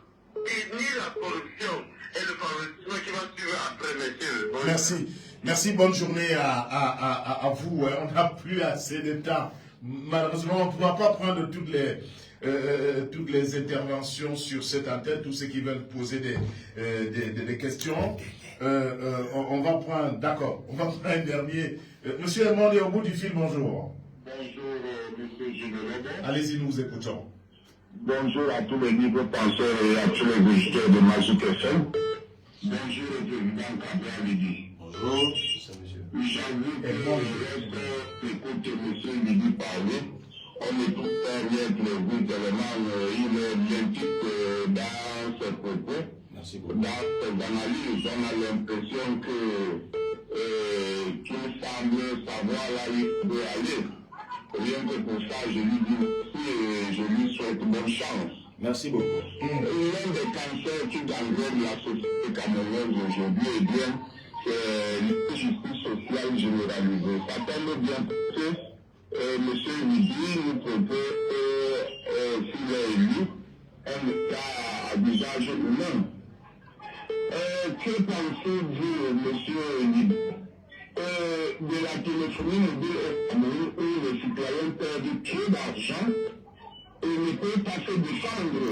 qu'il nie la corruption et le favorisme qui va suivre après, monsieur? Merci. Merci, bonne journée à vous. On n'a plus assez de temps. Malheureusement, on ne pourra pas prendre toutes les interventions sur cette antenne, tous ceux qui veulent poser des questions. On va prendre, d'accord, on va prendre un dernier. Monsieur Edmond, au bout du fil, bonjour. Bonjour, monsieur Général. Allez-y, nous vous écoutons. Bonjour à tous les libres penseurs et à tous les visiteurs de Magic FM. Bonjour au président Kabila Lidi. Bonjour, c'est monsieur. J'avoue que je écoute monsieur Lidi parler. On ne trouve pas rien prévu tellement il est limpide dans ses propos. Merci beaucoup. Dans ses analyses, on a l'impression qu'il semble savoir là où il veut aller. Rien que pour ça, je lui dis merci et je lui souhaite bonne chance. Merci beaucoup. L'un des cancers qui gangrène la société camerounaise aujourd'hui, eh bien, c'est l'injustice sociale généralisée. Ça tombe bien que M. Lidi nous propose, s'il est élu, un État à visage humain. Que pensez-vous, M. Lidi, de la téléphonie mobile au Cameroun où les citoyens perdent trop d'argent et ne peuvent pas se défendre,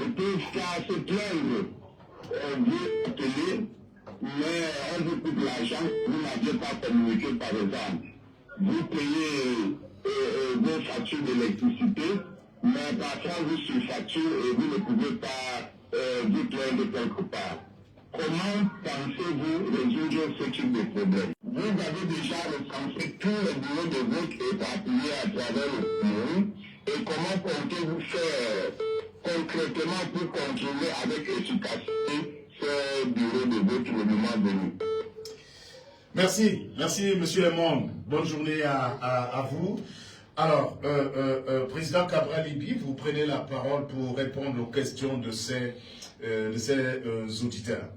ne peuvent pas se plaindre via la télé, mais on vous coupe l'argent, vous n'avez pas communiqué par exemple. Vous payez vos factures d'électricité, mais parfois vous surfacturez et vous ne pouvez pas vous plaindre quelque part. Comment pensez-vous résoudre ce type de problème? Vous avez déjà recensé tous les bureaux de vote éparpillés à travers le monde. Et comment comptez-vous faire concrètement pour contrôler avec efficacité ces bureaux de vote le moment venu? Merci, merci monsieur Le Monde. Bonne journée à vous. Alors, président Kabila Lidi, vous prenez la parole pour répondre aux questions de ces auditeurs.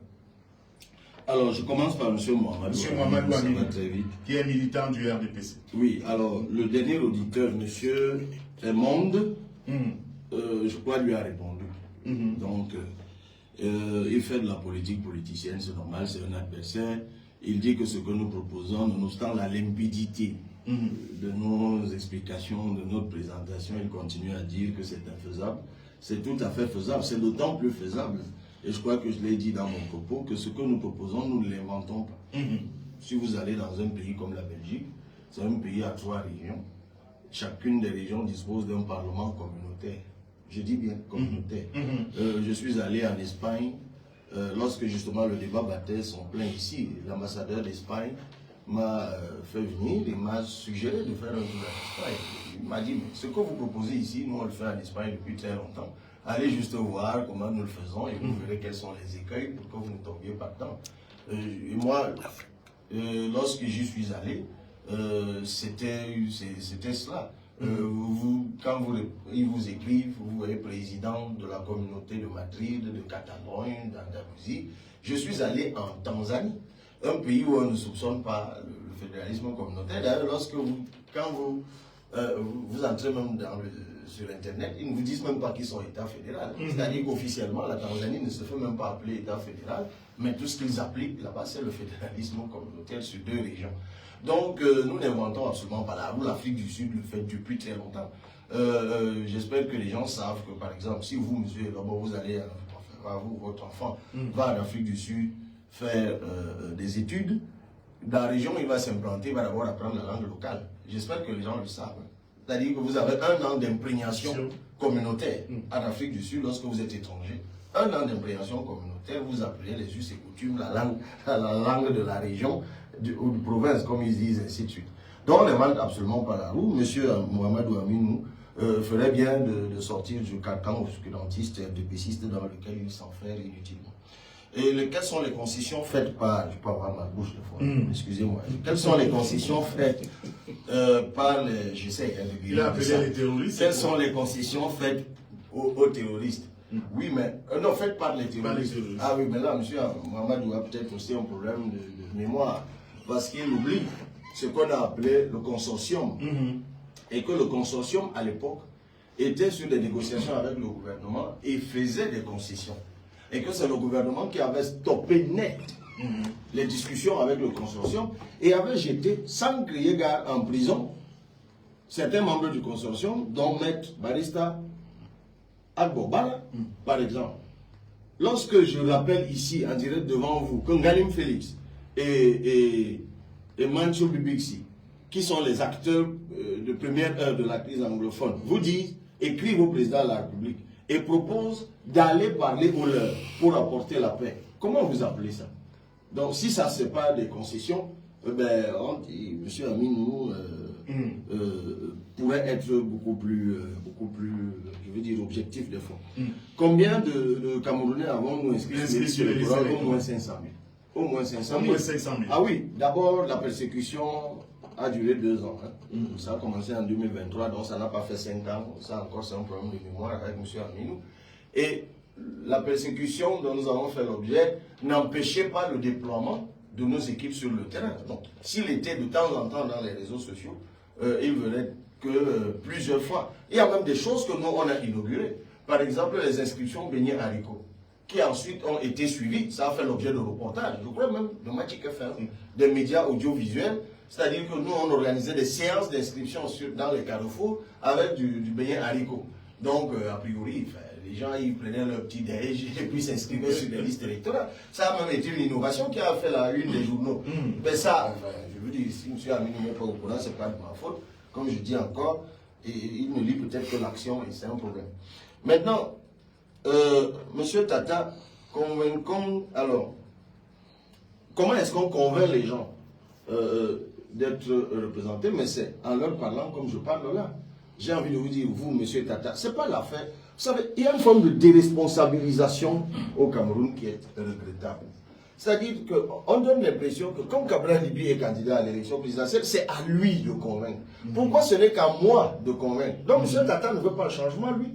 Alors, je commence par M. Mohamed. M. Mohamed Ouamini, très vite. Qui est militant du RDPC. Oui, alors, le dernier auditeur, M. Edmond, je crois, lui a répondu. Donc, il fait de la politique politicienne, c'est normal, c'est un adversaire. Il dit que ce que nous proposons, nonobstant la limpidité de nos explications, de notre présentation, il continue à dire que c'est infaisable. C'est tout à fait faisable, c'est d'autant plus faisable. Et je crois que je l'ai dit dans mon propos, que ce que nous proposons, nous ne l'inventons pas. Si vous allez dans un pays comme la Belgique, c'est un pays à 3 régions. Chacune des régions dispose d'un parlement communautaire. Je dis bien communautaire. Je suis allé en Espagne, lorsque justement le débat battait son plein ici. L'ambassadeur d'Espagne m'a fait venir et m'a suggéré de faire un tour en Espagne. Il m'a dit, mais ce que vous proposez ici, nous on le fait en Espagne depuis très longtemps. Allez juste voir comment nous le faisons et vous verrez quels sont les écueils pour que vous ne tombiez pas dedans. Et moi, lorsque j'y suis allé, c'était cela. Quand ils vous écrivent, vous voyez président de la communauté de Madrid, de Catalogne, d'Andalousie. Je suis allé en Tanzanie, un pays où on ne soupçonne pas le fédéralisme communautaire. D'ailleurs, quand vous entrez même sur Internet, ils ne vous disent même pas qu'ils sont État fédéral. C'est-à-dire qu'officiellement, la Tanzanie ne se fait même pas appeler État fédéral, mais tout ce qu'ils appliquent là-bas, c'est le fédéralisme communautaire sur 2 régions. Donc, nous n'inventons absolument pas là. Vous, l'Afrique du Sud le fait depuis très longtemps. J'espère que les gens savent que, par exemple, si vous, monsieur, vous allez, votre enfant va en Afrique du Sud faire des études, dans la région, il va s'implanter, il va d'abord apprendre la langue locale. J'espère que les gens le savent. C'est-à-dire que vous avez 1 an d'imprégnation communautaire en Afrique du Sud lorsque vous êtes étranger. 1 an d'imprégnation communautaire, vous apprenez les us et coutumes, la langue de la région. ou de province, comme ils disent, ainsi de suite. Donc on ne demande absolument pas la roue. Monsieur Mohamedou Aminou ferait bien de sortir du carcan obscurantiste et dépéciste dans lequel il s'enferme inutilement. Et quelles sont les concessions faites par... Je peux avoir ma bouche de fois, excusez-moi. Quelles sont les concessions faites par les... J'essaie de dire... Il a appelé les terroristes. Quelles sont les concessions faites aux terroristes? Oui, mais... non, faites par les terroristes. Ah oui, mais là, monsieur Mohamedou a peut-être aussi un problème de mémoire. Parce qu'il oublie ce qu'on a appelé le consortium. Et que le consortium, à l'époque, était sur des négociations avec le gouvernement et faisait des concessions. Et que c'est le gouvernement qui avait stoppé net les discussions avec le consortium et avait jeté, sans crier gare, en prison certains membres du consortium, dont Maître Barista Agbobala, par exemple. Lorsque je rappelle ici, en direct devant vous, que Ngalim Félix et Mansour Bibixi, qui sont les acteurs de première heure de la crise anglophone, vous disent, écrivent au président de la République et proposent d'aller parler aux leurs pour apporter la paix. Comment vous appelez ça? Donc si ça c'est pas des concessions, on dit, M. Aminou pourrait être beaucoup plus, je veux dire, objectif des fois. Combien de Camerounais avons-nous inscrits sur le programme? Au moins 500 000. Au moins 500 000. Au moins 500 000. Ah oui, d'abord la persécution a duré 2 ans. Ça a commencé en 2023, donc ça n'a pas fait 5 ans. Ça encore c'est un problème de mémoire avec M. Aminou. Et la persécution dont nous avons fait l'objet n'empêchait pas le déploiement de nos équipes sur le terrain. Donc, s'il était de temps en temps dans les réseaux sociaux, il venait que plusieurs fois. Il y a même des choses que nous, on a inaugurées. Par exemple, les inscriptions beignets haricots, qui ensuite ont été suivies. Ça a fait l'objet de reportages. Je crois même de Magic FM, des médias audiovisuels. C'est-à-dire que nous, on organisait des séances d'inscription dans les carrefours avec du beignet haricot. Donc, a priori, les gens, ils prenaient leur petit déj et puis s'inscrivaient sur des listes électorales. Ça a même été une innovation qui a fait la une des journaux. Mais ça, je veux dire, si M. Aminou n'est pas au courant, ce n'est pas de ma faute. Comme je dis encore, il ne lit peut-être que l'action et c'est un problème. Maintenant, M. Tata, convaincons, alors, comment est-ce qu'on convainc les gens d'être représentés? Mais c'est en leur parlant comme je parle là. J'ai envie de vous dire, vous, M. Tata, ce n'est pas l'affaire. Vous savez, il y a une forme de déresponsabilisation au Cameroun qui est regrettable. C'est-à-dire qu'on donne l'impression que comme Cabral Libi est candidat à l'élection présidentielle, c'est à lui de convaincre. Pourquoi ce n'est qu'à moi de convaincre? Donc M. Tata ne veut pas le changement, lui.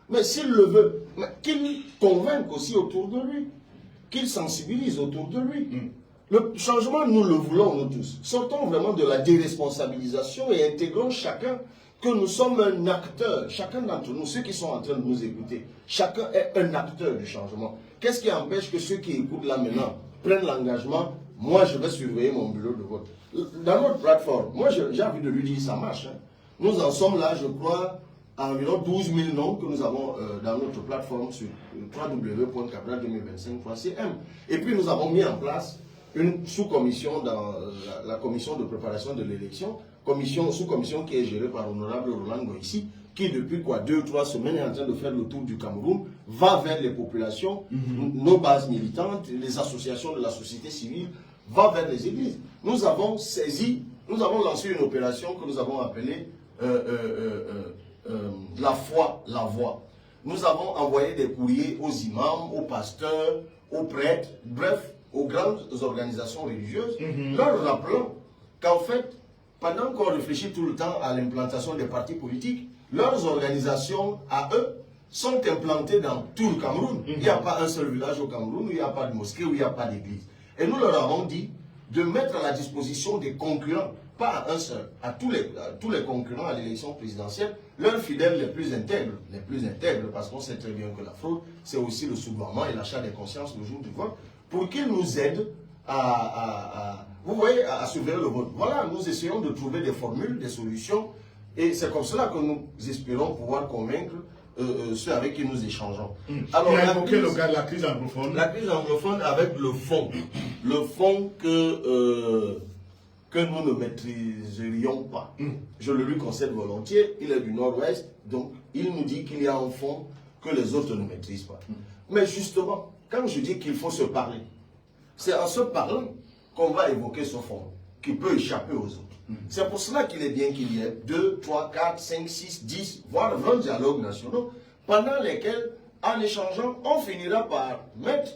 Mais s'il le veut, qu'il convainque aussi autour de lui. Qu'il sensibilise autour de lui. Le changement, nous le voulons, nous tous. Sortons vraiment de la déresponsabilisation et intégrons chacun que nous sommes un acteur, chacun d'entre nous, ceux qui sont en train de nous écouter, chacun est un acteur du changement. Qu'est-ce qui empêche que ceux qui écoutent là maintenant prennent l'engagement? Moi, je vais surveiller mon bureau de vote. Dans notre plateforme, moi, j'ai envie de lui dire, ça marche. Nous en sommes là, je crois, à environ 12 000 noms que nous avons dans notre plateforme sur www.cabral2025.cm. Et puis, nous avons mis en place une sous-commission dans la commission de préparation de l'élection, sous-commission qui est gérée par Honorable Roland Goïssi, qui depuis 2 ou 3 semaines est en train de faire le tour du Cameroun, va vers les populations, nos bases militantes, les associations de la société civile, va vers les églises. Nous avons lancé une opération que nous avons appelée la foi, la voix. Nous avons envoyé des courriers aux imams, aux pasteurs, aux prêtres, bref, aux grandes organisations religieuses, leur rappelant qu'en fait, pendant qu'on réfléchit tout le temps à l'implantation des partis politiques, leurs organisations, à eux, sont implantées dans tout le Cameroun. Il n'y a pas un seul village au Cameroun où il n'y a pas de mosquée, où il n'y a pas d'église. Et nous leur avons dit de mettre à la disposition des concurrents, pas à un seul, à tous les concurrents à l'élection présidentielle, leurs fidèles les plus intègres, parce qu'on sait très bien que la fraude, c'est aussi le soudoiement et l'achat des consciences le jour du vote, pour qu'ils nous aident vous voyez, à surveiller le vote. Voilà, nous essayons de trouver des formules, des solutions, et c'est comme cela que nous espérons pouvoir convaincre ceux avec qui nous échangeons. Alors, il a évoqué le cas de la crise anglophone. La crise anglophone avec le fond que nous ne maîtriserions pas. Je le lui concède volontiers, il est du nord-ouest, donc il nous dit qu'il y a un fond que les autres ne maîtrisent pas. Mais justement, quand je dis qu'il faut se parler, c'est en se parlant qu'on va évoquer ce fonds, qui peut échapper aux autres. C'est pour cela qu'il est bien qu'il y ait 2, 3, 4, 5, 6, 10, voire 20 dialogues nationaux, pendant lesquels, en échangeant, on finira par mettre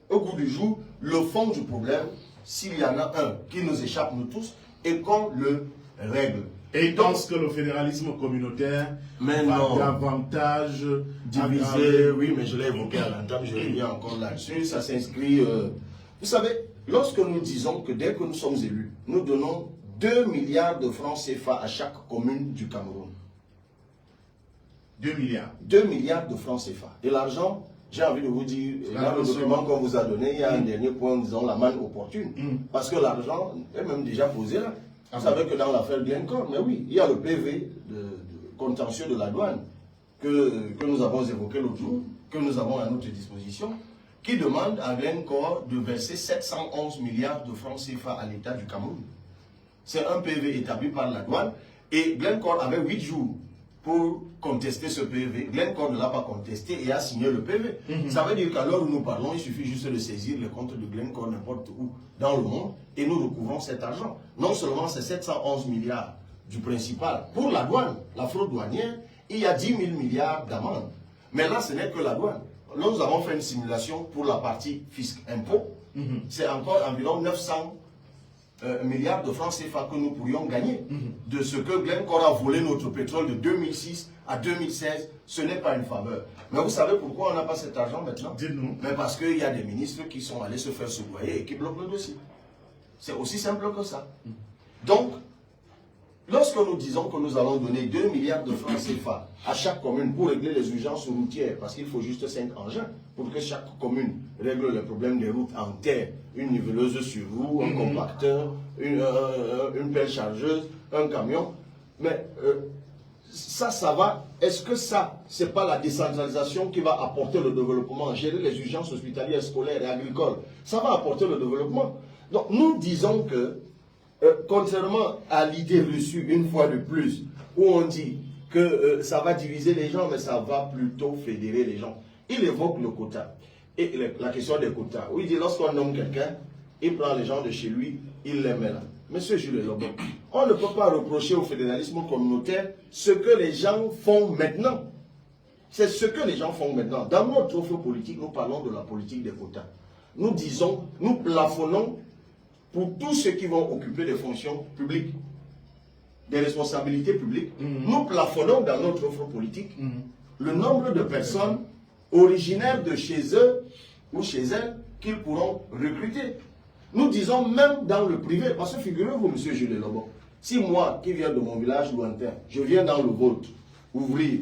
au goût du jour le fond du problème, s'il y en a un qui nous échappe, nous tous, et qu'on le règle. Et il pense que le fédéralisme communautaire va davantage diviser. Oui, mais je l'ai évoqué à l'entame, je reviens encore là-dessus. Ça s'inscrit. Vous savez, lorsque nous disons que dès que nous sommes élus, nous donnons 2 milliards de francs CFA à chaque commune du Cameroun. 2 milliards. 2 milliards de francs CFA. Et l'argent, j'ai envie de vous dire, dans le document qu'on vous a donné, il y a un dernier point disant la manne opportune. Parce que l'argent est même déjà posé là. Vous savez que dans l'affaire Glencore, mais oui, il y a le PV de contentieux de la douane que nous avons évoqué l'autre jour, que nous avons à notre disposition, qui demande à Glencore de verser 711 milliards de francs CFA à l'État du Cameroun. C'est un PV établi par la douane et Glencore avait 8 jours pour contester ce PV. Glencore ne l'a pas contesté et a signé le PV. Ça veut dire qu'à l'heure où nous parlons, il suffit juste de saisir les comptes de Glencore n'importe où dans le monde et nous recouvrons cet argent. Non seulement c'est 711 milliards du principal pour la douane, la fraude douanière, il y a 10 000 milliards d'amendes. Mais là, ce n'est que la douane. Là, nous avons fait une simulation pour la partie fisc impôt. C'est encore environ 900 milliards de francs CFA que nous pourrions gagner de ce que Glencore a volé notre pétrole de 2006 à 2016. Ce n'est pas une faveur. Mais vous savez pourquoi on n'a pas cet argent maintenant? Dites-nous. Mais parce qu'il y a des ministres qui sont allés se faire soudoyer et qui bloquent le dossier. C'est aussi simple que ça. Donc, lorsque nous disons que nous allons donner 2 milliards de francs CFA à chaque commune pour régler les urgences routières, parce qu'il faut juste 5 engins pour que chaque commune règle les problèmes des routes en terre, une niveleuse sur roue, un compacteur, une pelle chargeuse, un camion. Mais ça va. Est-ce que ça, c'est pas la décentralisation qui va apporter le développement, gérer les urgences hospitalières, scolaires et agricoles? Ça va apporter le développement. Donc nous disons que contrairement à l'idée reçue une fois de plus, où on dit que ça va diviser les gens, mais ça va plutôt fédérer les gens. Il évoque le quota. Et la question des quotas. Où il dit, lorsqu'on nomme quelqu'un, il prend les gens de chez lui, il les met là. Monsieur Jules Lobo, on ne peut pas reprocher au fédéralisme communautaire ce que les gens font maintenant. C'est ce que les gens font maintenant. Dans notre offre politique, nous parlons de la politique des quotas. Nous disons, nous plafonnons pour tous ceux qui vont occuper des fonctions publiques, des responsabilités publiques. Nous plafonnons dans notre offre politique le nombre de personnes originaires de chez eux ou chez elles qu'ils pourront recruter. Nous disons même dans le privé, parce que figurez-vous, monsieur Jules Lobo, si moi, qui viens de mon village lointain, je viens dans le vôtre ouvrir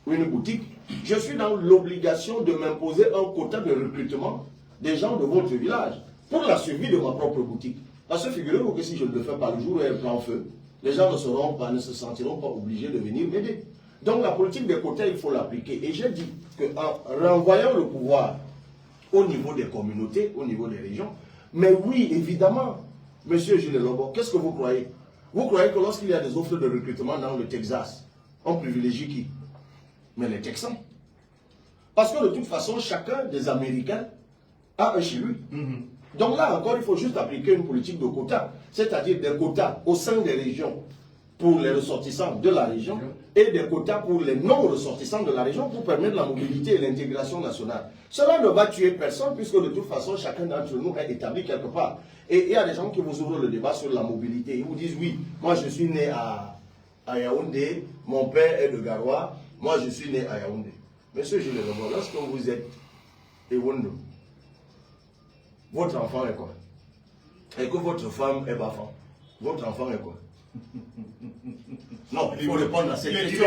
une boutique, je suis dans l'obligation de m'imposer un quota de recrutement des gens de votre village pour la survie de ma propre boutique. Parce que figurez-vous que si je ne le fais pas le jour où elle prend feu, les gens ne se sentiront pas obligés de venir m'aider. Donc la politique des quotas, il faut l'appliquer. Et j'ai dit qu'en renvoyant le pouvoir au niveau des communautés, au niveau des régions, mais oui, évidemment, monsieur Jules Lobo, qu'est-ce que vous croyez? Vous croyez que lorsqu'il y a des offres de recrutement dans le Texas, on privilégie qui? Mais les Texans. Parce que de toute façon, chacun des Américains a un chez lui. Donc là encore, il faut juste appliquer une politique de quotas, c'est-à-dire des quotas au sein des régions pour les ressortissants de la région et des quotas pour les non-ressortissants de la région pour permettre la mobilité et l'intégration nationale. Cela ne va tuer personne puisque de toute façon, chacun d'entre nous est établi quelque part. Et il y a des gens qui vous ouvrent le débat sur la mobilité. Ils vous disent, oui, moi je suis né à Yaoundé, mon père est de Garoua, moi je suis né à Yaoundé. Monsieur Jules Lobo, lorsque vous êtes Ewondo, votre enfant est quoi? Et que votre femme est Bafan, votre enfant est quoi? Non, il faut répondre à cette question.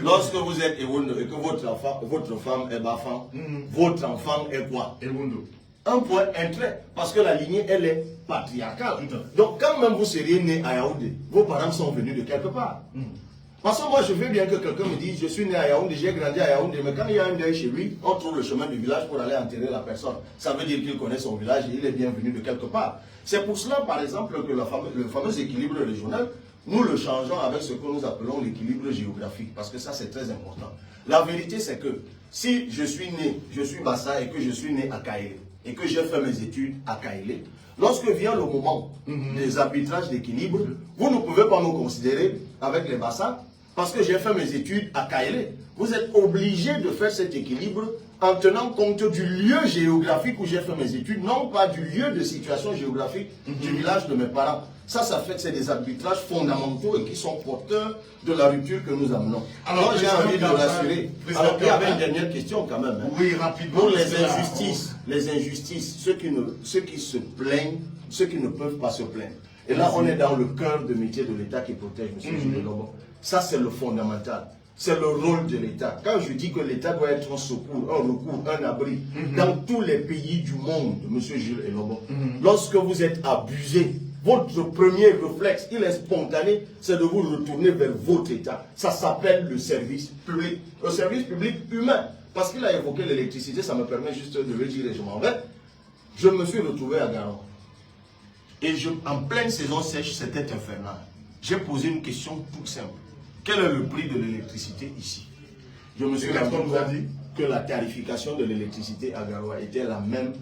Lorsque vous êtes Ewondo et que votre femme est Bafan, votre enfant est quoi? Ewondo. Un point, un trait. Parce que la lignée, elle est patriarcale. Donc, quand même vous seriez né à Yaoundé, vos parents sont venus de quelque part. Parce que moi, je veux bien que quelqu'un me dise, je suis né à Yaoundé, j'ai grandi à Yaoundé, mais quand il y a un deuil chez lui, on trouve le chemin du village pour aller enterrer la personne. Ça veut dire qu'il connaît son village et il est bien venu de quelque part. C'est pour cela, par exemple, que le fameux équilibre régional, nous le changeons avec ce que nous appelons l'équilibre géographique, parce que ça, c'est très important. La vérité, c'est que si je suis né, je suis Bassa et que je suis né à Kaéré, et que j'ai fait mes études à Kaélé, lorsque vient le moment des arbitrages d'équilibre, vous ne pouvez pas me considérer avec les bassins parce que j'ai fait mes études à Kaélé. Vous êtes obligé de faire cet équilibre en tenant compte du lieu géographique où j'ai fait mes études, non pas du lieu de situation géographique du village de mes parents. Ça fait c'est des arbitrages fondamentaux et qui sont porteurs de la rupture que nous amenons. Alors, j'ai envie de rassurer. Alors, il y avait une dernière question quand même. Hein. Oui, rapidement. Pour les injustices, ceux qui se plaignent, ceux qui ne peuvent pas se plaindre. Et là, on est dans le cœur de métier de l'État qui protège M. Gilles Elombo. Ça, c'est le fondamental. C'est le rôle de l'État. Quand je dis que l'État doit être un secours, un recours, un abri, dans tous les pays du monde, M. Gilles Elombo, lorsque vous êtes abusé, votre premier réflexe, il est spontané, c'est de vous retourner vers votre État. Ça s'appelle le service public. Le service public humain. Parce qu'il a évoqué l'électricité, ça me permet juste de le dire et je m'en vais. Je me suis retrouvé à Garon. Et en pleine saison sèche, c'était infernal. J'ai posé une question toute simple. Quel est le prix de l'électricité ici? Je me suis rendu compte que la tarification de l'électricité à Garoua était la même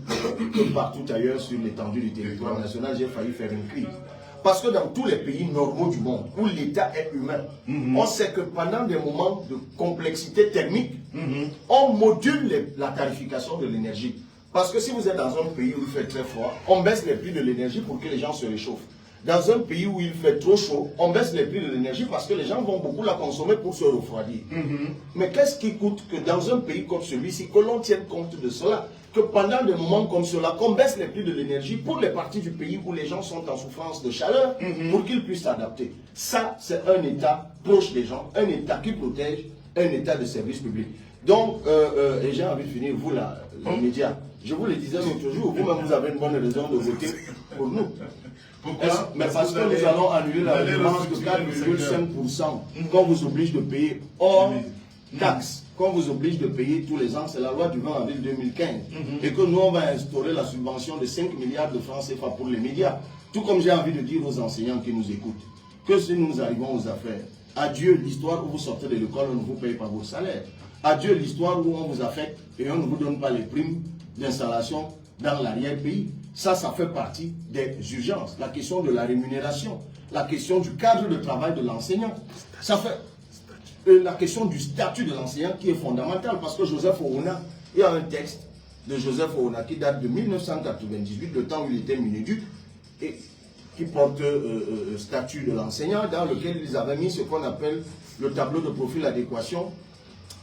que partout ailleurs sur l'étendue du territoire national. J'ai failli faire une crise. Parce que dans tous les pays normaux du monde, où l'État est humain, on sait que pendant des moments de complexité thermique, on module la tarification de l'énergie. Parce que si vous êtes dans un pays où il fait très froid, on baisse les prix de l'énergie pour que les gens se réchauffent. Dans un pays où il fait trop chaud, on baisse les prix de l'énergie parce que les gens vont beaucoup la consommer pour se refroidir. Mais qu'est-ce qui coûte que dans un pays comme celui-ci, que l'on tienne compte de cela, que pendant des moments comme cela, qu'on baisse les prix de l'énergie pour les parties du pays où les gens sont en souffrance de chaleur, pour qu'ils puissent s'adapter. Ça, c'est un État proche des gens, un État qui protège, un État de service public. Donc, et j'ai envie de finir, vous là, les médias, je vous le disais l'autre jour, vous-même vous avez une bonne raison de voter pour nous. Pourquoi? Mais parce que nous allons annuler la redevance de 4,5% qu'on vous oblige de payer hors taxe, qu'on vous oblige de payer tous les ans, c'est la loi du 20 avril 2015. Et que nous, on va instaurer la subvention de 5 milliards de francs CFA pour les médias. Tout comme j'ai envie de dire aux enseignants qui nous écoutent, que si nous arrivons aux affaires, adieu l'histoire où vous sortez de l'école, on ne vous paye pas vos salaires. Adieu l'histoire où on vous affecte et on ne vous donne pas les primes d'installation dans l'arrière-pays. Ça fait partie des urgences. La question de la rémunération, la question du cadre de travail de l'enseignant. Ça fait la question du statut de l'enseignant qui est fondamentale parce que Joseph Orona, il y a un texte de Joseph Orona qui date de 1998, le temps où il était Minéduc, et qui porte statut de l'enseignant, dans lequel ils avaient mis ce qu'on appelle le tableau de profil d'adéquation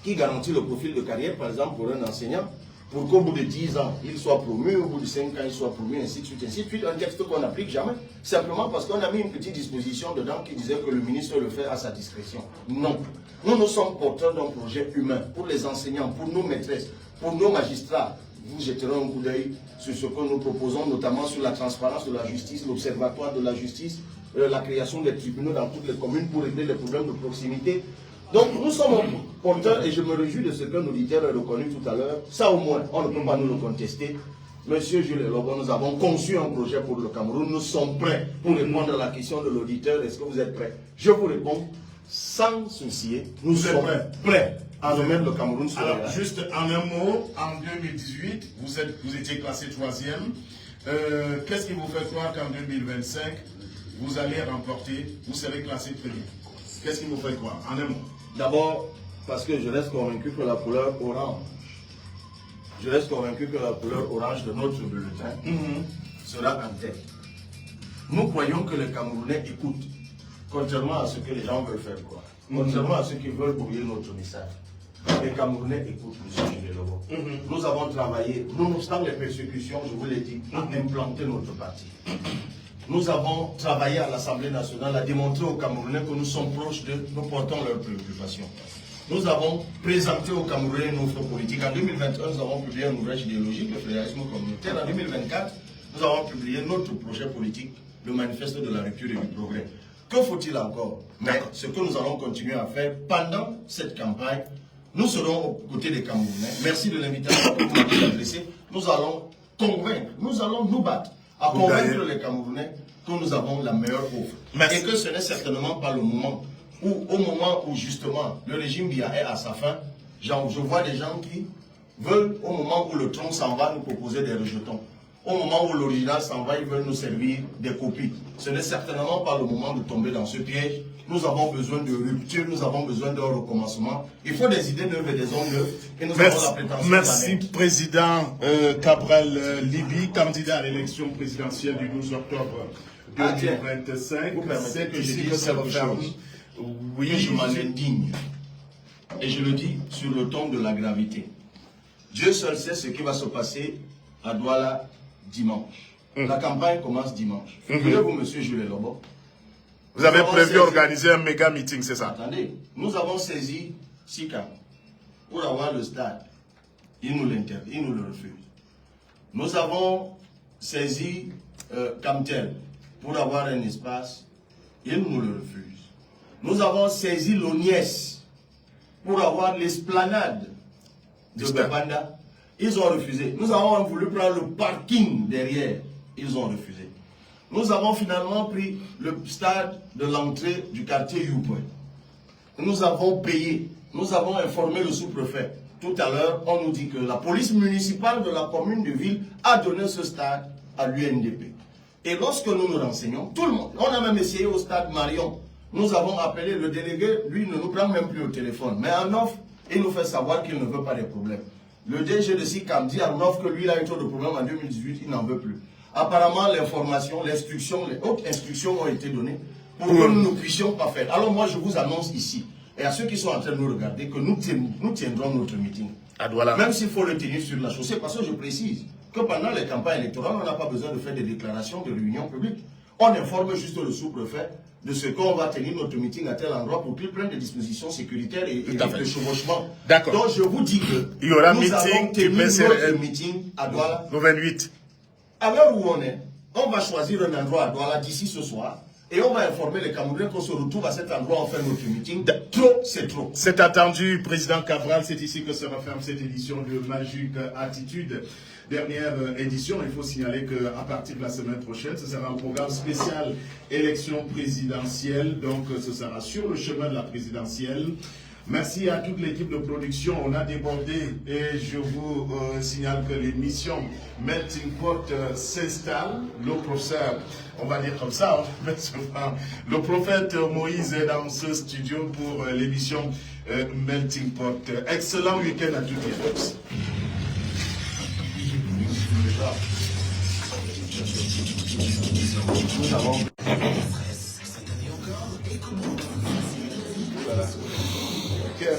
qui garantit le profil de carrière, par exemple, pour un enseignant, pour qu'au bout de 10 ans, il soit promu, au bout de 5 ans, il soit promu, ainsi de suite, ainsi de suite. Un texte qu'on n'applique jamais, simplement parce qu'on a mis une petite disposition dedans qui disait que le ministre le fait à sa discrétion. Non. Nous sommes porteurs d'un projet humain pour les enseignants, pour nos maîtresses, pour nos magistrats. Vous jetterez un coup d'œil sur ce que nous proposons, notamment sur la transparence de la justice, l'observatoire de la justice, la création des tribunaux dans toutes les communes pour régler les problèmes de proximité. Donc nous sommes porteurs et je me réjouis de ce que l'auditeur a reconnu tout à l'heure. Ça au moins, on ne peut pas nous le contester. Monsieur Jules Elombo, nous avons conçu un projet pour le Cameroun. Nous sommes prêts pour répondre à la question de l'auditeur. Est-ce que vous êtes prêts? Je vous réponds sans soucier. Nous sommes prêts à remettre le Cameroun sur Alors, les rails. juste en un mot, en 2018, vous étiez classé 3e. Qu'est-ce qui vous fait croire qu'en 2025, vous allez remporter, vous serez classé premier? Qu'est-ce qui vous fait croire? En un mot. D'abord, parce que je reste convaincu que la couleur orange, de notre bulletin sera en tête. Nous croyons que les Camerounais écoutent, contrairement à ce que les gens veulent faire croire, contrairement à ceux qui veulent brouiller notre message. Les Camerounais écoutent M. Jules Elombo. Nous avons travaillé, nonobstant les persécutions, je vous l'ai dit, à implanter notre parti. Nous avons travaillé à l'Assemblée nationale à démontrer aux Camerounais que nous sommes proches d'eux, nous portons leurs préoccupations. Nous avons présenté aux Camerounais une offre politique. En 2021, nous avons publié un ouvrage idéologique, le fédéralisme communautaire. En 2024, nous avons publié notre projet politique, le manifeste de la rupture et du progrès. Que faut-il encore? Mais ce que nous allons continuer à faire pendant cette campagne, nous serons aux côtés des Camerounais. Merci de l'invitation que vous m'avez adressée. Nous allons convaincre, nous allons nous battre à convaincre les Camerounais que nous avons la meilleure offre. Et que ce n'est certainement pas le moment où, au moment où justement le régime Biya est à sa fin, je vois des gens qui veulent, au moment où le tronc s'en va, nous proposer des rejetons. Au moment où l'original s'en va, ils veulent nous servir des copies. Ce n'est certainement pas le moment de tomber dans ce piège. Nous avons besoin de rupture, nous avons besoin d'un recommencement. Il faut des idées neuves et des hommes neufs. Et nous avons la prétention. Merci, Président Cabral Libye, candidat à l'élection présidentielle du 12 octobre 2025. C'est que je dis que ça va faire. Oui, je m'en indigne. Et je le dis sur le ton de la gravité. Dieu seul sait ce qui va se passer à Douala dimanche. La campagne commence dimanche. Figurez-vous, monsieur Jules Lobo. Vous avez prévu organiser un méga meeting, c'est ça? Attendez, nous avons saisi Sika pour avoir le stade. Il nous l'interdit, il nous le refuse. Nous avons saisi Camtel pour avoir un espace. Il nous le refuse. Nous avons saisi l'ONIES pour avoir l'esplanade de Bebanda. Ils ont refusé. Nous avons voulu prendre le parking derrière. Ils ont refusé. Nous avons finalement pris le stade de l'entrée du quartier Youpoué. Nous avons payé. Nous avons informé le sous-préfet. Tout à l'heure, on nous dit que la police municipale de la commune de Ville a donné ce stade à l'UNDP. Et lorsque nous nous renseignons, tout le monde, on a même essayé au stade Marion. Nous avons appelé le délégué, lui ne nous prend même plus au téléphone. Mais en offre, il nous fait savoir qu'il ne veut pas des problèmes. Le DG de SICAM dit en offre que lui, il a eu trop de problèmes en 2018, il n'en veut plus. Apparemment, l'information, l'instruction, les hautes instructions ont été données pour que nous ne puissions pas faire. Alors moi, je vous annonce ici, et à ceux qui sont en train de nous regarder, que nous tiendrons notre meeting. Même s'il faut le tenir sur la chaussée, parce que je précise que pendant les campagnes électorales, on n'a pas besoin de faire des déclarations de réunion publique. On informe juste le sous-préfet de ce qu'on va tenir notre meeting à tel endroit pour qu'il prenne des dispositions sécuritaires et de chevauchement. D'accord. Donc je vous dis que il y aura nous meeting, avons tenu notre meeting à Douala. Le 28. À l'heure où on va choisir un endroit à Douala d'ici ce soir et on va informer les Camerounais qu'on se retrouve à cet endroit, on fait notre meeting. Trop, c'est trop. C'est attendu, Président Cabral, c'est ici que se referme cette édition de Magique Attitude. Dernière édition, il faut signaler qu'à partir de la semaine prochaine, ce sera un programme spécial élection présidentielle. Donc, ce sera sur le chemin de la présidentielle. Merci à toute l'équipe de production. On a débordé et je vous signale que l'émission Melting Pot s'installe. Le professeur, on va dire comme ça, le prophète Moïse est dans ce studio pour l'émission Melting Pot. Excellent week-end à toutes et à tous. Nous avons... Voilà. Okay.